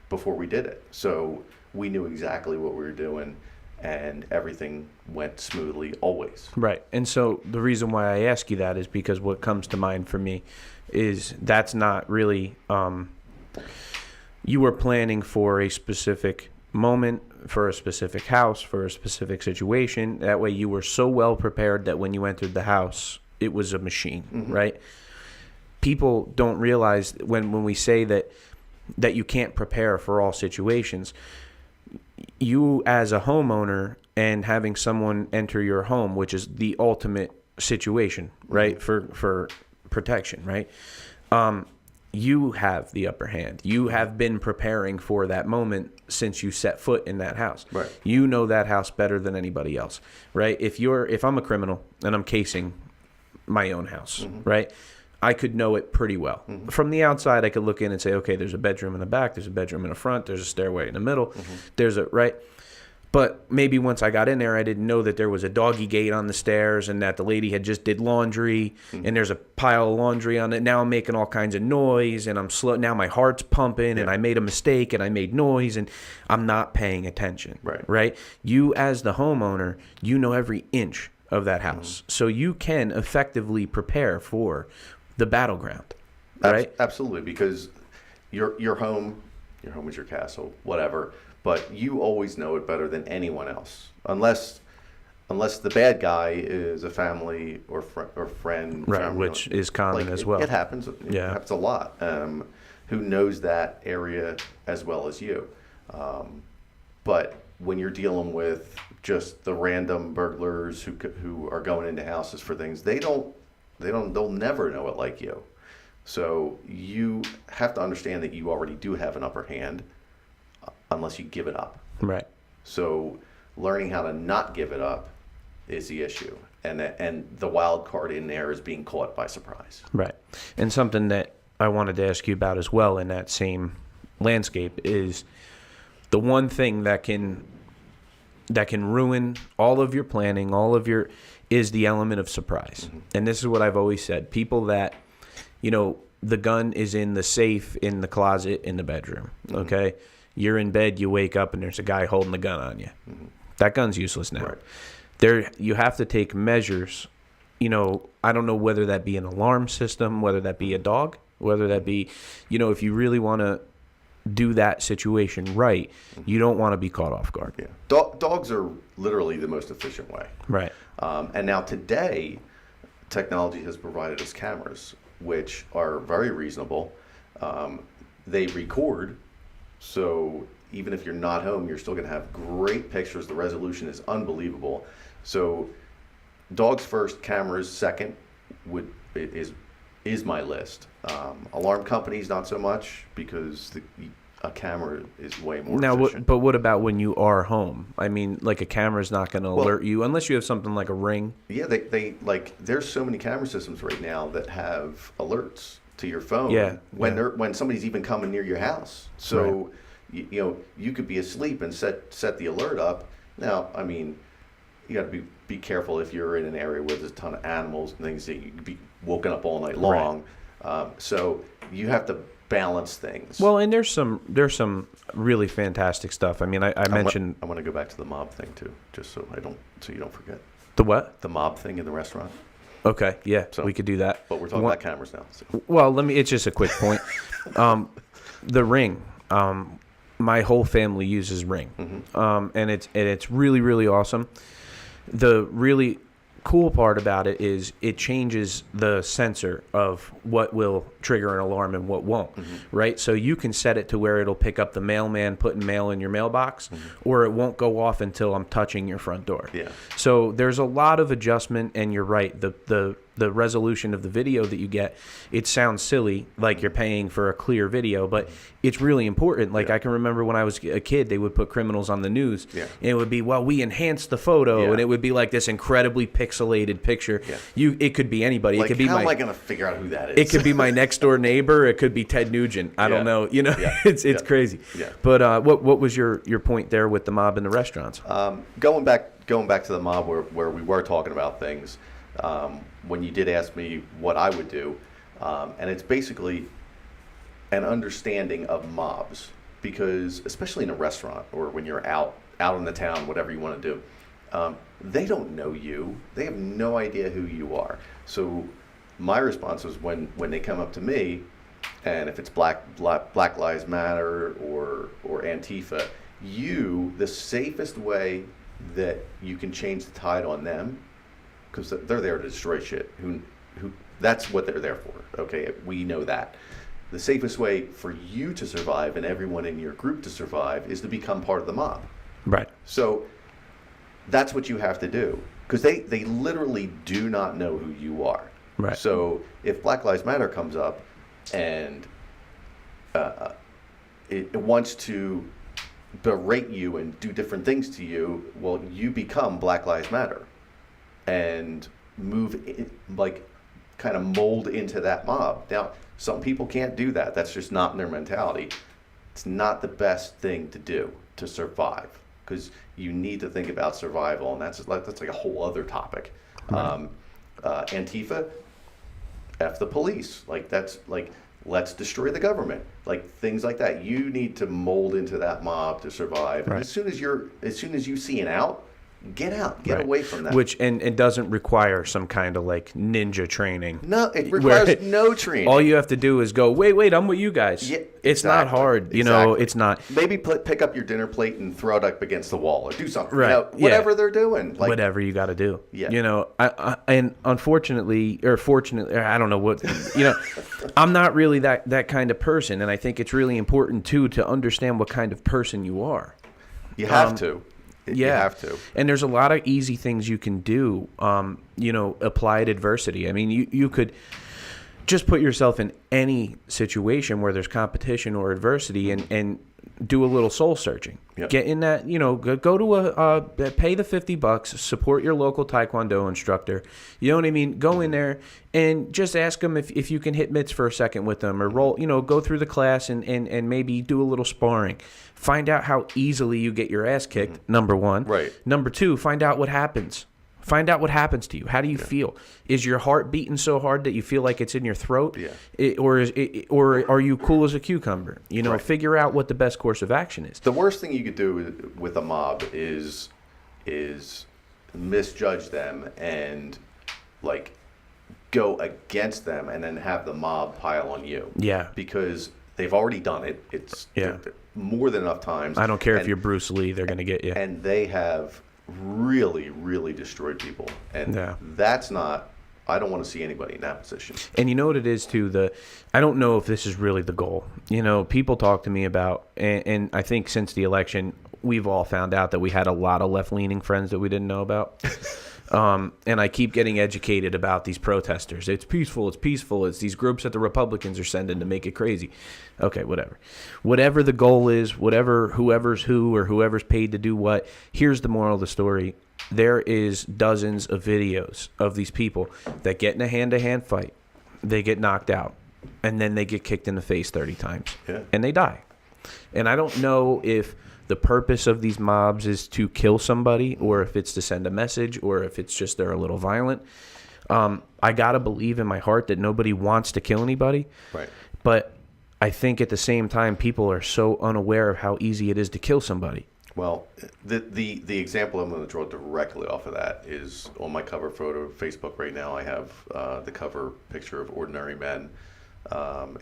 before we did it. So we knew exactly what we were doing, and everything went smoothly always. Right. And so the reason why I ask you that is because what comes to mind for me is that's not really, you were planning for a specific moment, for a specific house, for a specific situation. That way you were so well prepared that when you entered the house, it was a machine, right? People don't realize when we say that you can't prepare for all situations. You as a homeowner and having someone enter your home, which is the ultimate situation, right? For protection, right? You have the upper hand. You have been preparing for that moment since you set foot in that house. Right. You know that house better than anybody else, right? If I'm a criminal and I'm casing my own house, right? I could know it pretty well. From the outside, I could look in and say, okay, there's a bedroom in the back, there's a bedroom in the front, there's a stairway in the middle, there's a, right? But maybe once I got in there, I didn't know that there was a doggy gate on the stairs and that the lady had just did laundry and there's a pile of laundry on it. Now I'm making all kinds of noise and I'm slow. Now my heart's pumping and I made a mistake and I made noise and I'm not paying attention. Right? You as the homeowner, you know every inch of that house. So you can effectively prepare for the battleground. Right? Absolutely, because your home is your castle, whatever. But you always know it better than anyone else, unless the bad guy is a family or friend, right? Family, which is common as well. It happens. It happens a lot. Who knows that area as well as you? But when you're dealing with just the random burglars who are going into houses for things, they'll never know it like you. So you have to understand that you already do have an upper hand. Unless you give it up. Right. So learning how to not give it up is the issue. And the wild card in there is being caught by surprise. Right. And something that I wanted to ask you about as well in that same landscape is the one thing that can ruin all of your planning, is the element of surprise. And this is what I've always said. People that, the gun is in the safe, in the closet, in the bedroom. Okay? You're in bed, you wake up, and there's a guy holding the gun on you. That gun's useless now. Right. You have to take measures. I don't know whether that be an alarm system, whether that be a dog, whether that be, if you really want to do that situation right, you don't want to be caught off guard. Yeah. Dogs are literally the most efficient way. Right. And now today, technology has provided us cameras, which are very reasonable. They record. So even if you're not home, you're still going to have great pictures. The resolution is unbelievable. So dogs first, cameras second is my list. Alarm companies not so much because a camera is way more efficient. But what about when you are home? I mean, like a camera's not going to alert you unless you have something like a Ring. Yeah, they there's so many camera systems right now that have alerts to your phone when somebody's even coming near your house. So you could be asleep and set the alert up. Now, I mean, you got to be careful if you're in an area where there's a ton of animals and things that you could be woken up all night long. So you have to balance things. Well, and there's some really fantastic stuff. I mean, I mentioned I want to go back to the mob thing too, just so you don't forget. The what? The mob thing in the restaurant. Okay, yeah, so we could do that. But we're talking about cameras now. So. Well, it's just a quick point. The Ring. My whole family uses Ring, and it's really, really awesome. The really cool part about it is it changes the sensor of what will trigger an alarm and what won't, right? So you can set it to where it'll pick up the mailman putting mail in your mailbox, or it won't go off until I'm touching your front door. Yeah. So there's a lot of adjustment, and you're right. The resolution of the video that you get, it sounds silly, like you're paying for a clear video, but it's really important. Like I can remember when I was a kid, they would put criminals on the news, and it would be, we enhanced the photo, and it would be like this incredibly pixelated picture. It could be anybody. Like, it could be how am I going to figure out who that is? It could be my next door neighbor. It could be Ted Nugent. I don't know. It's crazy. Yeah. But what was your point there with the mob in the restaurants? Going back to the mob where we were talking about things. When you did ask me what I would do, and it's basically an understanding of mobs, because especially in a restaurant or when you're out in the town, whatever you want to do, they don't know you. They have no idea who you are. So my response was when they come up to me, and if it's Black Lives Matter or Antifa, the safest way that you can change the tide on them, because they're there to destroy shit. Who that's what they're there for. Okay, we know that. The safest way for you to survive and everyone in your group to survive is to become part of the mob. Right. So that's what you have to do, because they literally do not know who you are. Right. So if Black Lives Matter comes up and it wants to berate you and do different things to you, you become Black Lives Matter and move kind of mold into that mob. Now, some people can't do that. That's just not in their mentality. It's not the best thing to do to survive, because you need to think about survival, and that's like a whole other topic. Right. Antifa, F the police. Like, that's like, let's destroy the government. Like, things like that. You need to mold into that mob to survive. Right. And as soon as you see an out, get out, get away from that. Which and doesn't require some kind of like ninja training. No, it requires no training. All you have to do is go, wait, I'm with you guys. Yeah, it's not hard, you know. It's not. Maybe pick up your dinner plate and throw it up against the wall, or do something. Right. You know, whatever they're doing. Like, whatever you got to do. Yeah. You know, and unfortunately, or fortunately, I don't know what. You know, I'm not really that kind of person, and I think it's really important too to understand what kind of person you are. You have to. Yeah, you have to. And there's a lot of easy things you can do. You know, applied adversity. I mean, you could just put yourself in any situation where there's competition or adversity, and do a little soul searching. Yep. Get in that. You know, go to pay the $50, support your local Taekwondo instructor. You know what I mean? Go in there and just ask them if you can hit mitts for a second with them, or roll. You know, go through the class and maybe do a little sparring. Find out how easily you get your ass kicked, number one. Right. Number two, find out what happens. Find out what happens to you. How do you feel? Is your heart beating so hard that you feel like it's in your throat? Yeah. Or are you cool as a cucumber? You know, figure out what the best course of action is. The worst thing you could do with a mob is misjudge them and, like, go against them and then have the mob pile on you. Yeah. Because they've already done it. It's more than enough times. I don't care if you're Bruce Lee, they're going to get you. And they have really, really destroyed people. And that's not, I don't want to see anybody in that position. And you know what it is, too? I don't know if this is really the goal. You know, people talk to me about, and I think since the election, we've all found out that we had a lot of left-leaning friends that we didn't know about. And I keep getting educated about these protesters. It's peaceful. It's these groups that the Republicans are sending to make it crazy. Okay, whatever. Whatever the goal is, whoever's who or whoever's paid to do what, here's the moral of the story. There is dozens of videos of these people that get in a hand-to-hand fight. They get knocked out, and then they get kicked in the face 30 times, and they die. And I don't know if the purpose of these mobs is to kill somebody, or if it's to send a message, or if it's just they're a little violent. I gotta believe in my heart that nobody wants to kill anybody. Right. But I think at the same time, people are so unaware of how easy it is to kill somebody. Well, the example I'm going to draw directly off of that is on my cover photo of Facebook right now. I have the cover picture of Ordinary Men.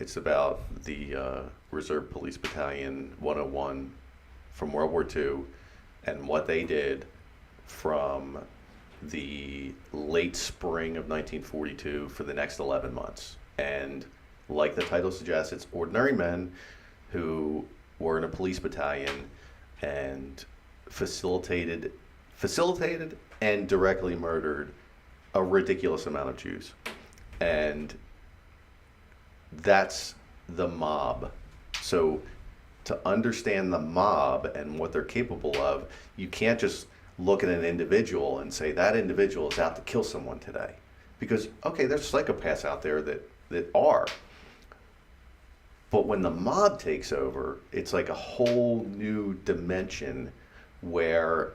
It's about the Reserve Police Battalion 101 from World War II and what they did from the late spring of 1942 for the next 11 months. And like the title suggests, it's ordinary men who were in a police battalion and facilitated and directly murdered a ridiculous amount of Jews. And that's the mob. So to understand the mob and what they're capable of, you can't just look at an individual and say that individual is out to kill someone today. Because, okay, there's psychopaths out there that are. But when the mob takes over, it's like a whole new dimension where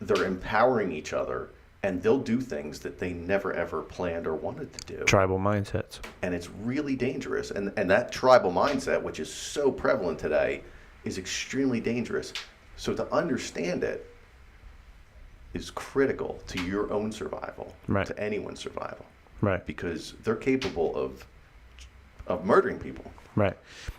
they're empowering each other, and they'll do things that they never ever planned or wanted to do. Tribal mindsets. And it's really dangerous. And that tribal mindset, which is so prevalent today, is extremely dangerous. So to understand it is critical to your own survival, right, to anyone's survival. Right. Because they're capable of murdering people. Right.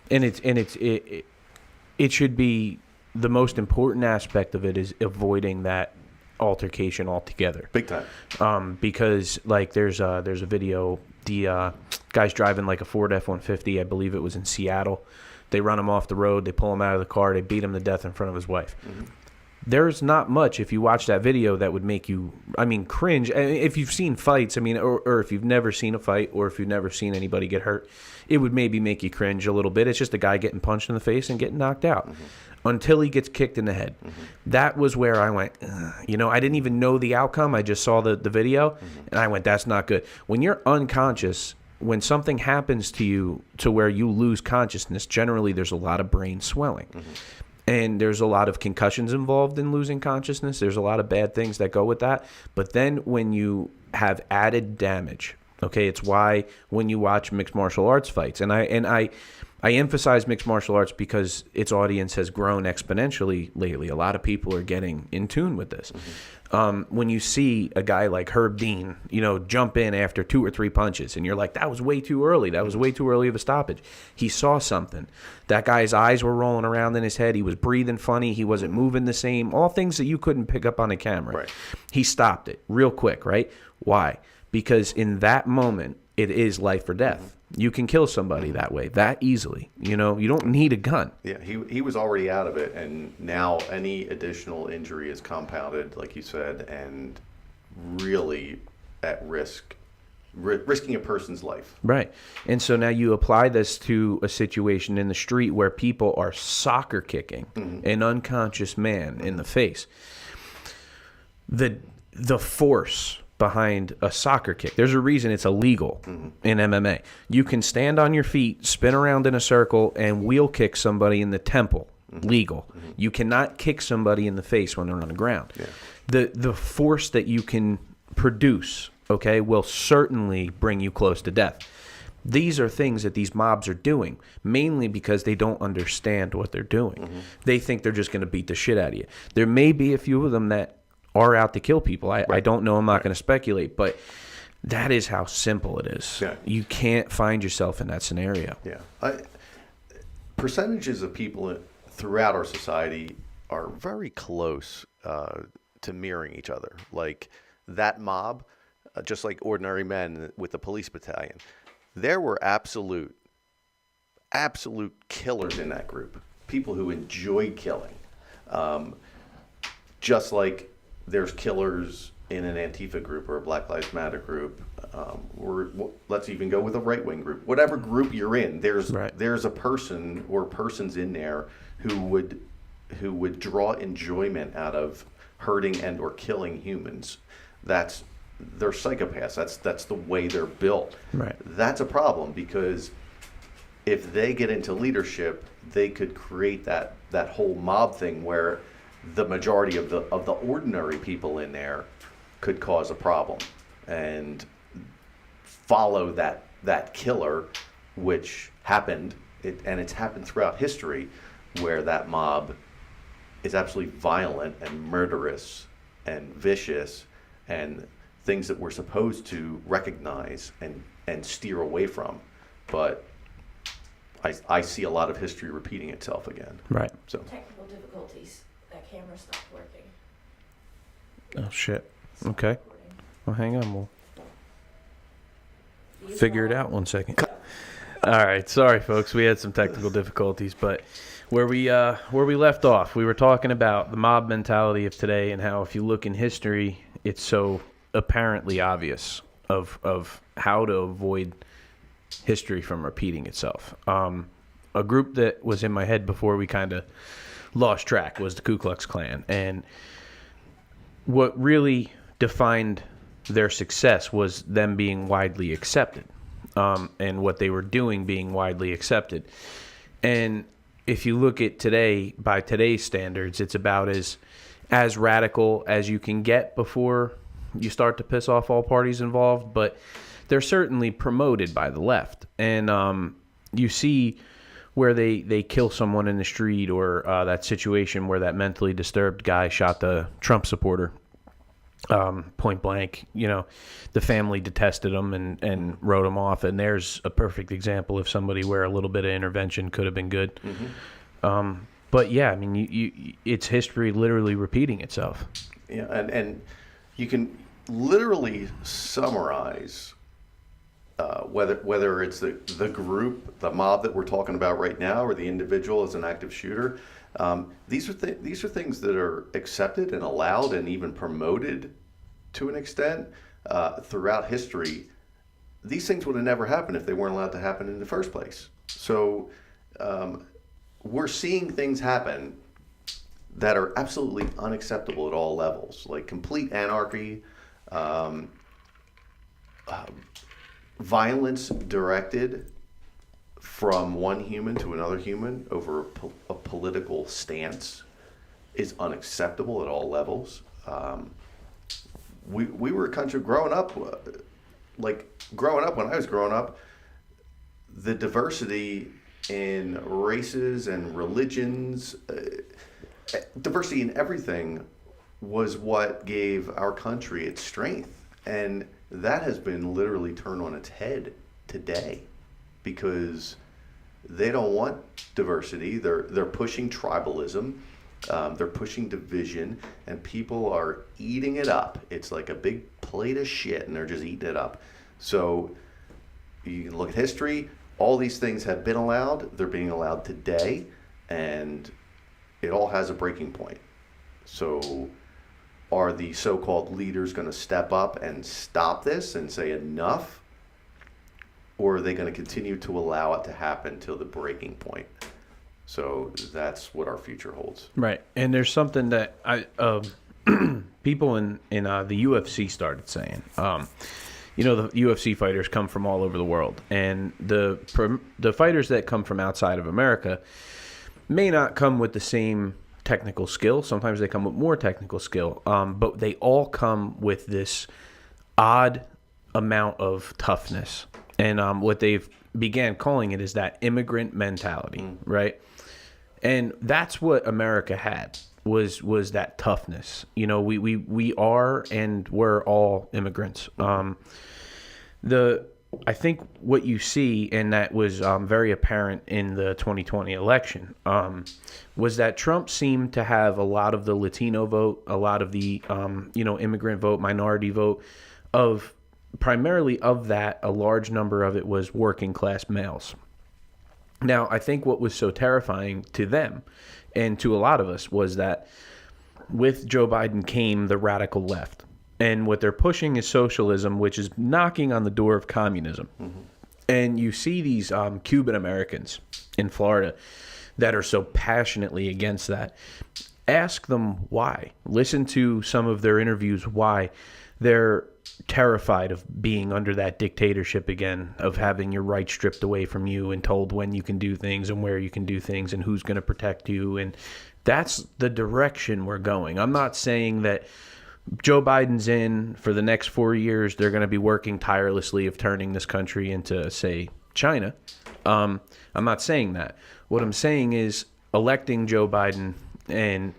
And it should be, the most important aspect of it is avoiding that altercation altogether. Big time. Because like there's a video, the guy's driving like a Ford F-150, I believe it was in Seattle. They run him off the road, they pull him out of the car, they beat him to death in front of his wife. Mm-hmm. there's not much if you watch that video that would make you, cringe. If you've seen fights, or if you've never seen a fight, or if you've never seen anybody get hurt, it would maybe make you cringe a little bit. It's just a guy getting punched in the face and getting knocked out until he gets kicked in the head. That was where I went, I didn't even know the outcome. I just saw the video, and I went, that's not good. When you're unconscious, when something happens to you to where you lose consciousness, generally there's a lot of brain swelling. And there's a lot of concussions involved in losing consciousness. There's a lot of bad things that go with that. But then when you have added damage, okay, it's why when you watch mixed martial arts fights, and I emphasize mixed martial arts because its audience has grown exponentially lately. A lot of people are getting in tune with this. When you see a guy like Herb Dean, jump in after 2 or 3 punches, and you're like, that was way too early. That was way too early of a stoppage. He saw something. That guy's eyes were rolling around in his head. He was breathing funny. He wasn't moving the same. All things that you couldn't pick up on a camera. Right. He stopped it real quick, right? Why? Because in that moment, it is life or death. You can kill somebody that way, that easily. You don't need a gun. Yeah, he was already out of it, and now any additional injury is compounded, like you said, and really at risk, risking a person's life. Right. And so now you apply this to a situation in the street where people are soccer kicking an unconscious man in the face. The force behind a soccer kick. There's a reason it's illegal in MMA. You can stand on your feet, spin around in a circle, and wheel kick somebody in the temple. Legal. You cannot kick somebody in the face when they're on the ground. Yeah. The force that you can produce, okay, will certainly bring you close to death. These are things that these mobs are doing, mainly because they don't understand what they're doing. They think they're just going to beat the shit out of you. There may be a few of them that are out to kill people. I don't know. I'm not going to speculate, but that is how simple it is. Yeah. You can't find yourself in that scenario. Yeah. Percentages of people throughout our society are very close to mirroring each other. Like that mob, just like ordinary men with the police battalion, there were absolute killers in that group. People who enjoyed killing. Just like there's killers in an Antifa group or a Black Lives Matter group, or let's even go with a right-wing group. Whatever group you're in, there's a person or persons in there who would draw enjoyment out of hurting and or killing humans. They're psychopaths. That's the way they're built. Right. That's a problem because if they get into leadership, they could create that whole mob thing where the majority of the ordinary people in there could cause a problem and follow that killer, which happened, and it's happened throughout history, where that mob is absolutely violent and murderous and vicious and things that we're supposed to recognize and steer away from. But I see a lot of history repeating itself again. Right. So technical difficulties. That camera stopped working. Oh shit. Okay. Well, hang on. We'll figure it out 1 second. All right. Sorry, folks. We had some technical difficulties, but where we left off, we were talking about the mob mentality of today and how if you look in history, it's so apparently obvious of how to avoid history from repeating itself. A group that was in my head before we kind of lost track was the Ku Klux Klan, and what really defined their success was them being widely accepted, and what they were doing being widely accepted. And if you look at today, by today's standards, it's about as radical as you can get before you start to piss off all parties involved, but they're certainly promoted by the left. And you see where they kill someone in the street, or that situation where that mentally disturbed guy shot the Trump supporter point blank. The family detested him and wrote him off. And there's a perfect example of somebody where a little bit of intervention could have been good. But yeah, it's history literally repeating itself. Yeah, and you can literally summarize whether it's the group, the mob that we're talking about right now, or the individual as an active shooter. These are things that are accepted and allowed and even promoted to an extent throughout history. These things would have never happened if they weren't allowed to happen in the first place. So we're seeing things happen that are absolutely unacceptable at all levels, like complete anarchy, violence directed from one human to another human over a political stance is unacceptable at all levels. We were a country growing up, when I was growing up, the diversity in races and religions, diversity in everything was what gave our country its strength. And that has been literally turned on its head today because they don't want diversity. They're pushing tribalism. They're pushing division, and people are eating it up. It's like a big plate of shit, and they're just eating it up. So you can look at history. All these things have been allowed. They're being allowed today, and it all has a breaking point. So are the so-called leaders going to step up and stop this and say enough? Or are they going to continue to allow it to happen till the breaking point? So that's what our future holds. Right. And there's something that people in the UFC started saying. The UFC fighters come from all over the world. And the fighters that come from outside of America may not come with the same technical skill. Sometimes they come with more technical skill. But they all come with this odd amount of toughness. And what they've began calling it is that immigrant mentality, right? And that's what America had was that toughness. We are and we're all immigrants. I think what you see, and that was very apparent in the 2020 election, was that Trump seemed to have a lot of the Latino vote, a lot of the immigrant vote, minority vote, primarily of that, a large number of it was working class males. Now, I think what was so terrifying to them and to a lot of us was that with Joe Biden came the radical left. And what they're pushing is socialism, which is knocking on the door of communism. Mm-hmm. And you see these Cuban Americans in Florida that are so passionately against that. Ask them why. Listen to some of their interviews why they're terrified of being under that dictatorship again, of having your rights stripped away from you and told when you can do things and where you can do things and who's going to protect you. And that's the direction we're going. I'm not saying that Joe Biden's in for the next 4 years. They're going to be working tirelessly of turning this country into, say, China. I'm not saying that. What I'm saying is electing Joe Biden and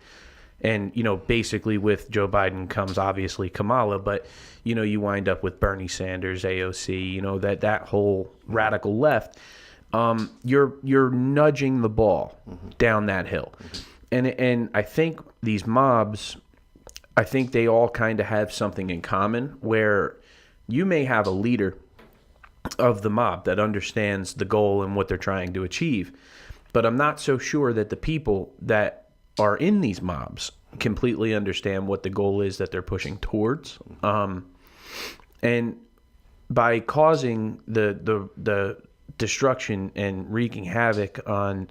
basically with Joe Biden comes obviously Kamala, but you wind up with Bernie Sanders, AOC, that whole radical left. You're nudging the ball down that hill. And I think these mobs, I think they all kind of have something in common where you may have a leader of the mob that understands the goal and what they're trying to achieve, but I'm not so sure that the people that are in these mobs completely understand what the goal is that they're pushing towards. And by causing the destruction and wreaking havoc on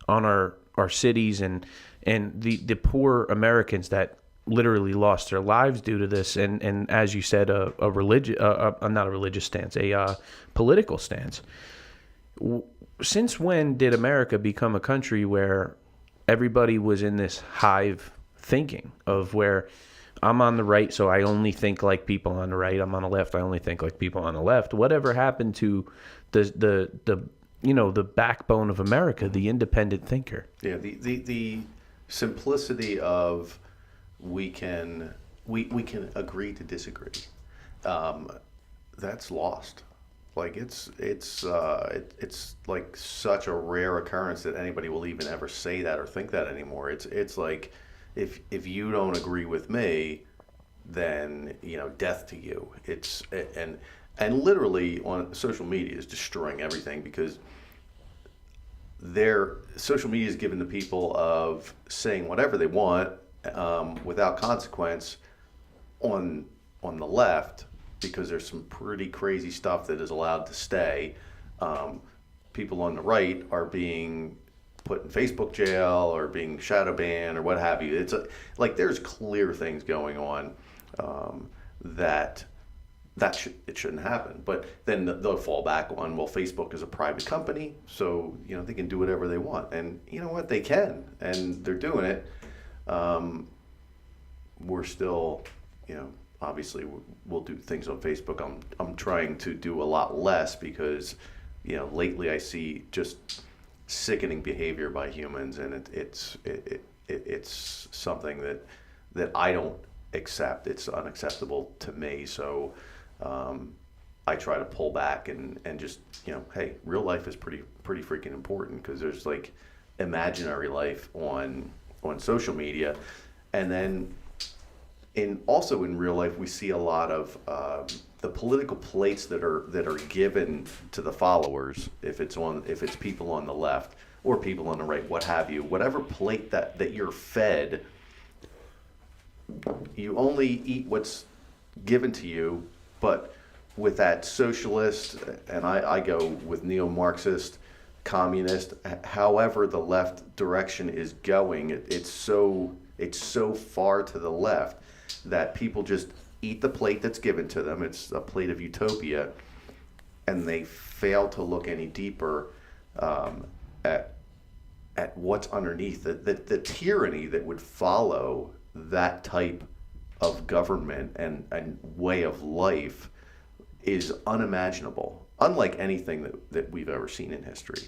our cities and the poor Americans that literally lost their lives due to this, and as you said, not a religious stance, a political stance. Since when did America become a country where everybody was in this hive thinking of where I'm on the right, so I only think like people on the right. I'm on the left, I only think like people on the left. Whatever happened to the backbone of America, the independent thinker? Yeah, the simplicity of we can agree to disagree. That's lost. Like it's like such a rare occurrence that anybody will even ever say that or think that anymore. It's like if you don't agree with me, then death to you. And and literally on social media is destroying everything, because their social media is given the people of saying whatever they want without consequence on the left, because there's some pretty crazy stuff that is allowed to stay. People on the right are being put in Facebook jail or being shadow banned or what have you. It's like there's clear things going on that it shouldn't happen. But then they'll fall back on, well, Facebook is a private company, so they can do whatever they want, and you know what, they can, and they're doing it. We're still, obviously we'll do things on Facebook. I'm trying to do a lot less, because lately I see just sickening behavior by humans, and it's something that I don't accept. It's unacceptable to me. So I try to pull back and just hey, real life is pretty freaking important, because there's like imaginary life on social media, and then also in real life we see a lot of the political plates that are given to the followers, if it's people on the left or people on the right, what have you, whatever plate that you're fed, you only eat what's given to you. But with that socialist, and I go with neo-Marxist, communist, however the left direction is going, it's so far to the left that people just eat the plate that's given to them. It's a plate of utopia, and they fail to look any deeper at what's underneath the tyranny that would follow that type of government and way of life is unimaginable, unlike anything that we've ever seen in history.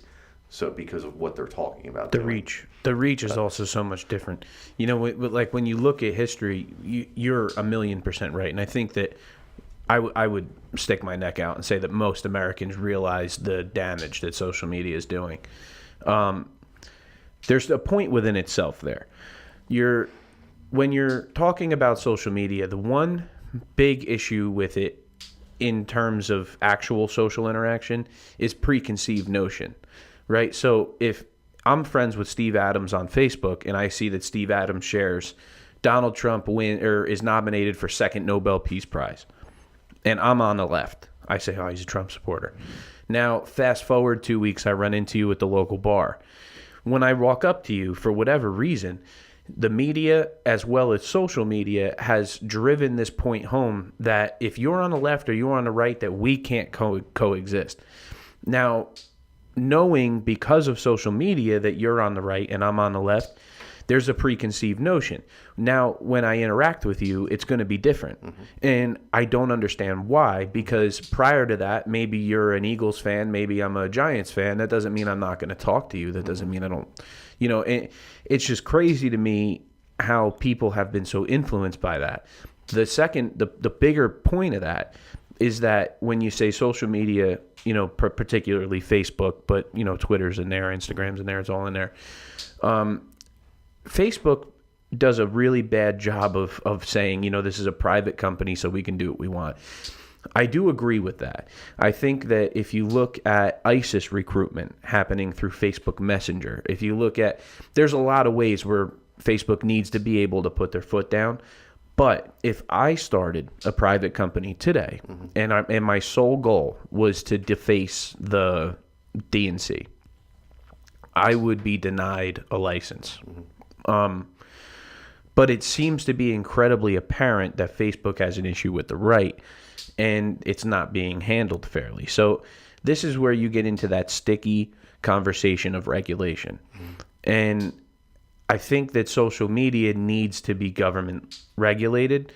So because of what they're talking about, the reach is also so much different. Like when you look at history, you're 1,000,000% right, and I think that I would stick my neck out and say that most Americans realize the damage that social media is doing. There's a point within itself there. When you're talking about social media, the one big issue with it in terms of actual social interaction is preconceived notion, right? So if I'm friends with Steve Adams on Facebook and I see that Steve Adams shares Donald Trump is nominated for second Nobel Peace Prize, and I'm on the left, I say, oh, he's a Trump supporter. Now, fast forward 2 weeks, I run into you at the local bar. When I walk up to you, for whatever reason, the media as well as social media has driven this point home that if you're on the left or you're on the right, that we can't coexist. Now, knowing because of social media that you're on the right and I'm on the left, there's a preconceived notion. Now, when I interact with you, it's going to be different. Mm-hmm. And I don't understand why, because prior to that, maybe you're an Eagles fan, maybe I'm a Giants fan. That doesn't mean I'm not going to talk to you. That doesn't mean I don't, it's just crazy to me how people have been so influenced by that. The bigger point of that is that when you say social media, particularly Facebook, but, Twitter's in there, Instagram's in there, it's all in there. Facebook does a really bad job of saying, this is a private company, so we can do what we want. I do agree with that. I think that if you look at ISIS recruitment happening through Facebook Messenger, if you look at, there's a lot of ways where Facebook needs to be able to put their foot down. But if I started a private company today, mm-hmm. and my sole goal was to deface the DNC, I would be denied a license. Mm-hmm. But it seems to be incredibly apparent that Facebook has an issue with the right, and it's not being handled fairly. So this is where you get into that sticky conversation of regulation. Mm-hmm. And I think that social media needs to be government regulated,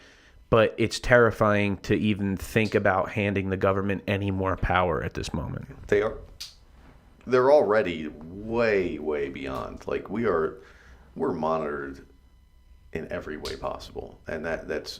but it's terrifying to even think about handing the government any more power at this moment. They're already way, way beyond. Like we're monitored in every way possible, and that's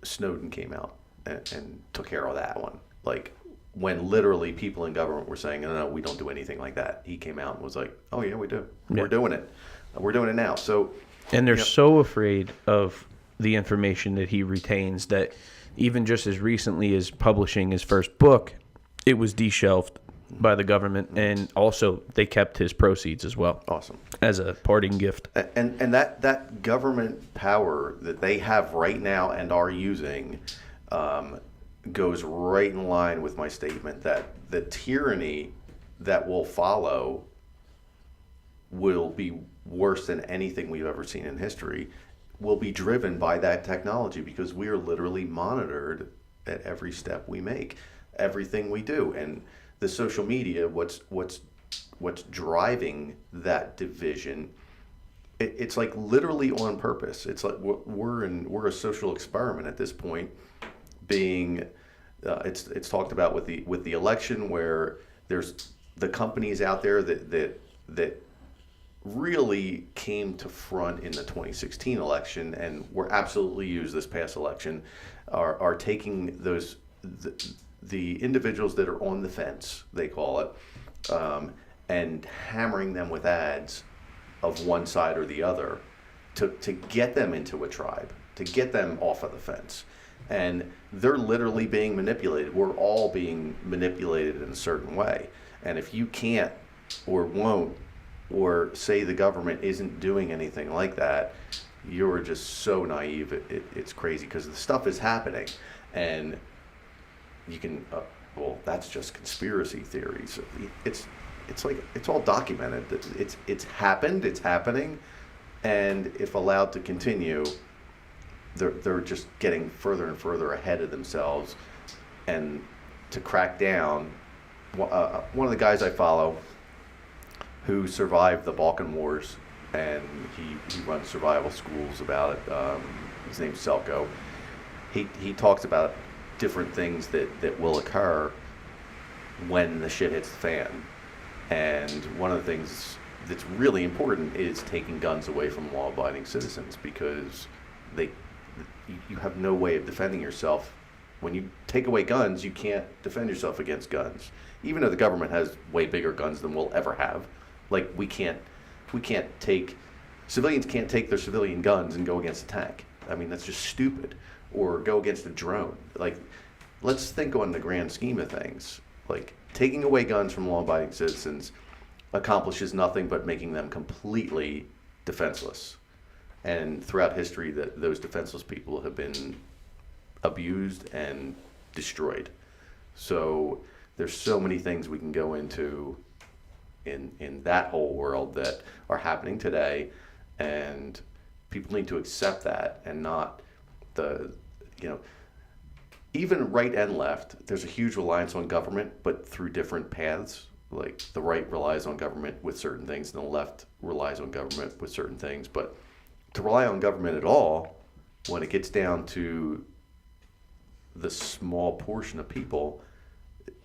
Snowden came out and took care of that one. Like when literally people in government were saying, no, we don't do anything like that. He came out and was like, oh yeah, we do. Yeah. We're doing it. We're doing it now. So, and they're so afraid of the information that he retains that even just as recently as publishing his first book, it was deshelved by the government, and also they kept his proceeds as well. Awesome. As a parting gift. And that government power that they have right now and are using goes right in line with my statement that the tyranny that will follow will be worse than anything we've ever seen in history, will be driven by that technology, because we are literally monitored at every step we make, everything we do. And the social media, what's driving that division, it's like literally on purpose. It's like we're a social experiment at this point. Being it's talked about with the election, where there's the companies out there that really came to front in the 2016 election and were absolutely used this past election, are taking the individuals that are on the fence, they call it, and hammering them with ads of one side or the other to get them into a tribe, to get them off of the fence. And they're literally being manipulated. We're all being manipulated in a certain way. And if you can't or won't, or say the government isn't doing anything like that, you're just so naive. It's crazy, because the stuff is happening. And you can, well, that's just conspiracy theories. It's like, it's all documented. It's happened, it's happening. And if allowed to continue, they're just getting further and further ahead of themselves. And to crack down, one of the guys I follow who survived the Balkan Wars, and he runs survival schools about it, his name's Selko. He talks about different things that will occur when the shit hits the fan. And one of the things that's really important is taking guns away from law-abiding citizens, because you have no way of defending yourself. When you take away guns, you can't defend yourself against guns. Even though the government has way bigger guns than we'll ever have. Like, civilians can't take their civilian guns and go against a tank. I mean, that's just stupid. Or go against a drone. Like, let's think on the grand scheme of things. Like, taking away guns from law-abiding citizens accomplishes nothing but making them completely defenseless. And throughout history, those defenseless people have been abused and destroyed. So there's so many things we can go into in that whole world that are happening today, and people need to accept that, and not even right and left. There's a huge reliance on government, but through different paths. Like, the right relies on government with certain things, and the left relies on government with certain things. But to rely on government at all, when it gets down to the small portion of people,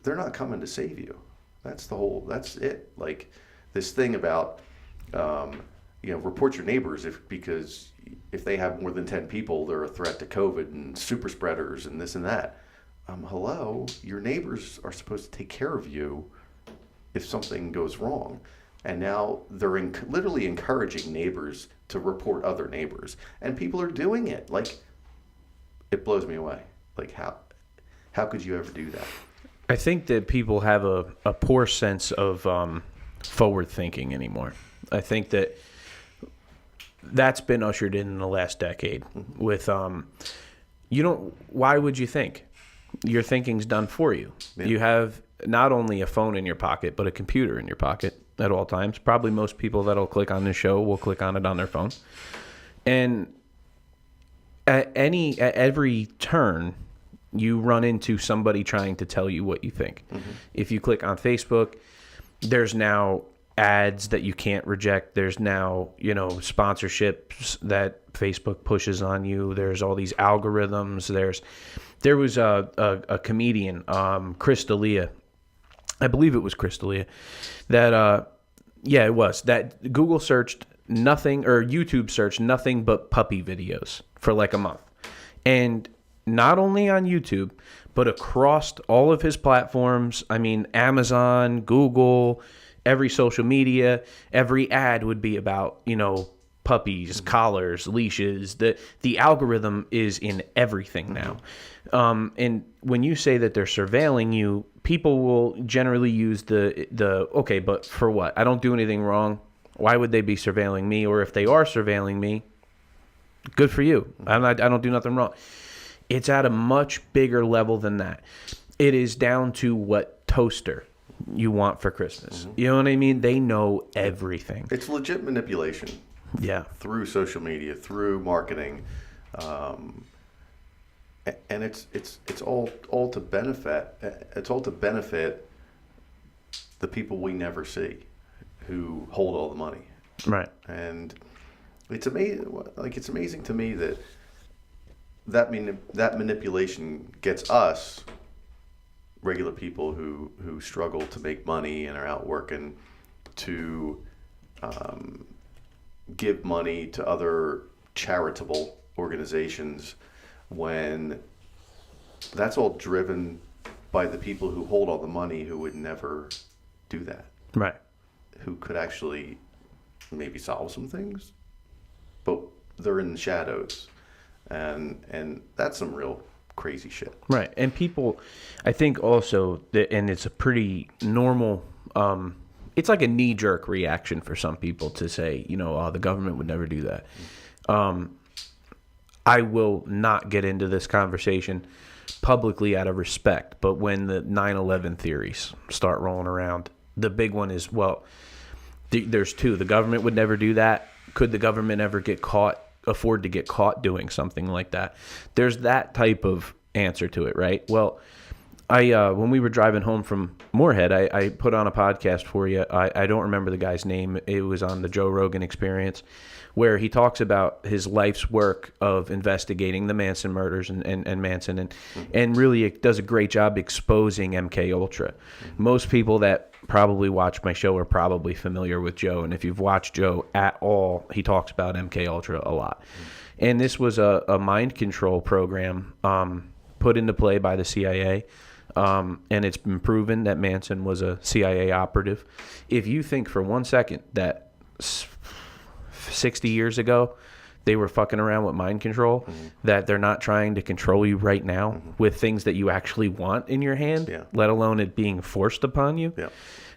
they're not coming to save you. That's it. Like, this thing about, report your neighbors because if they have more than 10 people, they're a threat to COVID and super spreaders and this and that. Hello, your neighbors are supposed to take care of you if something goes wrong. And now they're literally encouraging neighbors to report other neighbors. And people are doing it. Like, it blows me away. Like, how could you ever do that? I think that people have a poor sense of forward thinking anymore. I think that's been ushered in the last decade with, why would you think? Your thinking's done for you. Yeah. You have not only a phone in your pocket, but a computer in your pocket at all times. Probably most people that'll click on this show will click on it on their phone. And at every turn, you run into somebody trying to tell you what you think. Mm-hmm. If you click on Facebook, there's now ads that you can't reject. There's now, sponsorships that Facebook pushes on you. There's all these algorithms. There was a comedian, Chris D'Elia. I believe it was Chris D'Elia. It was. That Google searched nothing, or YouTube searched nothing but puppy videos for like a month. And not only on YouTube, but across all of his platforms. I mean, Amazon, Google, every social media, every ad would be about, puppies, collars, leashes. The algorithm is in everything now. And when you say that they're surveilling you, people will generally use the okay, but for what? I don't do anything wrong. Why would they be surveilling me? Or if they are surveilling me, good for you. I don't do nothing wrong. It's at a much bigger level than that. It is down to what toaster you want for Christmas. You know what I mean? They know everything. It's legit manipulation. Yeah. Through social media, through marketing, and it's all to benefit. It's all to benefit the people we never see, who hold all the money. Right. And it's amazing. Like, it's amazing to me that manipulation gets us, regular people who struggle to make money and are out working, to give money to other charitable organizations, when that's all driven by the people who hold all the money, who would never do that. Right. Who could actually maybe solve some things, but they're in the shadows, and that's some real crazy shit. Right. And people, I think also that, and it's a pretty normal, it's like a knee-jerk reaction for some people to say, the government would never do that. I will not get into this conversation publicly out of respect, but when the 9/11 theories start rolling around, the big one is, well, there's two. The government would never do that. Could the government ever afford to get caught doing something like that? There's that type of answer to it, right? Well, when we were driving home from Moorhead, I put on a podcast for you. I don't remember the guy's name. It was on the Joe Rogan Experience, where he talks about his life's work of investigating the Manson murders and Manson, and really it does a great job exposing MK Ultra. Most people that probably watch my show are probably familiar with Joe, and if you've watched Joe at all, he talks about MK Ultra a lot. And this was a mind control program put into play by the CIA. And it's been proven that Manson was a CIA operative. If you think for 1 second that 60 years ago they were fucking around with mind control, that they're not trying to control you right now with things that you actually want in your hand, let alone it being forced upon you.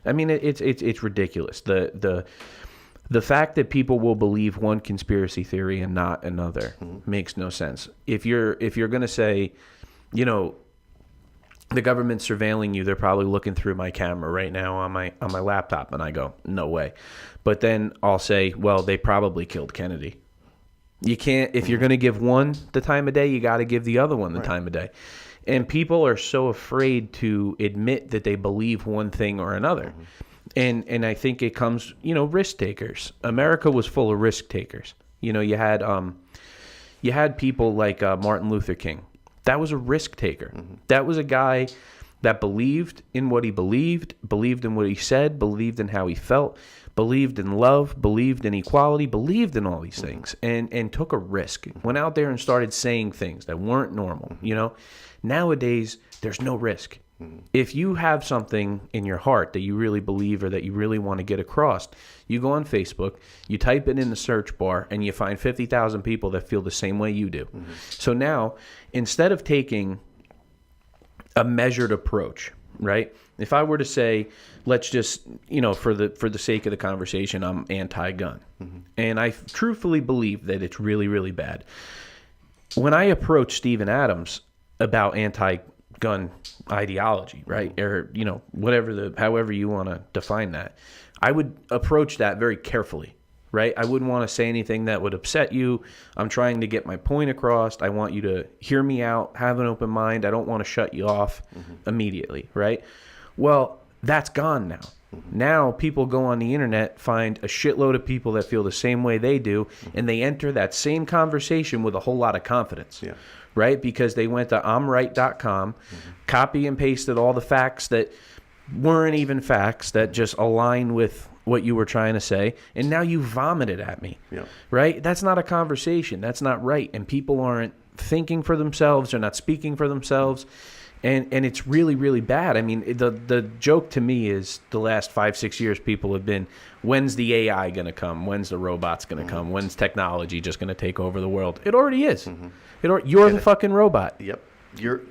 I mean, it's ridiculous. The fact that people will believe one conspiracy theory and not another makes no sense. If you're going to say, the government's surveilling you, they're probably looking through my camera right now on my laptop, and I go, no way. But then I'll say, well, they probably killed Kennedy. You can't, if you're going to give one the time of day, you got to give the other one the time of day. And people are so afraid to admit that they believe one thing or another. And I think it comes, risk takers. America was full of risk takers. You had people like Martin Luther King. That was a risk taker. That was a guy that believed in what he believed in what he said, believed in how he felt, believed in love, believed in equality, believed in all these things, and took a risk. Went out there and started saying things that weren't normal. Nowadays, there's no risk. If you have something in your heart that you really believe or that you really want to get across, you go on Facebook, you type it in the search bar, and you find 50,000 people that feel the same way you do. So now, instead of taking a measured approach, right? If I were to say, let's just, for the sake of the conversation, I'm anti-gun. And I truthfully believe that it's really, really bad. When I approach Steven Adams about anti-gun ideology, right? Or, however you want to define that, I would approach that very carefully, right? I wouldn't want to say anything that would upset you. I'm trying to get my point across. I want you to hear me out, have an open mind. I don't want to shut you off immediately, right? Well, that's gone now. Now people go on the internet, find a shitload of people that feel the same way they do, and they enter that same conversation with a whole lot of confidence. Right? Because they went to I'mRight.com, copy and pasted all the facts that weren't even facts, that just align with what you were trying to say, and now you vomited at me. Right? That's not a conversation. That's not right. And people aren't thinking for themselves. They're not speaking for themselves. And it's really, really bad. I mean, the joke to me is the last 5-6 years people have been, when's the AI going to come? When's the robots going to come? When's technology just going to take over the world? It already is. You're the fucking robot. Yep. You're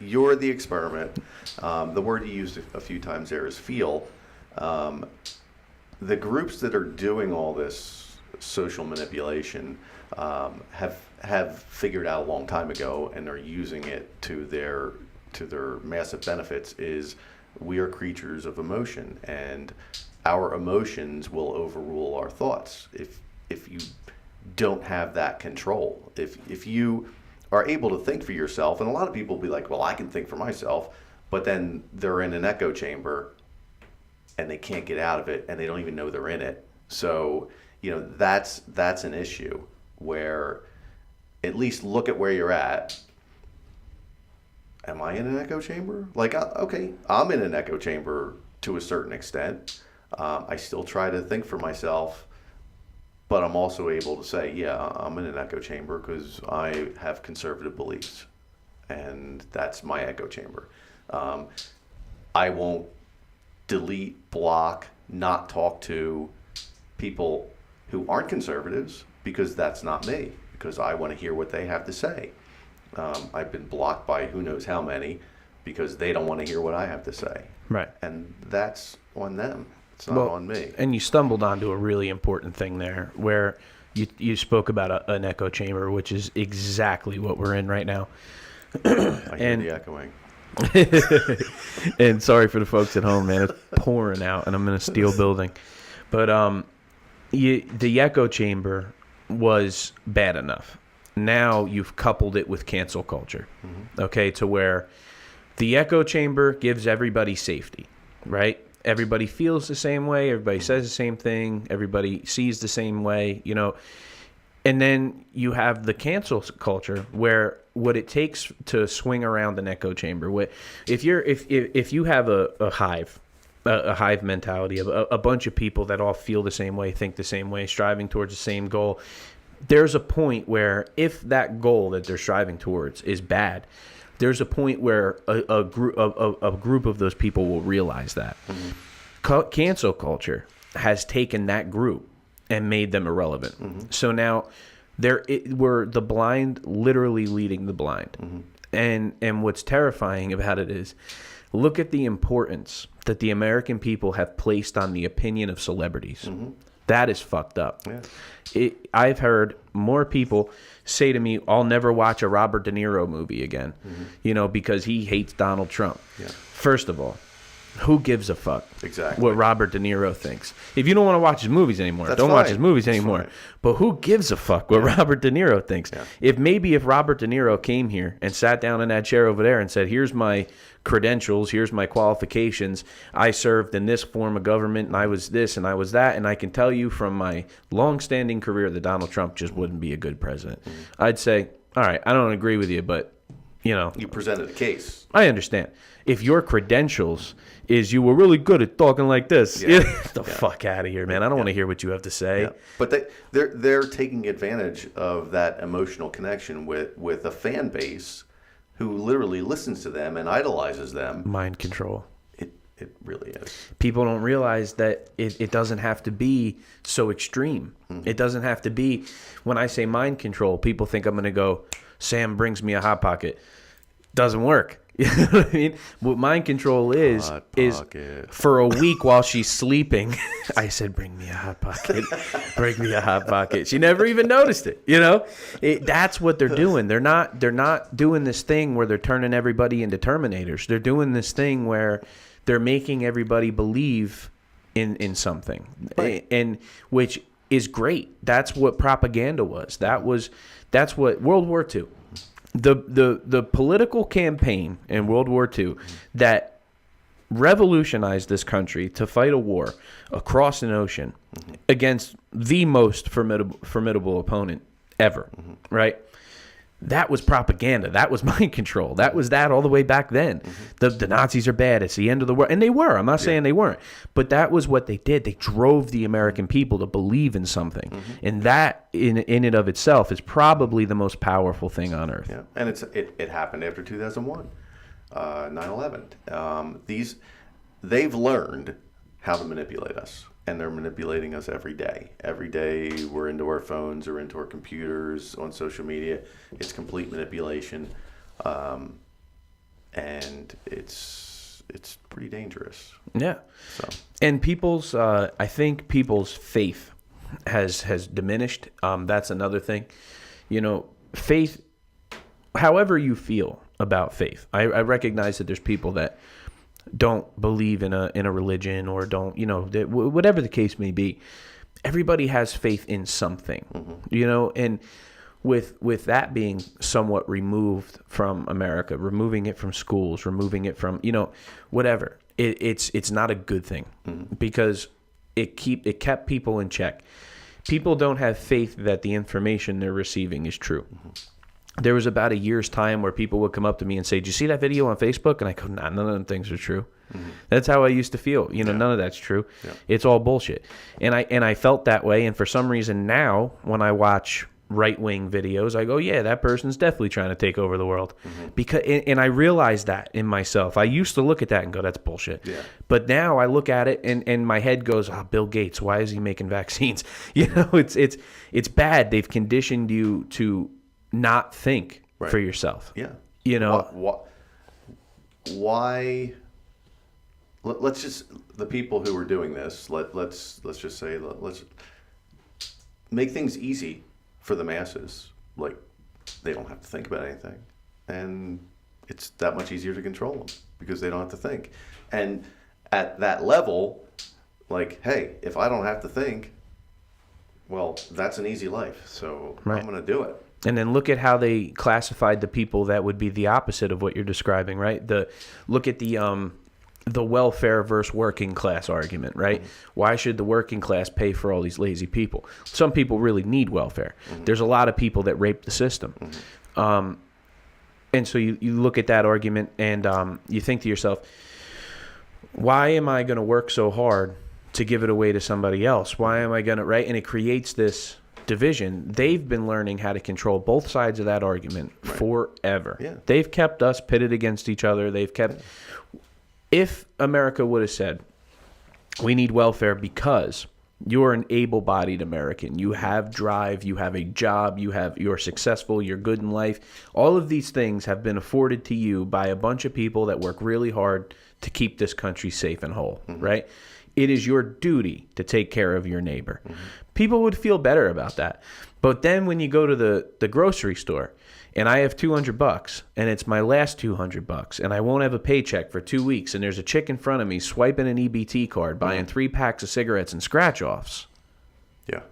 you're the experiment. The word you used a few times there is feel. The groups that are doing all this social manipulation have figured out a long time ago, and are using it to their massive benefits, is we are creatures of emotion, and our emotions will overrule our thoughts if you don't have that control. If you are able to think for yourself, and a lot of people will be like, well, I can think for myself, but then they're in an echo chamber and they can't get out of it, and they don't even know they're in it. So, that's an issue where, at least look at where you're at. Am I in an echo chamber? Like, okay, I'm in an echo chamber to a certain extent. I still try to think for myself, but I'm also able to say, yeah, I'm in an echo chamber because I have conservative beliefs, and that's my echo chamber. I won't delete, block, not talk to people who aren't conservatives, because that's not me, because I want to hear what they have to say. I've been blocked by who knows how many because they don't want to hear what I have to say. Right. And that's on them. It's not on me. And you stumbled onto a really important thing there, where you spoke about an echo chamber, which is exactly what we're in right now. I hear the echoing. And sorry for the folks at home, man. It's pouring out, and I'm in a steel building. But the echo chamber was bad enough. Now you've coupled it with cancel culture, okay, to where the echo chamber gives everybody safety, right? Everybody feels the same way. Everybody says the same thing. Everybody sees the same way, And then you have the cancel culture, where what it takes to swing around an echo chamber. If you have a hive mentality of a bunch of people that all feel the same way, think the same way, striving towards the same goal, there's a point where, if that goal that they're striving towards is bad, there's a point where a group of those people will realize that. Cancel culture has taken that group and made them irrelevant. So now we're the blind literally leading the blind. And what's terrifying about it is, look at the importance that the American people have placed on the opinion of celebrities. That is fucked up. Yeah. I've heard more people say to me, I'll never watch a Robert De Niro movie again, because he hates Donald Trump. Yeah. First of all, who gives a fuck what Robert De Niro thinks? If you don't want to watch his movies anymore, don't watch his movies anymore. But who gives a fuck what Robert De Niro thinks? Yeah. If Robert De Niro came here and sat down in that chair over there and said, here's my credentials, here's my qualifications, I served in this form of government, and I was this and I was that, and I can tell you from my long-standing career that Donald Trump just wouldn't be a good president. I'd say, all right, I don't agree with you, but you presented a case. I understand. If your credentials is you were really good at talking like this, get the fuck out of here, man. I don't want to hear what you have to say. Yeah. But they're taking advantage of that emotional connection with a fan base who literally listens to them and idolizes them. Mind control. It really is. People don't realize that it doesn't have to be so extreme. It doesn't have to be, when I say mind control, people think I'm going to go, Sam brings me a Hot Pocket. Doesn't work. You know what I mean? What mind control is for a week while she's sleeping, I said, bring me a Hot Pocket. Bring me a Hot Pocket. She never even noticed it, That's what they're doing. They're not doing this thing where they're turning everybody into Terminators. They're doing this thing where they're making everybody believe in something. Right. And which is great. That's what propaganda was. That's what World War II. The political campaign in World War II that revolutionized this country to fight a war across an ocean against the most formidable opponent ever, right? That was propaganda. That was mind control. That was that all the way back then. The Nazis are bad. It's the end of the world. And they were. I'm not saying they weren't. But that was what they did. They drove the American people to believe in something. And that, in and of itself, is probably the most powerful thing on earth. Yeah. And it happened after 2001. 9/11. They've learned how to manipulate us, and they're manipulating us every day. Every day we're into our phones or into our computers, on social media. It's complete manipulation, and it's pretty dangerous. Yeah. So. And people's, I think people's faith has diminished. That's another thing. Faith, however you feel about faith. I recognize that there's people that don't believe in a religion or don't, whatever the case may be. Everybody has faith in something, and with that being somewhat removed from America, removing it from schools, removing it from, whatever, it's not a good thing because it kept people in check. People don't have faith that the information they're receiving is true. There was about a year's time where people would come up to me and say, "Did you see that video on Facebook?" And I go, "Nah, none of them things are true." That's how I used to feel. None of that's true. Yeah. It's all bullshit. And I felt that way. And for some reason now, when I watch right-wing videos, I go, yeah, that person's definitely trying to take over the world. Because and I realize that in myself. I used to look at that and go, that's bullshit. Yeah. But now I look at it and my head goes, Bill Gates, why is he making vaccines? It's bad. They've conditioned you to not think for yourself. Yeah. Why? Let's just, the people who are doing this, let's just say, let's make things easy for the masses. Like, they don't have to think about anything, and it's that much easier to control them because they don't have to think. And at that level, like, hey, if I don't have to think, well, that's an easy life, so I'm going to do it. And then look at how they classified the people that would be the opposite of what you're describing, right? Look at the welfare versus working class argument, right? Why should the working class pay for all these lazy people? Some people really need welfare. There's a lot of people that rape the system. And so you look at that argument and you think to yourself, why am I going to work so hard to give it away to somebody else? Why am I going to, right? And it creates this division. They've been learning how to control both sides of that argument forever. Yeah. They've kept us pitted against each other. They've kept... If America would have said, we need welfare because you're an able-bodied American, you have drive, you have a job, you're successful, you're good in life, all of these things have been afforded to you by a bunch of people that work really hard to keep this country safe and whole, right? It is your duty to take care of your neighbor. People would feel better about that. But then when you go to the grocery store and I have $200 and it's my last $200 and I won't have a paycheck for 2 weeks and there's a chick in front of me swiping an EBT card, buying 3 packs of cigarettes and scratch-offs. Yeah.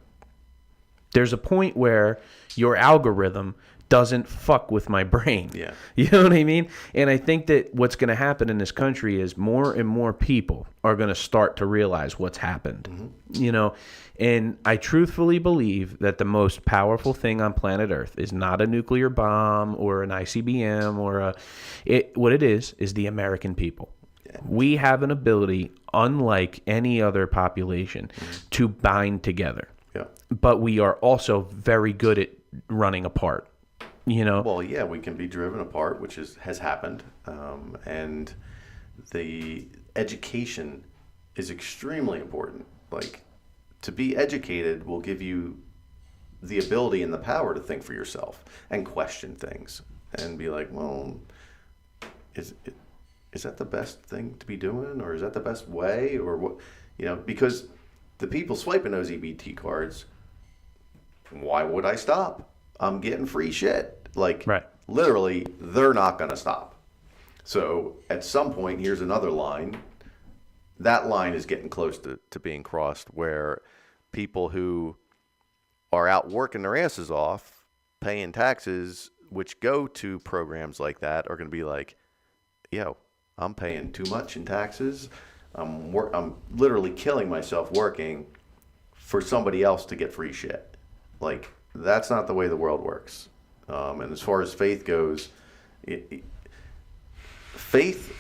There's a point where your algorithm doesn't fuck with my brain. Yeah. You know what I mean? And I think that what's going to happen in this country is more and more people are going to start to realize what's happened. And I truthfully believe that the most powerful thing on planet Earth is not a nuclear bomb or an ICBM or what it is the American people. Yeah. We have an ability, unlike any other population, to bind together. Yeah. But we are also very good at running apart. Well, yeah, we can be driven apart, which has happened, and the education is extremely important. Like, to be educated will give you the ability and the power to think for yourself and question things and be like, well, is that the best thing to be doing, or is that the best way, or what? Because the people swiping those EBT cards, why would I stop? I'm getting free shit. Literally, they're not going to stop. So at some point, here's another line. That line is getting close to being crossed, where people who are out working their asses off, paying taxes, which go to programs like that, are going to be like, yo, I'm paying too much in taxes. I'm literally killing myself working for somebody else to get free shit. Like, that's not the way the world works. And as far as faith goes, faith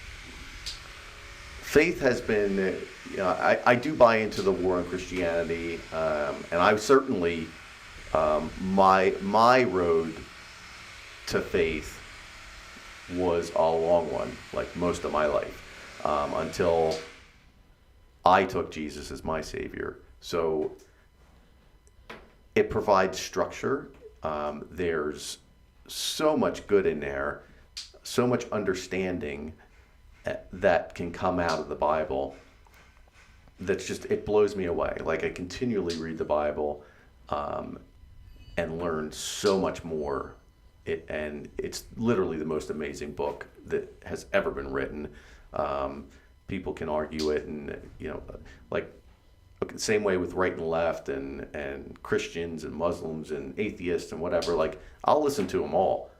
has been, I do buy into the war on Christianity, and I certainly, my road to faith was a long one, like most of my life, until I took Jesus as my Savior. So it provides structure. There's so much good in there, so much understanding that can come out of the Bible. That's just, it blows me away. Like, I continually read the Bible and learn so much more. And it's literally the most amazing book that has ever been written. People can argue it, and like, same way with right and left, and Christians and Muslims and atheists and whatever. Like, I'll listen to them all,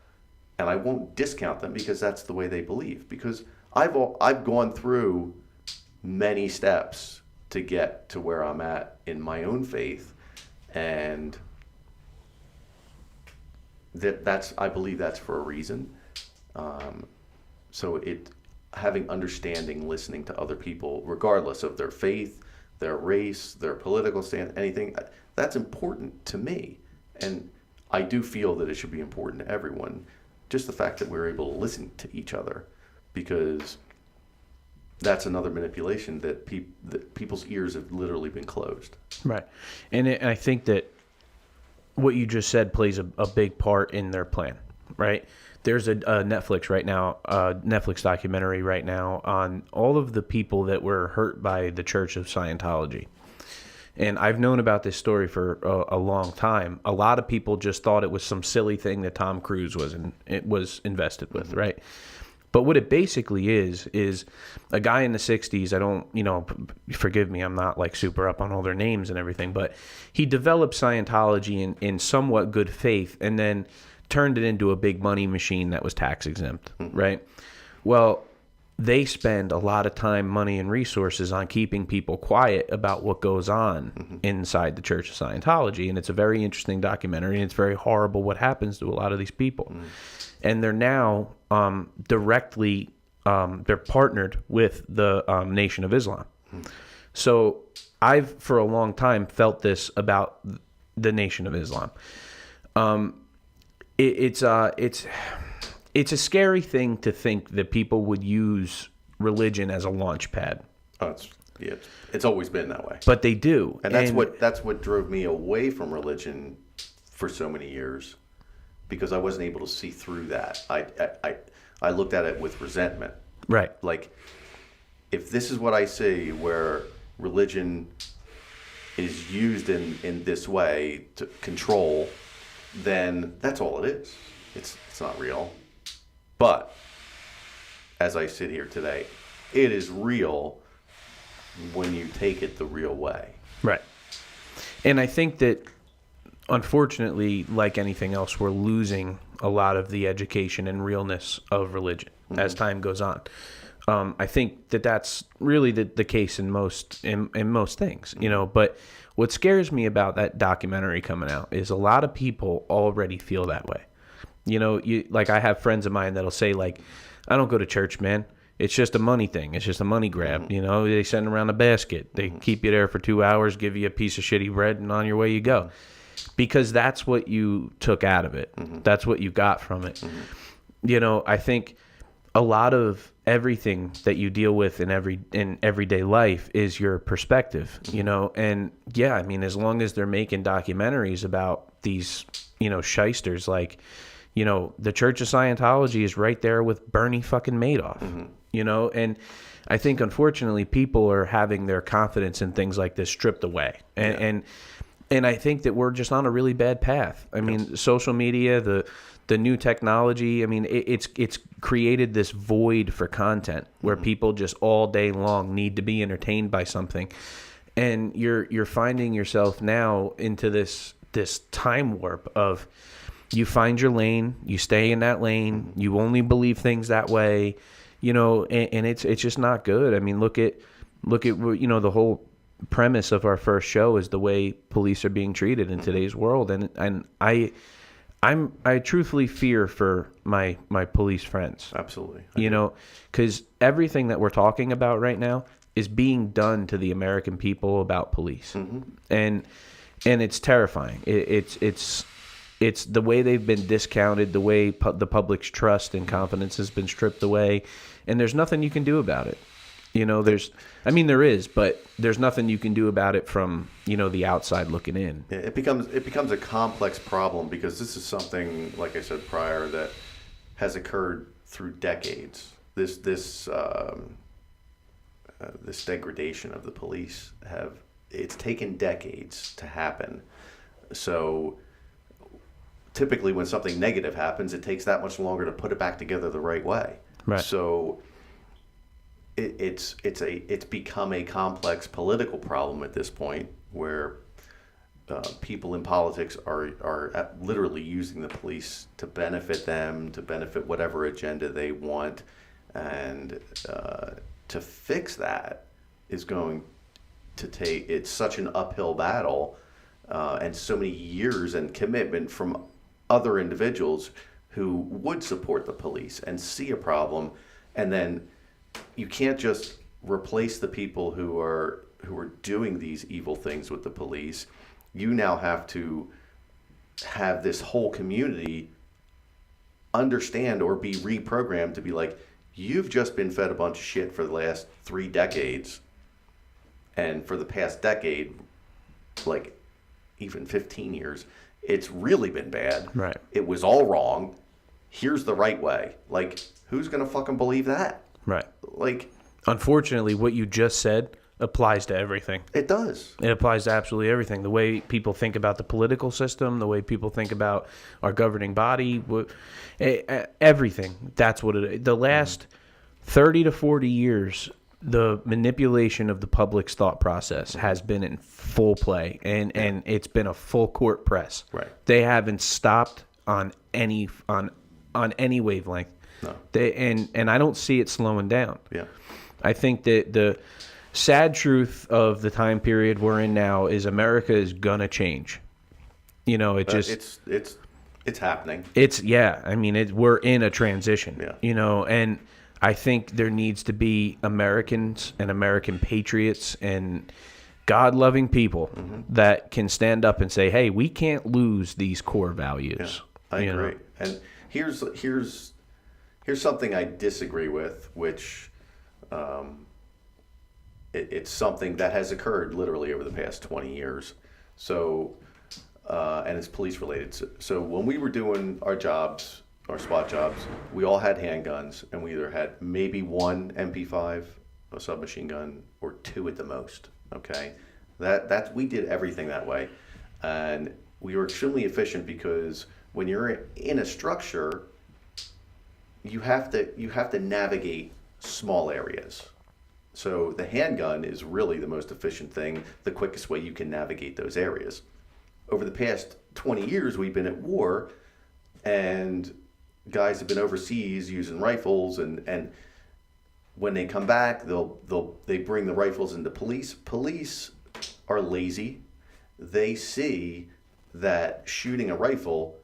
and I won't discount them because that's the way they believe. Because I've gone through many steps to get to where I'm at in my own faith, and I believe that's for a reason. So having understanding, listening to other people, regardless of their faith, their race, their political stance, anything, that's important to me. And I do feel that it should be important to everyone. Just the fact that we're able to listen to each other, because that's another manipulation that people's ears have literally been closed. Right. And I think that what you just said plays a big part in their plan, right? There's a Netflix right now, Netflix documentary right now on all of the people that were hurt by the Church of Scientology. And I've known about this story for a long time. A lot of people just thought it was some silly thing that Tom Cruise was invested with, right? But what it basically is a guy in the 60s, I don't, forgive me, I'm not like super up on all their names and everything, but he developed Scientology in somewhat good faith and then turned it into a big money machine that was tax exempt, right? Well, they spend a lot of time, money, and resources on keeping people quiet about what goes on inside the Church of Scientology. And it's a very interesting documentary, and it's very horrible what happens to a lot of these people. And they're now directly, they're partnered with the Nation of Islam. So I've, for a long time, felt this about the Nation of Islam. It's a scary thing to think that people would use religion as a launch pad. Oh, it's always been that way. But they do. And that's what drove me away from religion for so many years, because I wasn't able to see through that. I looked at it with resentment. Right. Like, if this is what I see, where religion is used in this way to control, then that's all it is. It's not real. But as I sit here today, it is real when you take it the real way. Right. And I think that, unfortunately, like anything else, we're losing a lot of the education and realness of religion as time goes on. I think that that's really the case in most things, But what scares me about that documentary coming out is a lot of people already feel that way. Like, I have friends of mine that'll say, like, I don't go to church, man. It's just a money thing. It's just a money grab. They send around a basket. They keep you there for 2 hours, give you a piece of shitty bread, and on your way you go. Because that's what you took out of it. That's what you got from it. I think a lot of everything that you deal with in everyday life is your perspective, and yeah, I mean, as long as they're making documentaries about these, shysters, like, the Church of Scientology is right there with Bernie fucking Madoff, and I think, unfortunately, people are having their confidence in things like this stripped away, and I think that we're just on a really bad path. I mean, social media, the new technology, I mean, it's created this void for content where people just all day long need to be entertained by something. And you're finding yourself now into this time warp of, you find your lane, you stay in that lane, you only believe things that way, and it's just not good. I mean, look at the whole premise of our first show is the way police are being treated in today's world, and I truthfully fear for my police friends. Absolutely. Because everything that we're talking about right now is being done to the American people about police, and it's terrifying. It's it's the way they've been discounted, the way the public's trust and confidence has been stripped away, and there's nothing you can do about it. There is, but there's nothing you can do about it from, the outside looking in. Yeah, it becomes a complex problem because this is something, like I said prior, that has occurred through decades. This degradation of the police it's taken decades to happen. So typically when something negative happens, it takes that much longer to put it back together the right way. Right. So it's become a complex political problem at this point where people in politics are literally using the police to benefit them, to benefit whatever agenda they want, and to fix that is going to take, it's such an uphill battle, and so many years and commitment from other individuals who would support the police and see a problem, and then you can't just replace the people who are doing these evil things with the police. You now have to have this whole community understand or be reprogrammed to be like, you've just been fed a bunch of shit for the last 3 decades, and for the past decade, like even 15 years, it's really been bad. Right. It was all wrong. Here's the right way. Like, who's gonna fucking believe that? Right. Like, unfortunately, what you just said applies to everything. it does. It applies to absolutely everything. The way people think about the political system, the way people think about our governing body, everything. That's what it is. The last 30 to 40 years, the manipulation of the public's thought process has been in full play, and it's been a full court press. Right. They haven't stopped on any wavelength. No. And I don't see it slowing down. Yeah. I think that the sad truth of the time period we're in now is America is gonna change. It's happening. We're in a transition. Yeah. And I think there needs to be Americans and American patriots and God-loving people that can stand up and say, "Hey, we can't lose these core values." Yeah, I agree. And here's something I disagree with, which it's something that has occurred literally over the past 20 years. So, and it's police related. So when we were doing our jobs, our SWAT jobs, we all had handguns, and we either had maybe one MP5, a submachine gun, or 2 at the most. Okay, that we did everything that way, and we were extremely efficient because when you're in a structure, you have to navigate small areas. So the handgun is really the most efficient thing, the quickest way you can navigate those areas. Over the past 20 years, we've been at war, and guys have been overseas using rifles, and when they come back, they bring the rifles into police. Police are lazy. They see that shooting a rifle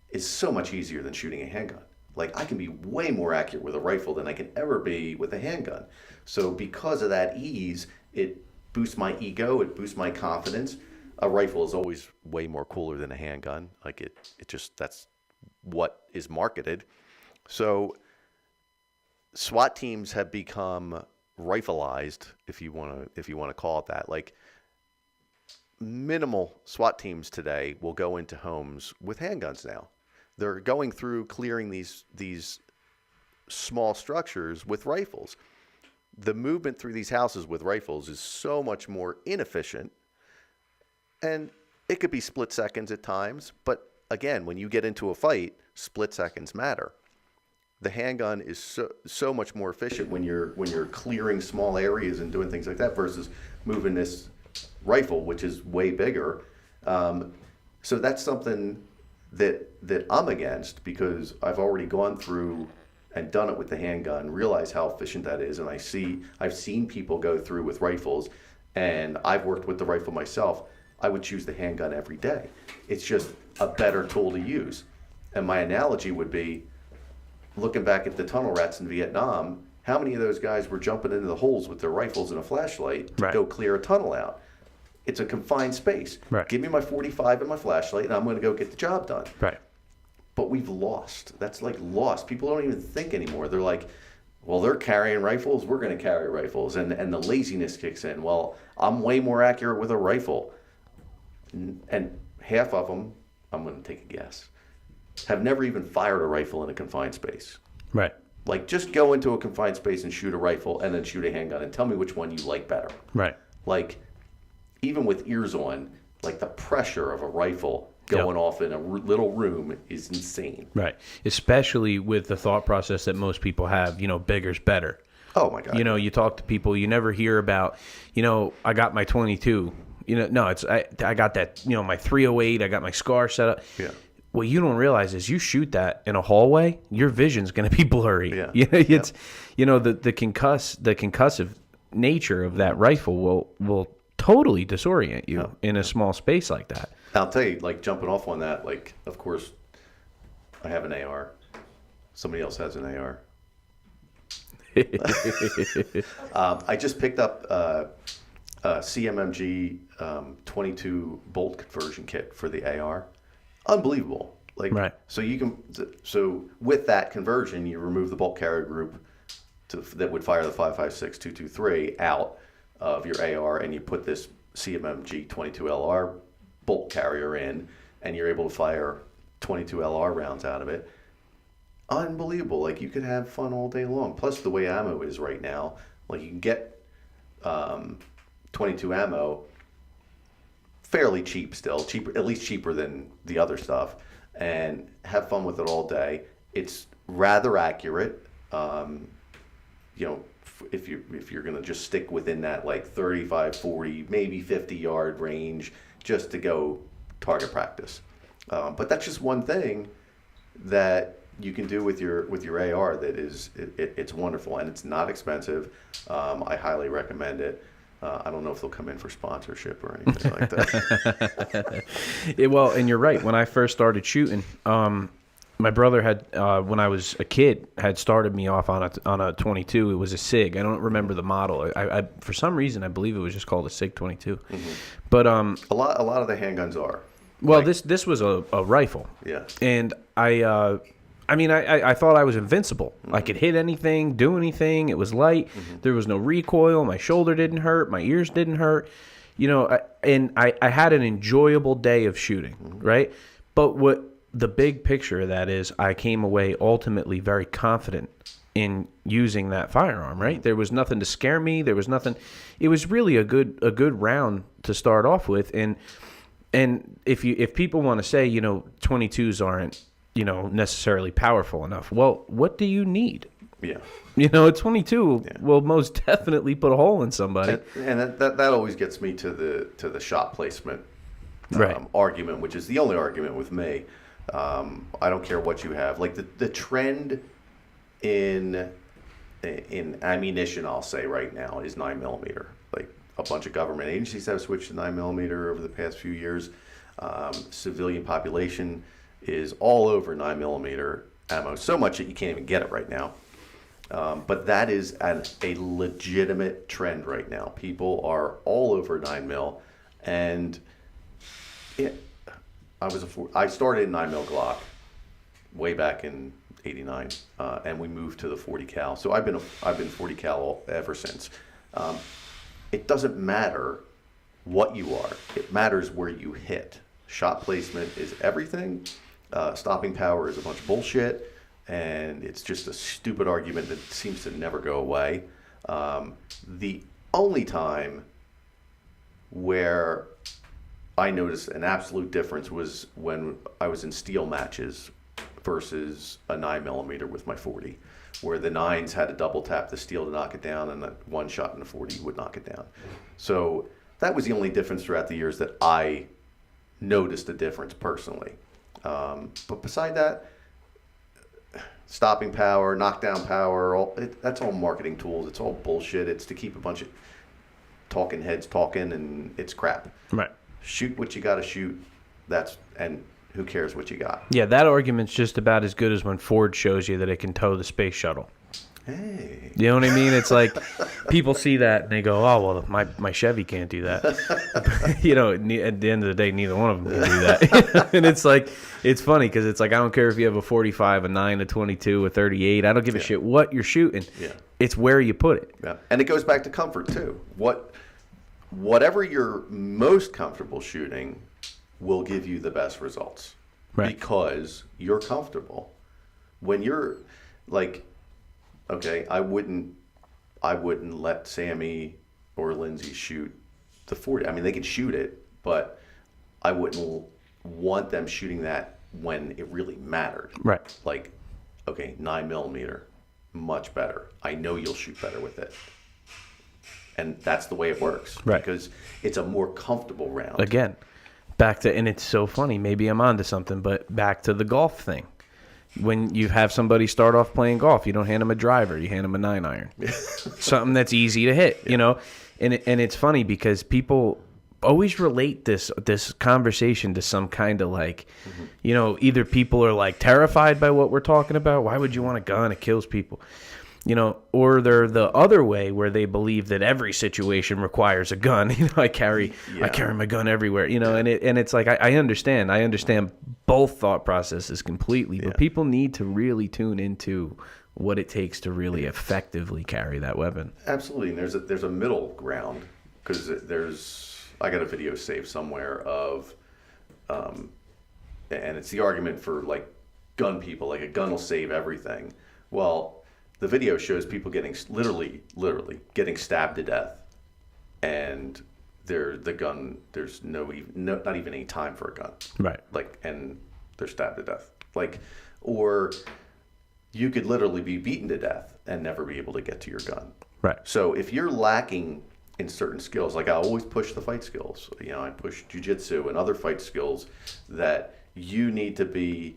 is so much easier than shooting a handgun. Like, I can be way more accurate with a rifle than I can ever be with a handgun. So because of that ease, it boosts my ego, it boosts my confidence. A rifle is always way more cooler than a handgun. Like, it just, that's what is marketed. So SWAT teams have become rifleized, if you want to call it that. Like, minimal SWAT teams today will go into homes with handguns now. They're going through clearing these small structures with rifles. The movement through these houses with rifles is so much more inefficient, and it could be split seconds at times, but again, when you get into a fight, split seconds matter. The handgun is so much more efficient when you're clearing small areas and doing things like that versus moving this rifle, which is way bigger. So that's something that I'm against, because I've already gone through and done it with the handgun, realize how efficient that is, and I've seen people go through with rifles, and I've worked with the rifle myself. I would choose the handgun every day. It's just a better tool to use. And my analogy would be, looking back at the tunnel rats in Vietnam, how many of those guys were jumping into the holes with their rifles and a flashlight to go clear a tunnel out? it's a confined space. Right. Give me my 45 and my flashlight, and I'm going to go get the job done. Right. But we've lost. That's like lost. People don't even think anymore. They're like, well, they're carrying rifles. We're going to carry rifles. And the laziness kicks in. Well, I'm way more accurate with a rifle. And half of them, I'm going to take a guess, have never even fired a rifle in a confined space. Right. Like, just go into a confined space and shoot a rifle and then shoot a handgun and tell me which one you like better. Right. Like, even with ears on, like the pressure of a rifle going off in a little room is insane. Right. Especially with the thought process that most people have, bigger's better. Oh, my God. You talk to people, you never hear about, I got my 22. No, it's I got that, my 308, I got my SCAR set up. Yeah. What you don't realize is you shoot that in a hallway, your vision's going to be blurry. Yeah. It's, the concussive nature of that rifle will totally disorient you in a small space like that. I'll tell you, like, jumping off on that, like, of course, I have an AR. Somebody else has an AR. I just picked up a CMMG 22 bolt conversion kit for the AR. Unbelievable. Like, right. So with that conversion, you remove the bolt carrier group that would fire the 5.56 223 out of your AR, and you put this CMMG 22 LR bolt carrier in, and you're able to fire 22 LR rounds out of it. Unbelievable. Like, you could have fun all day long. Plus, the way ammo is right now, like, you can get 22 ammo fairly cheap still, at least cheaper than the other stuff, and have fun with it all day. It's rather accurate. If you're going to just stick within that, like, 35, 40, maybe 50-yard range just to go target practice. But that's just one thing that you can do with your AR that is it's wonderful, and it's not expensive. I highly recommend it. I don't know if they'll come in for sponsorship or anything like that. Well, and you're right. When I first started shooting, my brother had, when I was a kid, had started me off on a 22. It was a SIG. I don't remember the model. I for some reason I believe it was just called a SIG 22. Mm-hmm. But a lot of the handguns are. Well, like, this was a rifle. Yeah. And I thought I was invincible. Mm-hmm. I could hit anything, do anything. It was light. Mm-hmm. There was no recoil. My shoulder didn't hurt. My ears didn't hurt. I had an enjoyable day of shooting, mm-hmm. right? But what the big picture of that is, I came away ultimately very confident in using that firearm, right? There was nothing to scare me. There was nothing. It was really a good round to start off with. And if people want to say, 22s aren't, necessarily powerful enough. Well, what do you need? Yeah. A 22 will most definitely put a hole in somebody. And that always gets me to the shot placement argument, which is the only argument with me. I don't care what you have. Like, the trend in ammunition, I'll say right now, is 9mm. Like, a bunch of government agencies have switched to 9mm over the past few years. Civilian population is all over 9mm ammo, so much that you can't even get it right now. But that is a legitimate trend right now. People are all over 9mm, and I started in 9mm Glock way back in '89, and we moved to the 40 cal. So I've been 40 cal ever since. It doesn't matter what you are; it matters where you hit. Shot placement is everything. Stopping power is a bunch of bullshit, and it's just a stupid argument that seems to never go away. The only time where I noticed an absolute difference was when I was in steel matches versus a 9mm with my 40, where the 9s had to double tap the steel to knock it down, and the one shot in the 40 would knock it down. So that was the only difference throughout the years that I noticed a difference personally. But beside that, stopping power, knockdown power, that's all marketing tools. It's all bullshit. It's to keep a bunch of talking heads talking, and it's crap. Right. Shoot what you got to shoot. And who cares what you got? Yeah, that argument's just about as good as when Ford shows you that it can tow the space shuttle. Hey. You know what I mean? It's like people see that and they go, oh, well, my Chevy can't do that. You know, at the end of the day, neither one of them can do that. And it's like, it's funny because it's like, I don't care if you have a 45, a 9, a 22, a 38. I don't give a shit what you're shooting. Yeah. It's where you put it. Yeah. And it goes back to comfort, too. Whatever you're most comfortable shooting will give you the best results. Right. Because you're comfortable. When you're like, okay, I wouldn't let Sammy or Lindsay shoot the 40. I mean, they could shoot it, but I wouldn't want them shooting that when it really mattered. Right. Like, okay, 9mm, much better. I know you'll shoot better with it. And that's the way it works. Right. Because it's a more comfortable round. Again, back to, and it's so funny, maybe I'm onto something, but back to the golf thing. When you have somebody start off playing golf, you don't hand them a driver, you hand them a 9-iron. Something that's easy to hit, you know? And it's funny because people always relate this conversation to some kind of like, you know, either people are like terrified by what we're talking about. Why would you want a gun? It kills people. You know, or they're the other way where they believe that every situation requires a gun. You know, I carry my gun everywhere. You know, and it's like I understand both thought processes completely, but people need to really tune into what it takes to really effectively carry that weapon. Absolutely, and there's a middle ground because I got a video saved somewhere of, and it's the argument for like gun people, like a gun will save everything. Well, the video shows people getting literally getting stabbed to death, and the gun. There's not even any time for a gun. Right. Like, and they're stabbed to death. Like, or you could literally be beaten to death and never be able to get to your gun. Right. So if you're lacking in certain skills, like I always push the fight skills. You know, I push jiu-jitsu and other fight skills that you need to be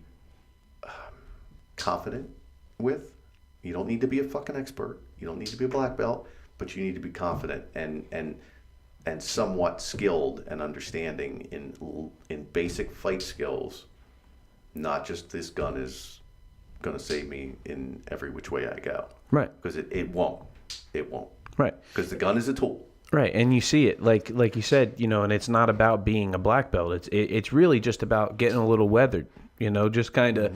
confident with. You don't need to be a fucking expert. You don't need to be a black belt, but you need to be confident and somewhat skilled and understanding in basic fight skills. Not just this gun is going to save me in every which way I go. Right. Because it won't. It won't. Right. Because the gun is a tool. Right, and you see it like you said, you know, and it's not about being a black belt. It's really just about getting a little weathered, you know, just kind of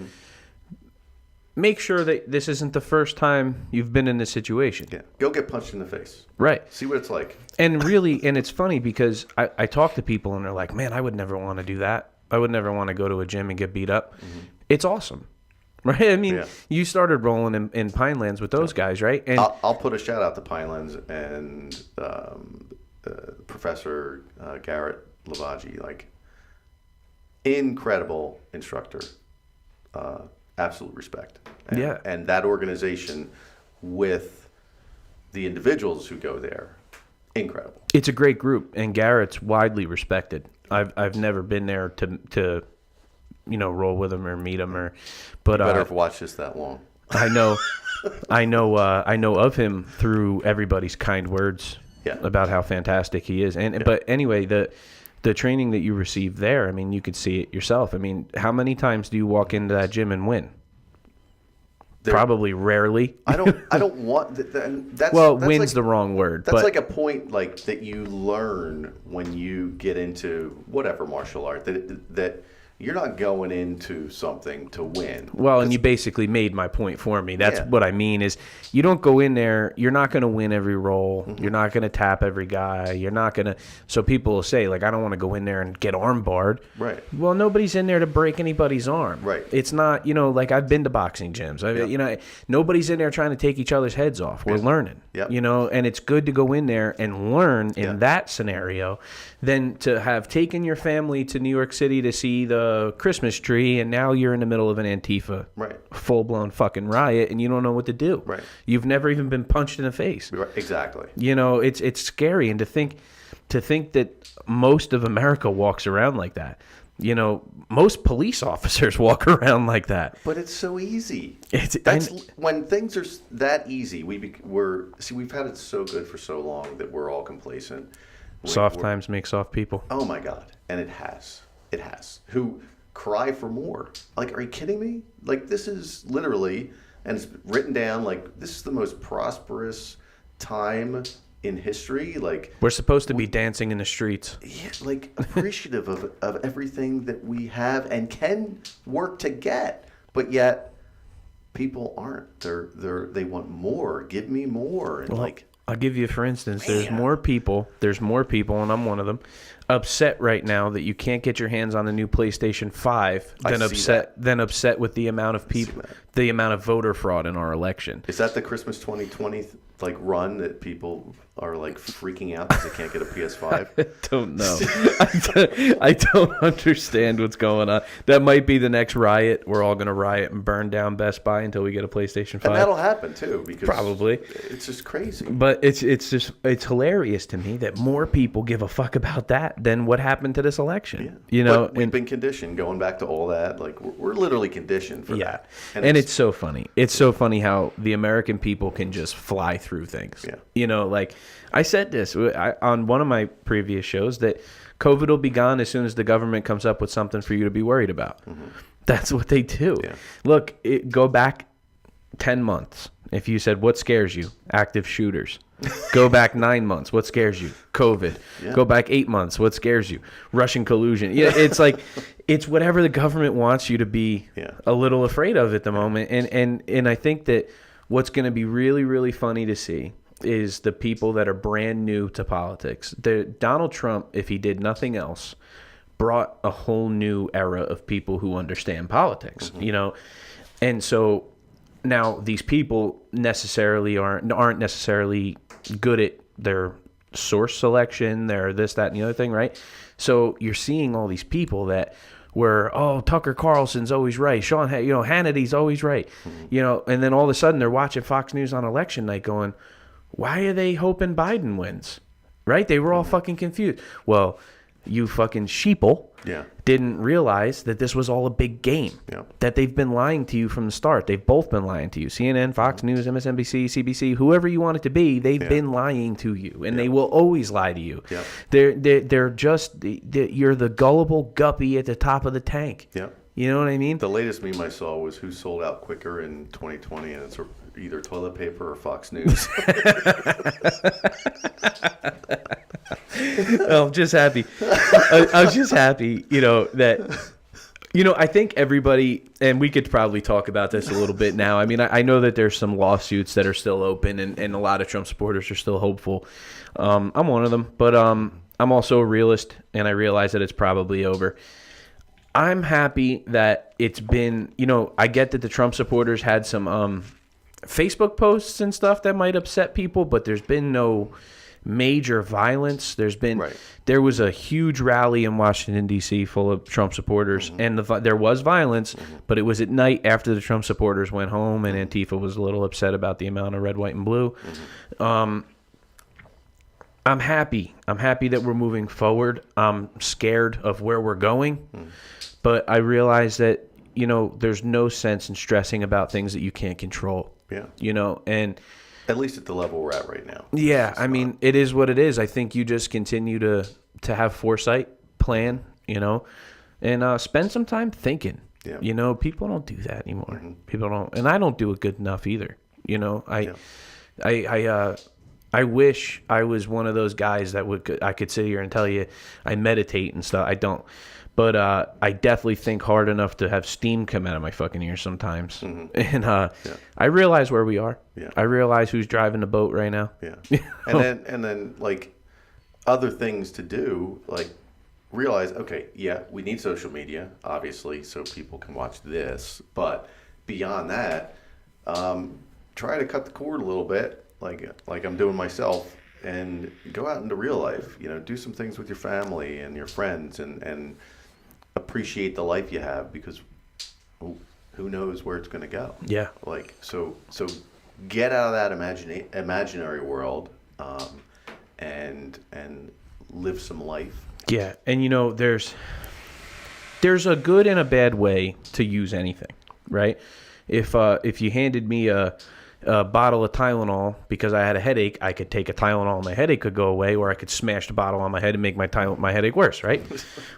make sure that this isn't the first time you've been in this situation. Yeah, go get punched in the face. Right. See what it's like. And really, and it's funny because I talk to people and they're like, man, I would never want to do that. I would never want to go to a gym and get beat up. Mm-hmm. It's awesome. Right? I mean, you started rolling in Pinelands with those guys, right? And I'll put a shout out to Pinelands and Professor Garrett Lavaggi, like incredible instructor. Absolute respect. And that organization with the individuals who go there, incredible. It's a great group, and Garrett's widely respected. I've never been there to you know, roll with him or meet him, but you better have watched this that long. I know of him through everybody's kind words about how fantastic he is. But anyway, the training that you received there, I mean, you could see it yourself. I mean, how many times do you walk into that gym and win? Probably rarely. I don't want that's win's like, the wrong word. That's like a point like that you learn when you get into whatever martial art that you're not going into something to win. Well, and you basically made my point for me. That's what I mean is you don't go in there, you're not going to win every roll. Mm-hmm. You're not going to tap every guy. You're not going to. So people will say, like, I don't want to go in there and get arm barred. Right. Well, nobody's in there to break anybody's arm. Right. It's not, you know, like I've been to boxing gyms. You know, nobody's in there trying to take each other's heads off. We're learning. Yep. You know, and it's good to go in there and learn in that scenario than to have taken your family to New York City to see the Christmas tree and now you're in the middle of an Antifa full-blown fucking riot and you don't know what to do. Right. You've never even been punched in the face. Right. Exactly. You know, it's scary, and to think that most of America walks around like that. You know, most police officers walk around like that. But it's so easy. When things are that easy, we've had it so good for so long that we're all complacent. Soft times make soft people. Oh my God. And it has. Who cry for more. Like, are you kidding me? Like, this is literally and it's written down like this is the most prosperous time in history. Like we're supposed to be dancing in the streets. Yeah, like appreciative of everything that we have and can work to get, but yet people aren't. They want more. Give me more. And like I'll give you, for instance, there's more people, and I'm one of them, upset right now that you can't get your hands on the new PlayStation 5 than upset with the amount of people, the amount of voter fraud in our election. Is that the Christmas 2020 like run that people are like freaking out because they can't get a PS5? I don't know. I don't understand what's going on. That might be the next riot. We're all going to riot and burn down Best Buy until we get a PlayStation 5. And that'll happen too, because probably it's just crazy. But it's hilarious to me that more people give a fuck about that than what happened to this election. Yeah. You know, but we've been conditioned going back to all that. Like we're literally conditioned for that. And it's so funny. It's so funny how the American people can just fly through things. Yeah. You know, like I said this on one of my previous shows that COVID will be gone as soon as the government comes up with something for you to be worried about. Mm-hmm. That's what they do. Yeah. Look, go back 10 months. If you said, what scares you? Active shooters. Go back 9 months. What scares you? COVID. Yeah. Go back 8 months. What scares you? Russian collusion. Yeah, it's like, it's whatever the government wants you to be a little afraid of at the moment. And I think that what's going to be really, really funny to see is the people that are brand new to politics. Donald Trump, if he did nothing else, brought a whole new era of people who understand politics, you know? And so now these people necessarily aren't necessarily good at their source selection, their this, that, and the other thing, right? So you're seeing all these people that were, Tucker Carlson's always right, Hannity's always right, you know, and then all of a sudden they're watching Fox News on election night going, why are they hoping Biden wins? Right? They were all fucking confused. Well, you fucking sheeple didn't realize that this was all a big game. Yeah. That they've been lying to you from the start. They've both been lying to you. CNN, Fox News, MSNBC, CBC, whoever you want it to be, they've been lying to you, and they will always lie to you. Yeah. They're just you're the gullible guppy at the top of the tank. Yeah. You know what I mean? The latest meme I saw was who sold out quicker in 2020, and it's either toilet paper or Fox News. I'm just happy. I was just happy, you know, that, you know, I think everybody, and we could probably talk about this a little bit now. I mean, I know that there's some lawsuits that are still open, and a lot of Trump supporters are still hopeful. I'm one of them, but I'm also a realist, and I realize that it's probably over. I'm happy that it's been, you know, I get that the Trump supporters had some Facebook posts and stuff that might upset people, but there's been no major violence. There was a huge rally in Washington, D.C. full of Trump supporters, and there was violence, but it was at night after the Trump supporters went home, and Antifa was a little upset about the amount of red, white, and blue. I'm happy. I'm happy that we're moving forward. I'm scared of where we're going, but I realize that, you know, there's no sense in stressing about things that you can't control. Yeah. You know, and at least at the level we're at right now. Yeah, I mean, it is what it is. I think you just continue to have foresight, plan, you know, and spend some time thinking. Yeah. You know, people don't do that anymore. People don't, and I don't do it good enough either. You know, I wish I was one of those guys that I could sit here and tell you I meditate and stuff. I don't. But I definitely think hard enough to have steam come out of my fucking ears sometimes. And I realize where we are. Yeah. I realize who's driving the boat right now. Yeah. And then like other things to do, like realize, okay, we need social media, obviously, so people can watch this. But beyond that, try to cut the cord a little bit, like I'm doing myself, and go out into real life. You know, do some things with your family and your friends, and appreciate the life you have, because who knows where it's going to go. Yeah. Like, so get out of that imaginary world, and live some life. Yeah. And you know, there's a good and a bad way to use anything, right? If you handed me a bottle of Tylenol because I had a headache, I could take a Tylenol and my headache could go away, or I could smash the bottle on my head and make my headache worse, right?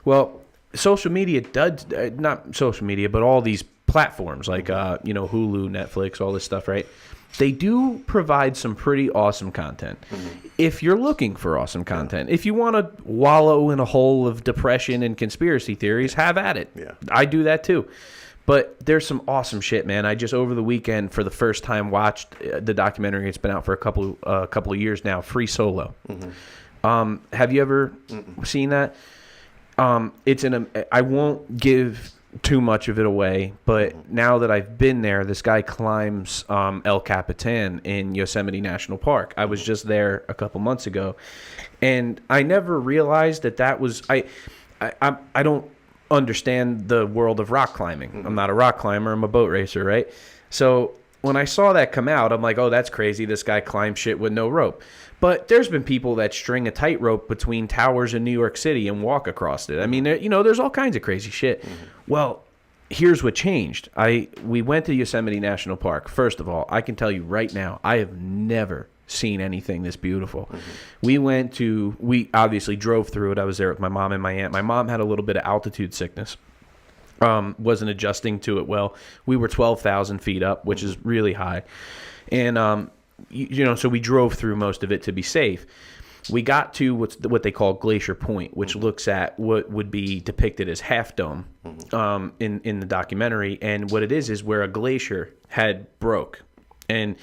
Well, social media does, not social media, but all these platforms like Hulu, Netflix, all this stuff, right? They do provide some pretty awesome content. If you're looking for awesome content, if you want to wallow in a hole of depression and conspiracy theories, have at it. Yeah. I do that too. But there's some awesome shit, man. I just over the weekend for the first time watched the documentary. It's been out for a couple of years now. Free Solo. Have you ever seen that? I won't give too much of it away, but now that I've been there, this guy climbs El Capitan in Yosemite National Park. I was just there a couple months ago, and I never realized that was I don't understand the world of rock climbing. I'm not a rock climber. I'm a boat racer, right? So when I saw that come out, I'm like, oh, that's crazy. This guy climbs shit with no rope. But there's been people that string a tightrope between towers in New York City and walk across it. I mean, there's all kinds of crazy shit. Well, here's what changed. We went to Yosemite National Park. First of all, I can tell you right now, I have never seen anything this beautiful. We obviously drove through it. I was there with my mom and my aunt. My mom had a little bit of altitude sickness. Wasn't adjusting to it well. We were 12,000 feet up, which is really high. And, so we drove through most of it to be safe. We got to what they call Glacier Point, which looks at what would be depicted as Half Dome in the documentary. And what it is where a glacier had broke. And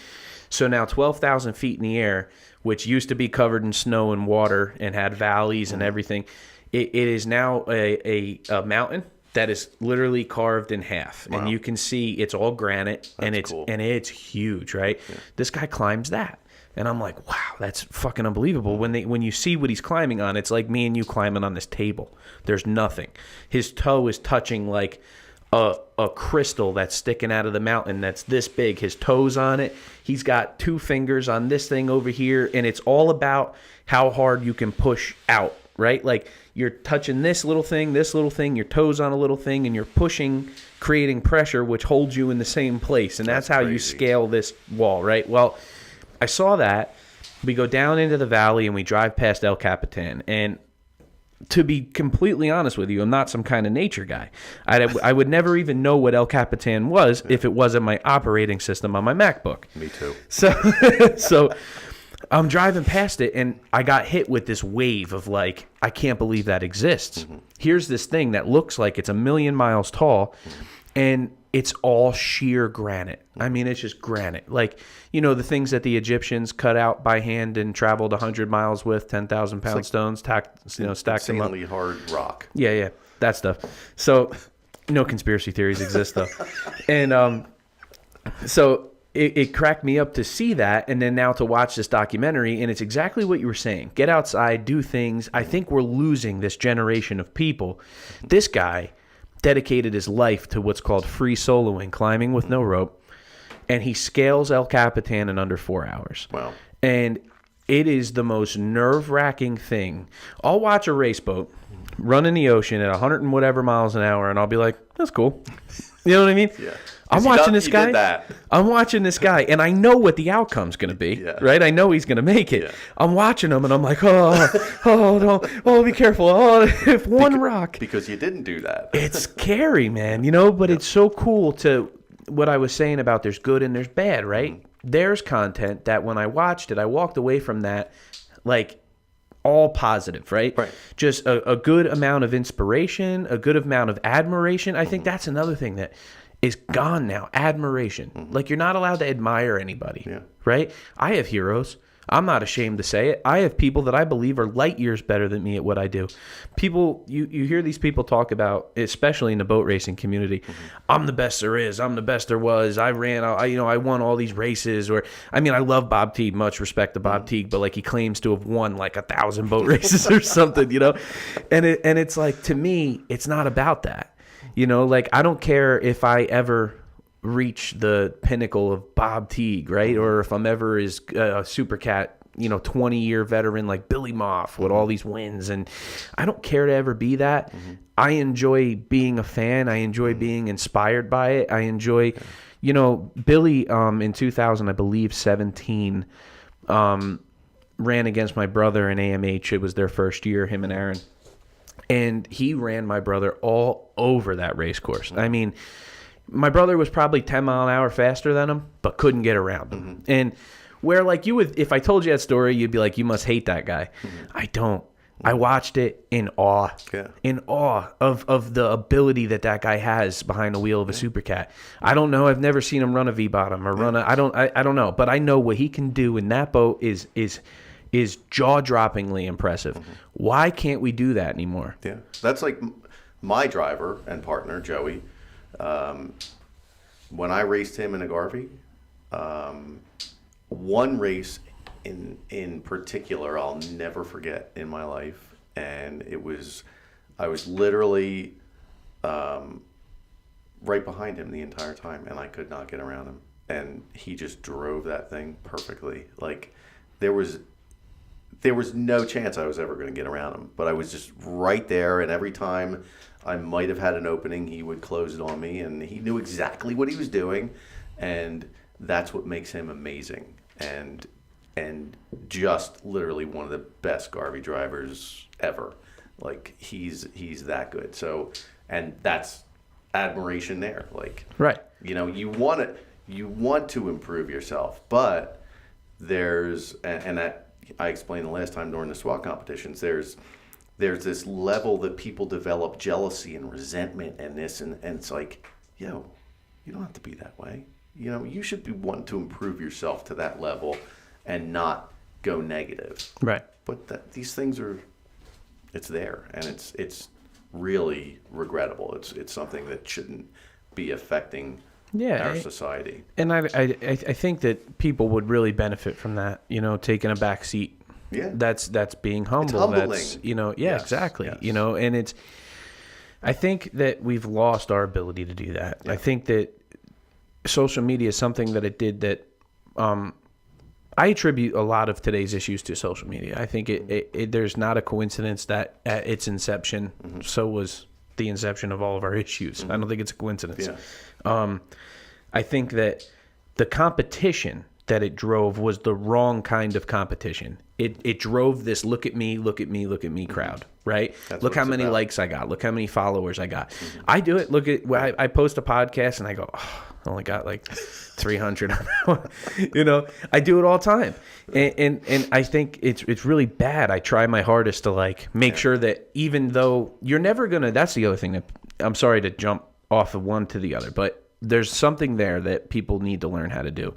so now 12,000 feet in the air, which used to be covered in snow and water and had valleys and everything, it is now a mountain that is literally carved in half. Wow. And you can see it's all granite. That's cool. And it's huge, right? Yeah. This guy climbs that. And I'm like, wow, that's fucking unbelievable. When you see what he's climbing on, it's like me and you climbing on this table. There's nothing. His toe is touching like a crystal that's sticking out of the mountain that's this big. His toe's on it. He's got 2 fingers on this thing over here. And it's all about how hard you can push out, right? Like you're touching this little thing, your toes on a little thing, and you're pushing, creating pressure, which holds you in the same place. And that's how crazy. You scale this wall, right? Well, I saw that. We go down into the valley and we drive past El Capitan. And to be completely honest with you, I'm not some kind of nature guy. I would never even know what El Capitan was if it wasn't my operating system on my MacBook. Me too. So I'm driving past it and I got hit with this wave of like, I can't believe that exists. Here's this thing that looks like it's 1,000,000 miles tall and it's all sheer granite. I mean, it's just granite. Like, the things that the Egyptians cut out by hand and traveled 100 miles with, 10,000-pound stones, stacked them up. Insanely hard rock. Yeah, that stuff. So, no conspiracy theories exist, though. And so it cracked me up to see that, and then now to watch this documentary, and it's exactly what you were saying. Get outside, do things. I think we're losing this generation of people. This guy dedicated his life to what's called free soloing, climbing with no rope, and he scales El Capitan in under 4 hours. Wow. And it is the most nerve-wracking thing. I'll watch a race boat run in the ocean at 100 and whatever miles an hour, and I'll be like, that's cool. You know what I mean? Yeah. I'm watching this guy. I'm watching this guy, and I know what the outcome's going to be, right? I know he's going to make it. Yeah. I'm watching him, and I'm like, no, be careful. If one rock. Because you didn't do that. It's scary, man, but it's so cool to what I was saying about there's good and there's bad, right? There's content that when I watched it, I walked away from that like all positive, right? Just a good amount of inspiration, a good amount of admiration. I think that's another thing that is gone now. Admiration. Like you're not allowed to admire anybody, right? I have heroes. I'm not ashamed to say it. I have people that I believe are light years better than me at what I do. People, you hear these people talk about, especially in the boat racing community, I'm the best there is. I'm the best there was. I won all these races. Or, I mean, I love Bob Teague. Much respect to Bob Teague, but like he claims to have won like 1,000 boat races or something, And it's like, to me, it's not about that. Like I don't care if I ever reach the pinnacle of Bob Teague, right? Or if I'm ever as a super cat, 20-year veteran like Billy Moff with all these wins. And I don't care to ever be that. I enjoy being a fan. I enjoy being inspired by it. I enjoy, Billy in 2000, I believe 17, ran against my brother in AMH. It was their first year, him and Aaron. And he ran my brother all over that race course. I mean, my brother was probably 10 mile an hour faster than him, but couldn't get around him. And where like you would, if I told you that story, you'd be like, you must hate that guy. I don't. I watched it in awe, in awe of the ability that guy has behind the wheel of a Supercat. I don't know. I've never seen him run a V-bottom or run a. I don't know, but I know what he can do in that boat is jaw-droppingly impressive. Why can't we do that anymore? Yeah, that's like my driver and partner Joey. When I raced him in a Garvey, one race in particular I'll never forget in my life, and I was literally right behind him the entire time, and I could not get around him, and he just drove that thing perfectly. Like there was no chance I was ever going to get around him, but I was just right there, and every time I might have had an opening, he would close it on me, and he knew exactly what he was doing, and that's what makes him amazing. And just literally one of the best Garvey drivers ever. Like he's that good. So, and that's admiration there. Like, right. You know, you want to improve yourself, but there's, and that I explained the last time during the SWAT competitions, there's this level that people develop jealousy and resentment and this, and it's like, yo, you don't have to be that way. You know, you should be wanting to improve yourself to that level and not go negative. Right. But these things it's there, and it's really regrettable. It's something that shouldn't be affecting our society. And I think that people would really benefit from that, you know, taking a back seat. Yeah. That's being humble. It's humbling. That's, you know, Yes. exactly. Yes. You know, and I think that we've lost our ability to do that. Yeah. I think that social media is something that it did that I attribute a lot of today's issues to social media. I think there's not a coincidence that at its inception, so was the inception of all of our issues. I don't think it's a coincidence. Yeah. I think that the competition that it drove was the wrong kind of competition. It drove this look at me crowd, right? Look how many likes I got. Look how many followers I got. I do it. Look at I post a podcast and I go, oh, I only got like 300 on that one. You know, I do it all the time. And I think it's really bad. I try my hardest to like make sure that even though you're never going to, that's the other thing that I'm sorry to jump off of one to the other, but there's something there that people need to learn how to do.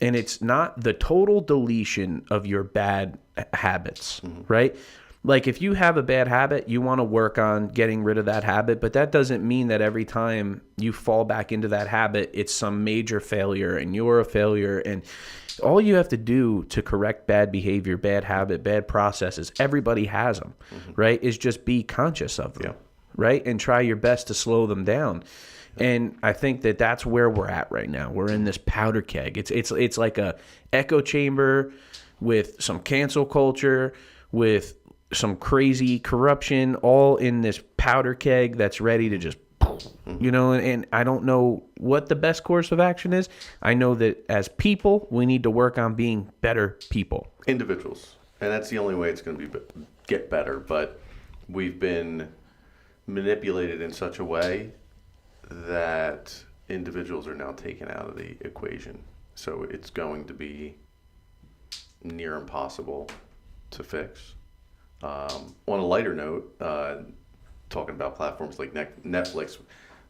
And it's not the total deletion of your bad habits, right? Like if you have a bad habit, you want to work on getting rid of that habit, but that doesn't mean that every time you fall back into that habit, it's some major failure and you're a failure. And all you have to do to correct bad behavior, bad habit, bad processes, everybody has them, right? Is just be conscious of them, right? And try your best to slow them down. And I think that that's where we're at right now. We're in this powder keg. It's like a echo chamber with some cancel culture, with some crazy corruption, all in this powder keg that's ready to just, you know, and I don't know what the best course of action is. I know that as people, we need to work on being better people. Individuals. And that's the only way it's going to get better. But we've been manipulated in such a way that individuals are now taken out of the equation. So it's going to be near impossible to fix. On a lighter note, talking about platforms like Netflix,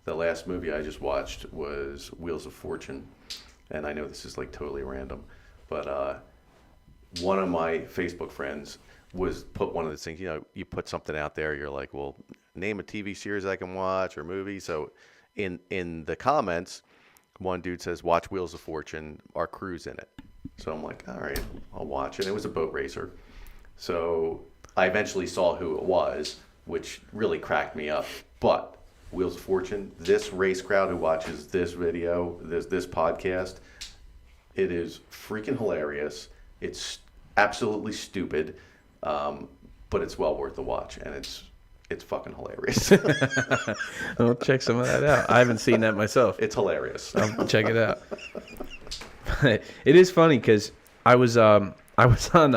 the last movie I just watched was Wheels of Fortune. And I know this is like totally random, but one of my Facebook friends put one of those things, you know, you put something out there, you're like, well, name a TV series I can watch or movie. So in the comments, one dude says, watch Wheels of Fortune, our crew's in it. So I'm like, all right, I'll watch it. It was a boat racer. So I eventually saw who it was, which really cracked me up. But Wheels of Fortune, this race crowd who watches this video, this podcast, it is freaking hilarious. It's absolutely stupid, but it's well worth the watch, and it's fucking hilarious. I'll check some of that out. I haven't seen that myself. It's hilarious. I'll check it out. It is funny because I I was on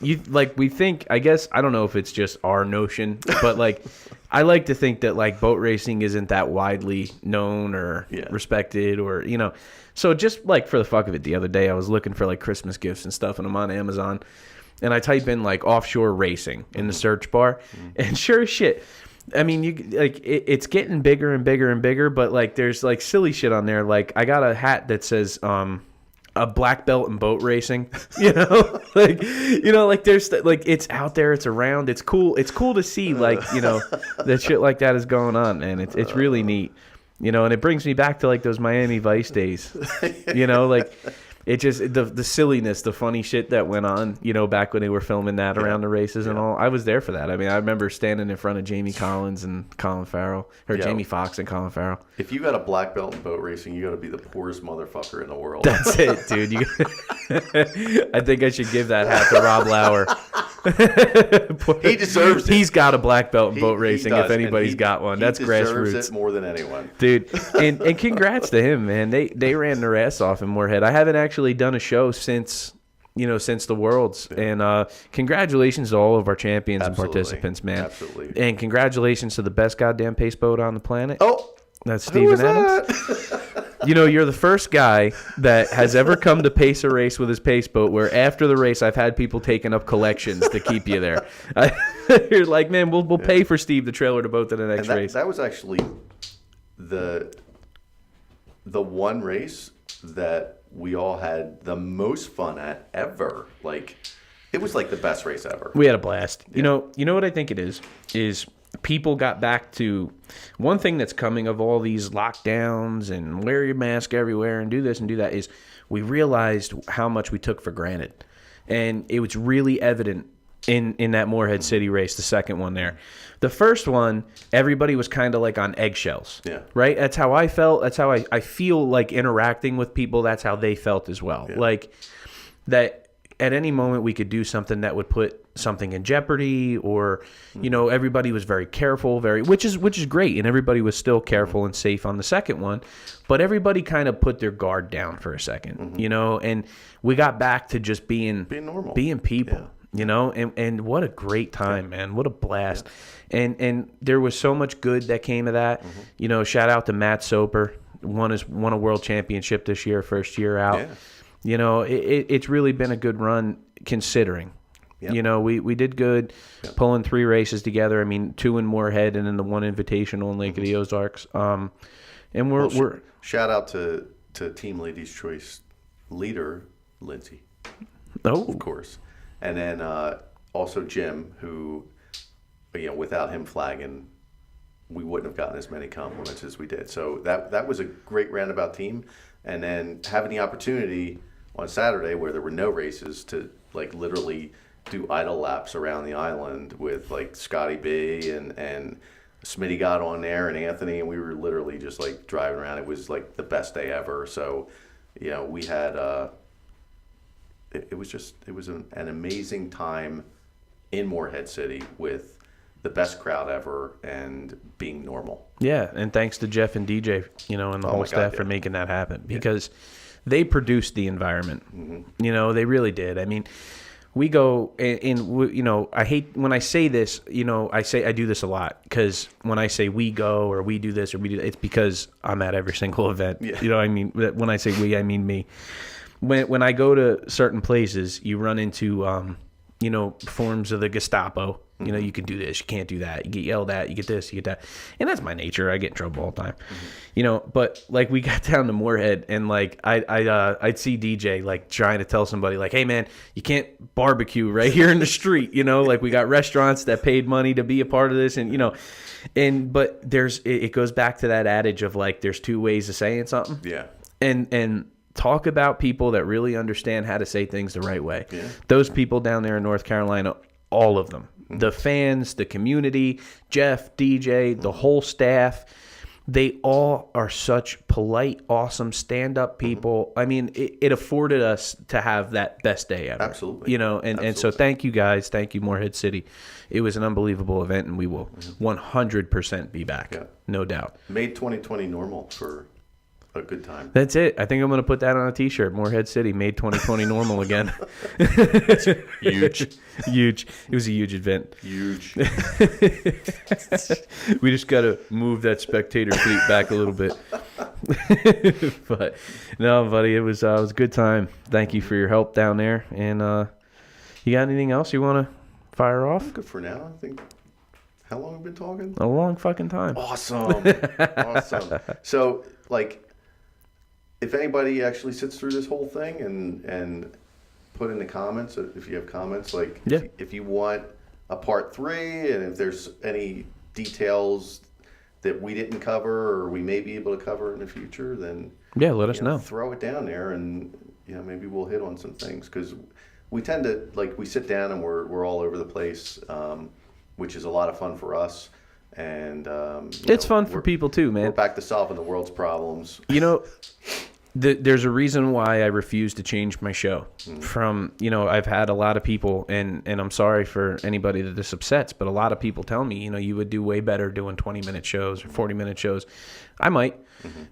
we think, I guess, I don't know if it's just our notion, but like I like to think that like boat racing isn't that widely known or respected or so just like for the fuck of it, the other day I was looking for like Christmas gifts and stuff, and I'm on Amazon and I type in like offshore racing in the search bar, and sure as shit, I mean, it's getting bigger and bigger and bigger, but like there's like silly shit on there. Like I got a hat that says a black belt in boat racing, like there's like it's out there, it's around, it's cool to see like that shit like that is going on, man. It's really neat, and it brings me back to like those Miami Vice days, like it just the silliness, the funny shit that went on, back when they were filming that around the races and all. I was there for that. I mean, I remember standing in front of Jamie Collins and Colin Farrell, or Jamie Foxx and Colin Farrell. If you got a black belt in boat racing, you got to be the poorest motherfucker in the world. That's it, dude. I think I should give that hat to Rob Lauer. He deserves it. He's got a black belt in boat racing. If anybody's got one, that's grassroots. He deserves it more than anyone, dude. And congrats to him, man. They ran their ass off in Moorhead. I haven't actually done a show since the Worlds, and congratulations to all of our champions and participants, man. Absolutely. And congratulations to the best goddamn pace boat on the planet. Oh, that's Steven Adams. You're the first guy that has ever come to pace a race with his pace boat where after the race I've had people taking up collections to keep you there. You're like, man, we'll pay for Steve the trailer to boat to the next race. That was actually the one race that we all had the most fun at ever. Like, it was like the best race ever. We had a blast. Yeah. You know what I think it is people got back to one thing that's coming of all these lockdowns and wear your mask everywhere and do this and do that, is we realized how much we took for granted. And it was really evident in that Moorhead City race, the second one there. The first one, everybody was kind of like on eggshells. Yeah. Right? That's how I felt. That's how I feel like interacting with people. That's how they felt as well. Yeah. Like that at any moment we could do something that would put something in jeopardy, or everybody was very careful, which is great, and everybody was still careful and safe on the second one, but everybody kind of put their guard down for a second, and we got back to just being normal, being people. Yeah. And what a great time, man. What a blast. Yeah. And there was so much good that came of that. Shout out to Matt Soper, won a world championship this year, first year out. Yeah. It's really been a good run considering. Yep. We did good, pulling 3 races together. I mean, 2 in Moorhead and then the 1 invitational in Lake of the Ozarks. And we're shout out to Team Ladies Choice leader Lindsay. Oh, of course. And then also Jim, who, without him flagging, we wouldn't have gotten as many compliments as we did. So that was a great roundabout team. And then having the opportunity on Saturday, where there were no races, to like literally do idle laps around the island with like Scotty B and Smitty got on there, and Anthony, and we were literally just like driving around. It was like the best day ever. So, we had it was an amazing time in Moorhead City with the best crowd ever and being normal. Yeah, and thanks to Jeff and DJ, and the whole staff for making that happen, because they produced the environment. Mm-hmm. They really did. I mean, we go in, I hate when I say this, I do this a lot, because when I say we go or we do this or we do that, it's because I'm at every single event. Yeah. I mean, when I say we, I mean me. When I go to certain places, you run into, forms of the Gestapo. Mm-hmm. You can do this, you can't do that. You get yelled at, you get this, you get that. And that's my nature. I get in trouble all the time. Mm-hmm. But like we got down to Moorhead, and like I'd see DJ like trying to tell somebody like, hey man, you can't barbecue right here in the street. Like we got restaurants that paid money to be a part of this, and but it goes back to that adage of like there's 2 ways of saying something. Yeah. And talk about people that really understand how to say things the right way. Yeah. Those people down there in North Carolina, all of them. The fans, the community, Jeff, DJ, the whole staff, they all are such polite, awesome, stand-up people. I mean, it afforded us to have that best day ever. Absolutely. And so thank you guys. Thank you, Moorhead City. It was an unbelievable event, and we will 100% be back. Yeah. No doubt. Made 2020 normal for a good time. That's it. I think I'm going to put that on a T-shirt. Morehead City made 2020 normal again. Huge. Huge. It was a huge event. Huge. We just got to move that spectator fleet back a little bit. But no, buddy, it was a good time. Thank you for your help down there. And you got anything else you want to fire off? Good for now. I think. How long have we been talking? A long fucking time. Awesome. Awesome. So, like, if anybody actually sits through this whole thing and put in the comments, if you have comments, like, yeah. if you want a part 3, and if there's any details that we didn't cover or we may be able to cover in the future, then yeah, let us know. Throw it down there, and maybe we'll hit on some things, because we tend to, like, we sit down and we're all over the place, which is a lot of fun for us, and it's fun for people too, man. We're back to solving the world's problems. There's a reason why I refuse to change my show. From, I've had a lot of people, and I'm sorry for anybody that this upsets, but a lot of people tell me, you would do way better doing 20-minute shows or 40-minute shows. I might,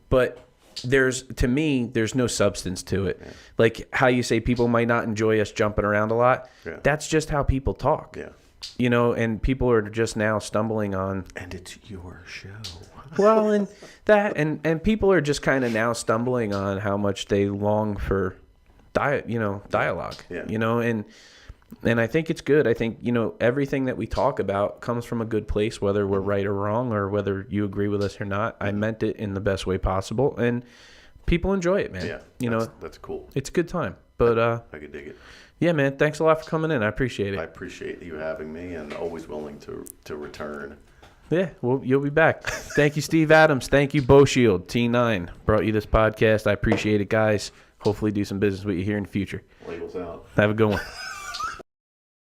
but to me, there's no substance to it. Yeah. Like how you say people might not enjoy us jumping around a lot. Yeah. That's just how people talk. Yeah. And people are just now stumbling on. And it's your show. Well, and that, and people are just kind of now stumbling on how much they long for dialogue. Yeah. And I think it's good. I think, everything that we talk about comes from a good place, whether we're right or wrong, or whether you agree with us or not. I meant it in the best way possible, and people enjoy it, man. Yeah, that's cool. It's a good time. But I could dig it. Yeah, man. Thanks a lot for coming in. I appreciate it. I appreciate you having me, and always willing to return. Yeah, well, you'll be back. Thank you, Steve Adams. Thank you, Bo Shield. T9 brought you this podcast. I appreciate it, guys. Hopefully do some business with you here in the future. Labels out. Have a good one.